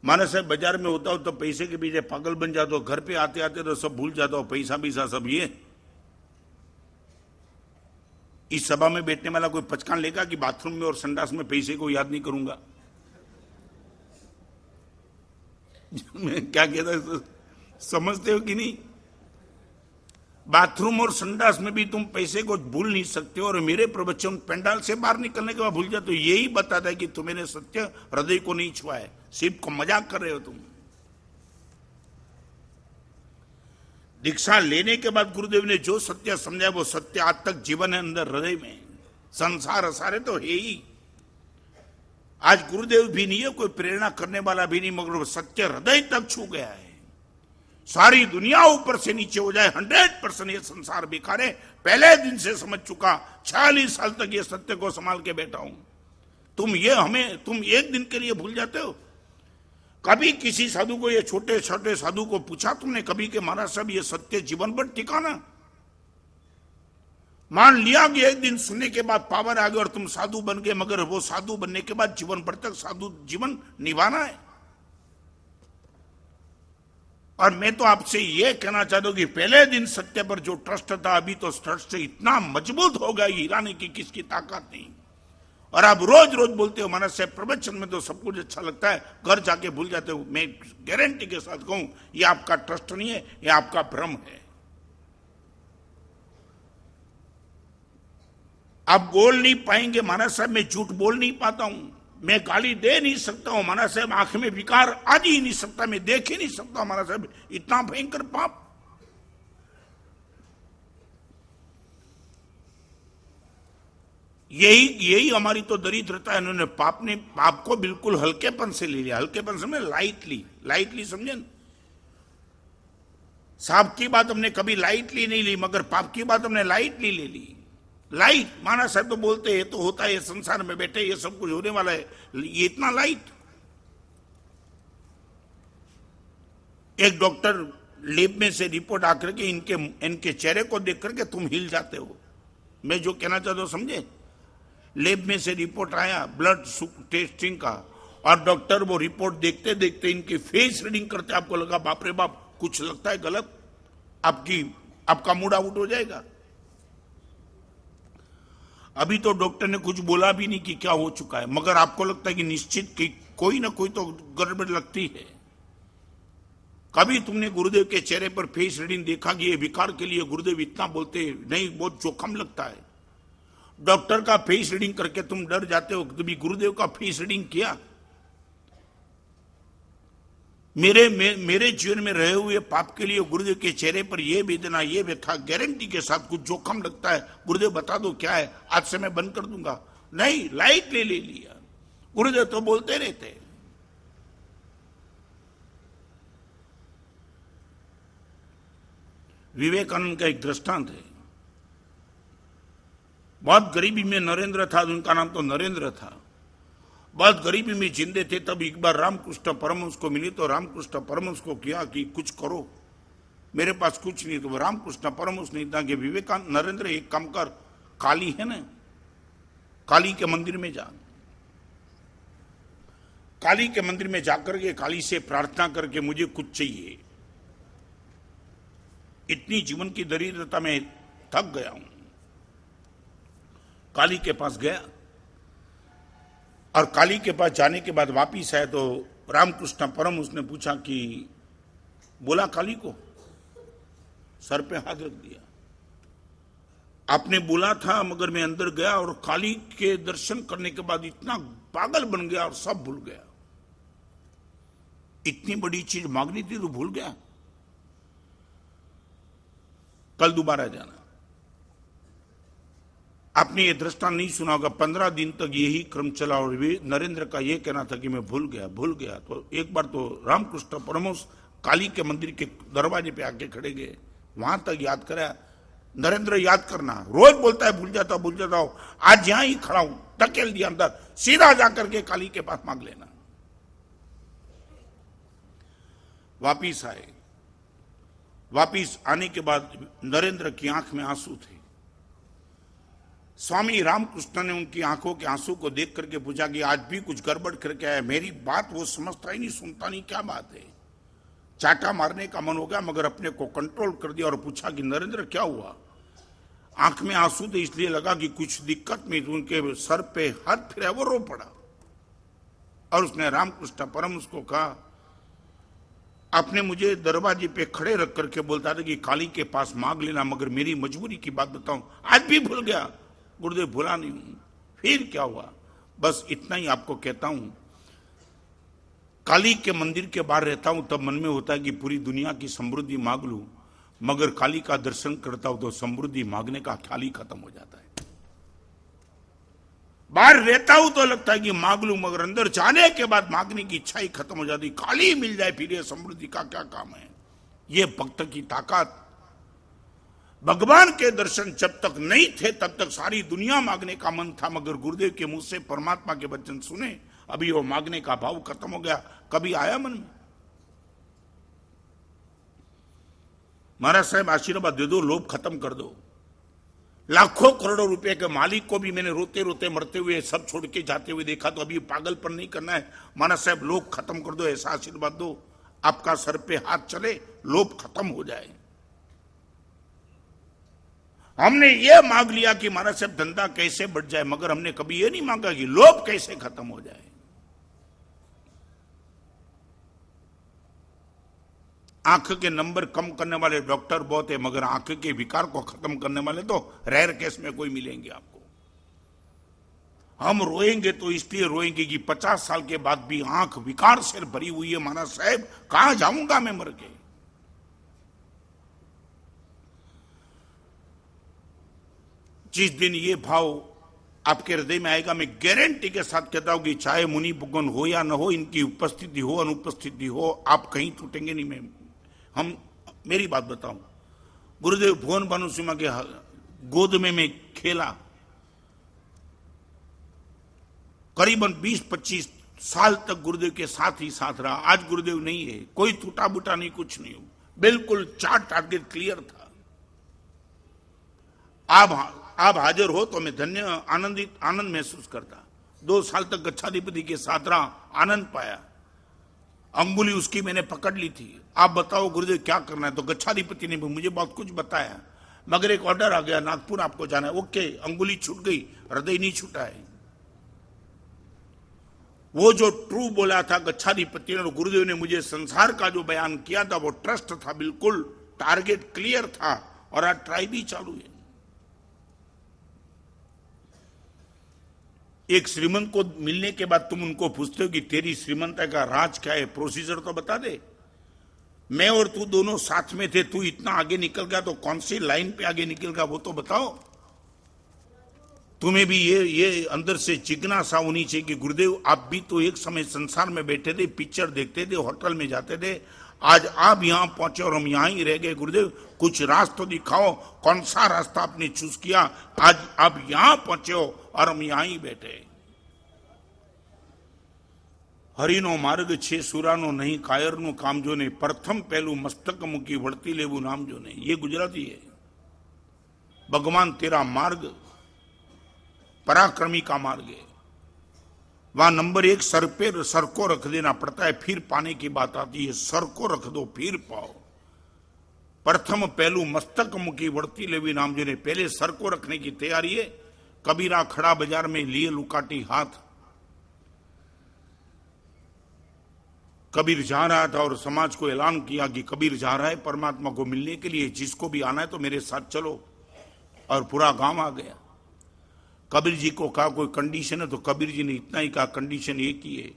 माना साहब बाजार में होता हो तो पैसे के पीछे पागल बन जाते हो, घर पे आते आते तो सब भूल जाता हो, पैसा बीसा सब। ये इस सभा में बैठने वाला कोई पचकान लेगा कि बाथरूम में और संडास में पैसे को याद नहीं करूंगा। मैं क्या कहता, समझते हो कि नहीं, बाथरूम और संडास में भी तुम पैसे को भूल नहीं सकते हो, और मेरे प्रवचन पेंडाल से बाहर निकलने के बाद भूल जाते हो। यही बताता है कि तुम्हें सत्य हृदय को नहीं छुआ है, सिर्फ को मजाक कर रहे हो तुम। दीक्षा लेने के बाद गुरुदेव ने जो सत्य समझाया वो सत्य आज तक जीवन है अंदर हृदय में। संसार असारे तो है ही, आज गुरुदेव भी नहीं है, कोई प्रेरणा करने वाला भी नहीं, मगर वो सत्य हृदय तक छू गया है। सारी दुनिया ऊपर से नीचे हो जाए, 100% ये संसार बेकार है, पहले दिन से समझ चुका, 46 साल तक ये सत्य को संभाल के बैठा हूं। तुम एक दिन के लिए भूल जाते हो। कभी किसी साधु को, ये छोटे छोटे साधु को पूछा तुमने कभी कि महाराज साहब ये सत्य जीवन भर टिकाना? मान लिया कि एक दिन सुनने के बाद पावर आ गया और तुम साधु बन गए, मगर वो साधु बनने के बाद जीवन भर तक साधु जीवन निभाना है। और मैं तो आपसे ये कहना चाहता हूं कि पहले दिन सत्य पर जो ट्रस्ट था, अभी तो ट्रस्ट इतना मजबूत हो गया, हिलाने की किसकी ताकत नहीं। और आप रोज रोज बोलते हो मानस साहब प्रवचन में तो सब कुछ अच्छा लगता है, घर जाके भूल जाते हो। मैं गारंटी के साथ कहूं ये आपका ट्रस्ट नहीं है, ये आपका भ्रम है। आप बोल नहीं पाएंगे मानस साहब, मैं झूठ बोल नहीं पाता हूं, मैं गाली दे नहीं सकता हूं मानस साहब, आंख में विकार आ ही नहीं सकता, मैं देख ही नहीं सकता मानस साहब, इतना भयंकर पाप। यही हमारी तो दरिद्रता है। इन्होंने पाप को बिल्कुल हल्केपन से ले लिया, हल्केपन समझे, लाइटली समझे। सांप की बात हमने कभी लाइटली नहीं ली, मगर पाप की बात हमने लाइटली ले ली। लाइट माना साहब तो बोलते हैं तो होता है, ये संसार में बैठे ये सब कुछ होने वाला है, ये इतना लाइट। एक डॉक्टर लेब में से रिपोर्ट आकर के इनके चेहरे को देख करके तुम हिल जाते हो। मैं जो कहना चाहता हूं समझे, लेब में से रिपोर्ट आया ब्लड टेस्टिंग का, और डॉक्टर वो रिपोर्ट देखते देखते इनकी फेस रीडिंग करते आपको लगा बाप रे बाप कुछ लगता है गलत, आपका मूड आउट हो जाएगा। अभी तो डॉक्टर ने कुछ बोला भी नहीं कि क्या हो चुका है, मगर आपको लगता है कि निश्चित कि कोई ना कोई तो गड़बड़ लगती है। कभी तुमने गुरुदेव के चेहरे पर फेस रीडिंग देखा कि ये विकार के लिए गुरुदेव इतना बोलते नहीं, बहुत जोखिम लगता है। डॉक्टर का फेस रीडिंग करके तुम डर जाते हो, कभी गुरुदेव का फेस रीडिंग किया? मेरे जीवन में रहे हुए पाप के लिए गुरुदेव के चेहरे पर यह वेदना, ये व्यथा, गारंटी के साथ कुछ जोखिम लगता है, गुरुदेव बता दो क्या है, आज से मैं बंद कर दूंगा। नहीं, लाइट ले लिया। गुरुदेव तो बोलते रहते। विवेकानंद का एक दृष्टांत है। बहुत गरीबी में नरेंद्र था, उनका नाम तो नरेंद्र था। बहुत गरीबी में जिंदे थे, तब एक बार रामकृष्ण परमहंस को मिली तो रामकृष्ण परमहंस को किया कि कुछ करो, मेरे पास कुछ नहीं। तो रामकृष्ण परमहंस नहीं था कि विवेकानंद, नरेंद्र एक काम कर, काली है ना, काली के मंदिर में जा, काली के मंदिर में जाकर के काली से प्रार्थना करके मुझे कुछ चाहिए। इतनी जीवन की दरिद्रता में थक गया हूं। काली के पास गया और काली के पास जाने के बाद वापिस आए तो रामकृष्ण परम उसने पूछा कि बोला काली को, सर पे हाथ रख दिया, आपने बोला था मगर मैं अंदर गया और काली के दर्शन करने के बाद इतना पागल बन गया और सब भूल गया। इतनी बड़ी चीज मांगनी थी तो भूल गया। कल दोबारा जाना। आपने ये दृष्टांत नहीं सुना होगा, 15 दिन तक यही क्रम चला और भी नरेंद्र का ये कहना था कि मैं भूल गया। तो एक बार तो रामकृष्ण परमहंस काली के मंदिर के दरवाजे पे आके खड़े गए, वहां तक याद कराया, नरेंद्र याद करना, रोज बोलता है भूल जाता हूं, आज यहां ही खड़ा हूं, धकेल दिया अंदर, सीधा जाकर के काली के पास मांग लेना। वापिस आए, वापिस आने के बाद नरेंद्र की आंख में आंसू थे। स्वामी रामकृष्ण ने उनकी आंखों के आंसू को देख करके पूछा कि आज भी कुछ गड़बड़ करके आया, मेरी बात वो समझता ही नहीं, सुनता नहीं, क्या बात है। चाटा मारने का मन हो गया मगर अपने को कंट्रोल कर दिया और पूछा कि नरेंद्र क्या हुआ। आंख में आंसू थे इसलिए लगा कि कुछ दिक्कत में, तो उनके सर पे हाथ फिरा, वो रो पड़ा और उसने रामकृष्ण परमहंस को कहा, आपने मुझे दरवाजे पे खड़े रख करके बोलता था कि काली के पास मांग लेना, मगर मेरी मजबूरी की बात बताऊं, आज भी भूल गया। गुरुदेव भूला नहीं हूं, फिर क्या हुआ, बस इतना ही आपको कहता हूं, काली के मंदिर के बाहर रहता हूं तब मन में होता है कि पूरी दुनिया की समृद्धि मांग लूं, मगर काली का दर्शन करता हूं तो समृद्धि मांगने का ख्याल ही खत्म हो जाता है। बाहर रहता हूं तो लगता है कि मांग लूं, मगर अंदर जाने के बाद मांगने की इच्छा ही खत्म हो जाती। काली मिल जाए फिर ये समृद्धि का क्या काम है। ये भक्त की ताकत। भगवान के दर्शन जब तक नहीं थे तब तक सारी दुनिया मांगने का मन था, मगर गुरुदेव के मुंह से परमात्मा के वचन सुने, अभी वो मांगने का भाव खत्म हो गया। कभी आया मन में, महाराज साहब आशीर्वाद दे दो, लोभ खत्म कर दो। लाखों करोड़ों रुपए के मालिक को भी मैंने रोते रोते मरते हुए सब छोड़ के जाते हुए देखा, तो अभी पागलपन नहीं करना है। महाराज साहब लोभ खत्म कर दो, ऐसा आशीर्वाद दो, आपका सर पे हाथ चले, लोभ खत्म हो जाए। हमने ये मांग लिया कि महाराज साहब धंधा कैसे बढ़ जाए, मगर हमने कभी ये नहीं मांगा कि लोभ कैसे खत्म हो जाए। आंख के नंबर कम करने वाले डॉक्टर बहुत है, मगर आंख के विकार को खत्म करने वाले तो रेयर केस में कोई मिलेंगे आपको। हम रोएंगे तो इसलिए रोएंगे कि 50 साल के बाद भी आंख विकार से भरी हुई है। महाराज साहब कहां जाऊंगा मैं मर के। जिस दिन ये भाव आपके हृदय में आएगा, मैं गारंटी के साथ कहता हूं कि चाहे मुनि भगवान हो या न हो, इनकी उपस्थिति हो अनुपस्थिति हो, आप कहीं टूटेंगे नहीं। मैं हम मेरी बात बताऊं, गुरुदेव भुवन भानु सिंह के गोद में मैं खेला, करीबन 20-25 साल तक गुरुदेव के साथ ही साथ रहा। आज गुरुदेव नहीं है, कोई टूटा बूटा नहीं, कुछ नहीं, बिल्कुल 4 टारगेट क्लियर था। आप हाजिर हो तो मैं धन्य आनंद महसूस करता। 2 साल तक गच्छाधिपति के साथ रहा, आनंद पाया। अंगुली उसकी मैंने पकड़ ली थी, आप बताओ गुरुदेव क्या करना है। तो गच्छाधिपति ने भी मुझे बहुत कुछ बताया, मगर एक ऑर्डर आ गया, नागपुर आपको जाना है। ओके, अंगुली छूट गई, हृदय नहीं छूटा है। वो जो ट्रू बोला था गच्छाधिपति ने, गुरुदेव ने मुझे संसार का जो बयान किया था वो ट्रस्ट था, बिल्कुल टारगेट क्लियर था, और आज ट्राई भी चालू है। एक श्रीमंत को मिलने के बाद तुम उनको पूछते हो कि तेरी श्रीमंत का राज क्या है, प्रोसीजर तो बता दे। मैं और तू दोनों साथ में थे, तू इतना आगे निकल गया तो कौन सी लाइन पे आगे निकल गया वो तो बताओ। तुम्हें भी ये अंदर से जिज्ञासा होनी चाहिए कि गुरुदेव आप भी तो एक समय संसार में बैठे थे, पिक्चर देखते थे, होटल में जाते थे, आज आप यहां पहुंचे और हम यहां ही रह गए। गुरुदेव कुछ रास्ता तो दिखाओ, कौन सा रास्ता आपने चूज किया, आज आप यहां पहुंचे हो और हम यहां ही बैठे। હરિનો માર્ગ છે સુરાનો નહીં કાયરનું કામ જોને, પ્રથમ પહેલું મસ્તક મૂકી વળતી લેવું નામ જોને. ये गुजराती है. भगवान तेरा मार्ग पराक्रमी का मार्ग है. वहां नंबर 1 सर पे सर को रख देना पड़ता है, फिर पाने की बात आती है. सर को रख दो फिर पाओ. प्रथम पहलू मस्तक मुखी वड़ती लेवी नाम जोने. पहले सर को रखने की तैयारी है. कबीरा खड़ा बाजार में लिए लुकाटी हाथ. कबीर जा रहा था और समाज को ऐलान किया कि कबीर जा रहा है परमात्मा को मिलने के लिए, जिसको भी आना है तो मेरे साथ चलो. और पूरा गांव आ गया. कबीर जी को कहा कोई कंडीशन है, तो कबीर जी ने इतना ही कहा कंडीशन एक ही है.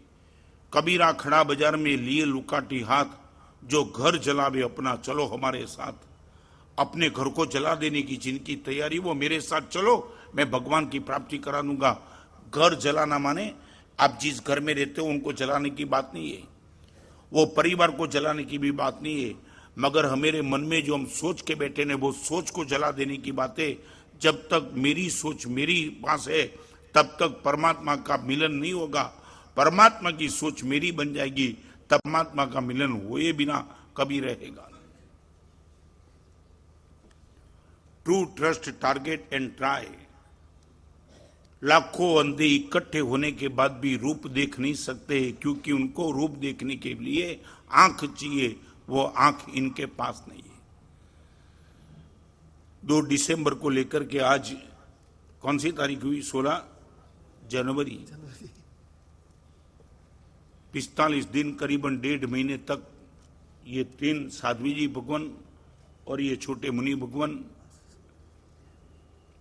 कबीरा खड़ा बाजार में लिए लुकाटी हाथ, जो घर जलावे अपना चलो हमारे साथ. अपने घर को जला देने की जिनकी तैयारी वो मेरे साथ चलो, मैं भगवान की प्राप्ति करा दूंगा. घर जलाना माने आप जिस घर में रहते हो उनको जलाने की बात नहीं है, वो परिवार को जलाने की भी बात नहीं है, मगर हमारे मन में जो हम सोच के बैठे ने वो सोच को जला देने की बात है. जब तक मेरी सोच मेरी पास है तब तक परमात्मा का मिलन नहीं होगा. परमात्मा की सोच मेरी बन जाएगी तब परमात्मा का मिलन हुए बिना कभी रहेगा. True trust target and try. लाखों अंधे इकट्ठे होने के बाद भी रूप देख नहीं सकते, क्योंकि उनको रूप देखने के लिए आंख चाहिए, वो आंख इनके पास नहीं है. 2 दिसंबर को लेकर के आज कौन सी तारीख हुई? 16 जनवरी. 45 दिन करीबन 1.5 महीने तक ये 3 साध्वी जी भगवान और ये छोटे मुनि भगवान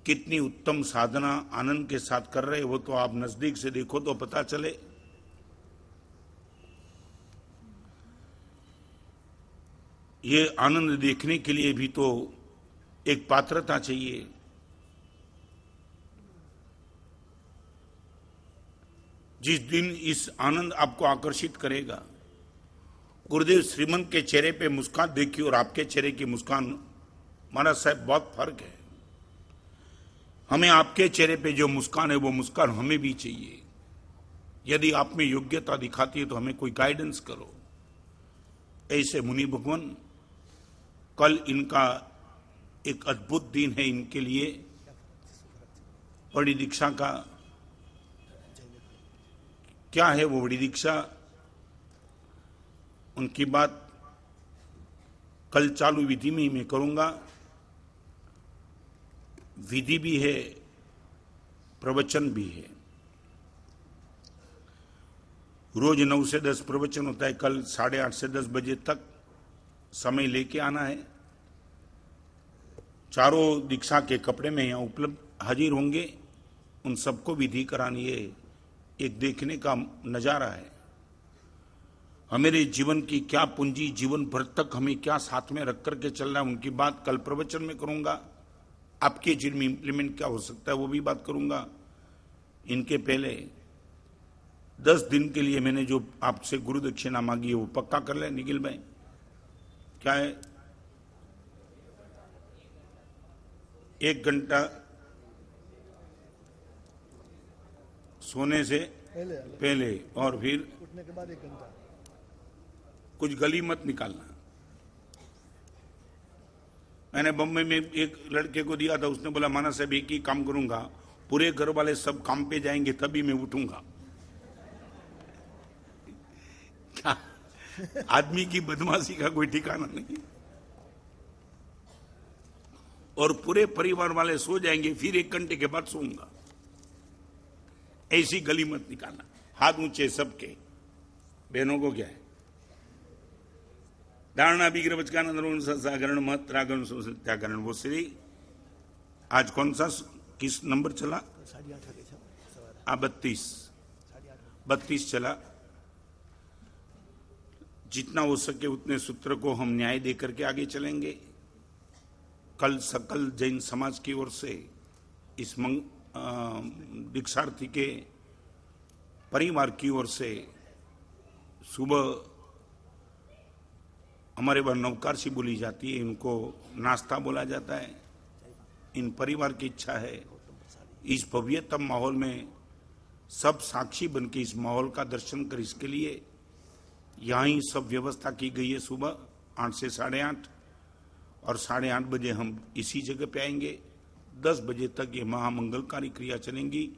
कितनी उत्तम साधना आनंद के साथ कर रहे, वो तो आप नजदीक से देखो तो पता चले. ये आनंद देखने के लिए भी तो एक पात्रता चाहिए. जिस दिन इस आनंद आपको आकर्षित करेगा, गुरुदेव श्रीमंत के चेहरे पे मुस्कान देखी और आपके चेहरे की मुस्कान, महाराज साहब बहुत फर्क है. हमें आपके चेहरे पे जो मुस्कान है वो मुस्कान हमें भी चाहिए. यदि आप में योग्यता दिखाती है तो हमें कोई गाइडेंस करो. ऐसे मुनि भगवान, कल इनका एक अद्भुत दिन है इनके लिए. बड़ी दीक्षा का क्या है वो बड़ी दीक्षा, उनकी बात कल चालू विधि में ही मैं करूंगा. विधि भी है, प्रवचन भी है. रोज 9 से 10 प्रवचन होता है. कल 8:30 से 10 बजे तक समय लेके आना है. चारों दीक्षा के कपड़े में यहाँ उपलब्ध हाजिर होंगे. उन सबको विधि करानी है. एक देखने का नजारा है. हमारे जीवन की क्या पूंजी, जीवन भर तक हमें क्या साथ में रख करके चलना है, उनकी बात कल प्रवचन में करूंगा. आपके जीवन में इंप्लीमेंट क्या हो सकता है वो भी बात करूंगा. इनके पहले 10 दिन के लिए मैंने जो आपसे गुरु दक्षिणा मांगी है वो पक्का कर ले. निखिल भाई क्या है? 1 घंटा सोने से पहले और फिर उठने के बाद 1 घंटा. कुछ गली मत निकालना. मैंने बम्बई में एक लड़के को दिया था, उसने बोला माना साहब एक ही काम करूंगा, पूरे घर वाले सब काम पे जाएंगे तभी मैं उठूंगा. क्या आदमी की बदमाशी का कोई ठिकाना नहीं. और पूरे परिवार वाले सो जाएंगे फिर 1 घंटे के बाद सोऊंगा. ऐसी गली मत निकालना. हाथ ऊंचे सबके. बहनों को क्या है? धारणा विग्रह सागरण महत्रागरण त्यागरण. वो श्री आज कौन सा किस नंबर चला? 32 चला. जितना हो सके उतने सूत्र को हम न्याय देकर के आगे चलेंगे. कल सकल जैन समाज की ओर से इस दीक्षार्थी के परिवार की ओर से सुबह हमारे वहां नवकारसी बोली जाती है, इनको नाश्ता बोला जाता है. इन परिवार की इच्छा है इस भव्यतम माहौल में सब साक्षी बन के इस माहौल का दर्शन कर, इसके लिए यहाँ ही सब व्यवस्था की गई है। सुबह 8 से 8:30 और 8:30 बजे हम इसी जगह पे आएंगे। 10 बजे तक ये महामंगलकारी क्रिया चलेंगी।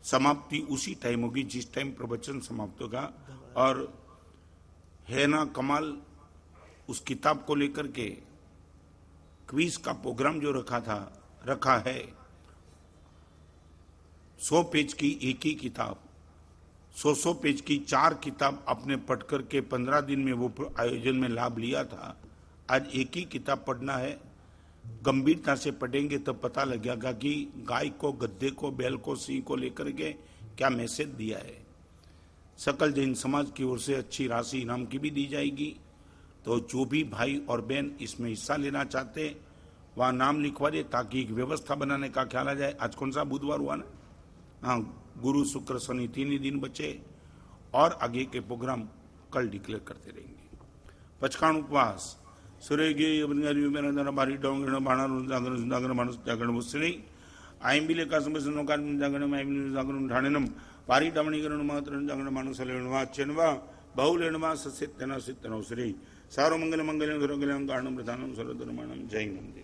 समाप्ति उसी टाइम होगी जिस टाइम प्रवचन समाप्त होगा। और है ना कमाल, उस किताब को लेकर के क्विज का प्रोग्राम जो रखा है 100 पेज की एक ही किताब, 100 पेज की 4 किताब आपने पढ़ करके 15 दिन में वो आयोजन में लाभ लिया था। आज एक ही किताब पढ़ना है। गंभीरता से पढ़ेंगे तो पता लगेगा कि गाय को, गद्दे को, बैल को, सिंह को लेकर के क्या मैसेज दिया है। सकल जैन समाज की ओर से अच्छी राशि इनाम की भी दी जाएगी। तो जो भी भाई और बहन इसमें हिस्सा लेना चाहते वहाँ नाम लिखवा दे, ताकि एक व्यवस्था बनाने का ख्याल आ जाए। आज कौन सा बुधवार हुआ ना? हाँ, गुरु शुक्र शनि 3 ही दिन बचे और आगे के प्रोग्राम कल डिक्लेयर करते रहेंगे। पचकाण उपवास सुरेगी भारी डोंगण बाणर मानस जागरण मुस्री आयंबिले का समझनो का जागरण जागरण ठाणेनम पारी डामणीकरण मात्र जागरण मानस लेणवा चेनवा बहुलेणवा सत्य सिद्धनो श्री सारो मंगल मंगल कारण प्रधानम सर्वधर्माणम जय हिंद।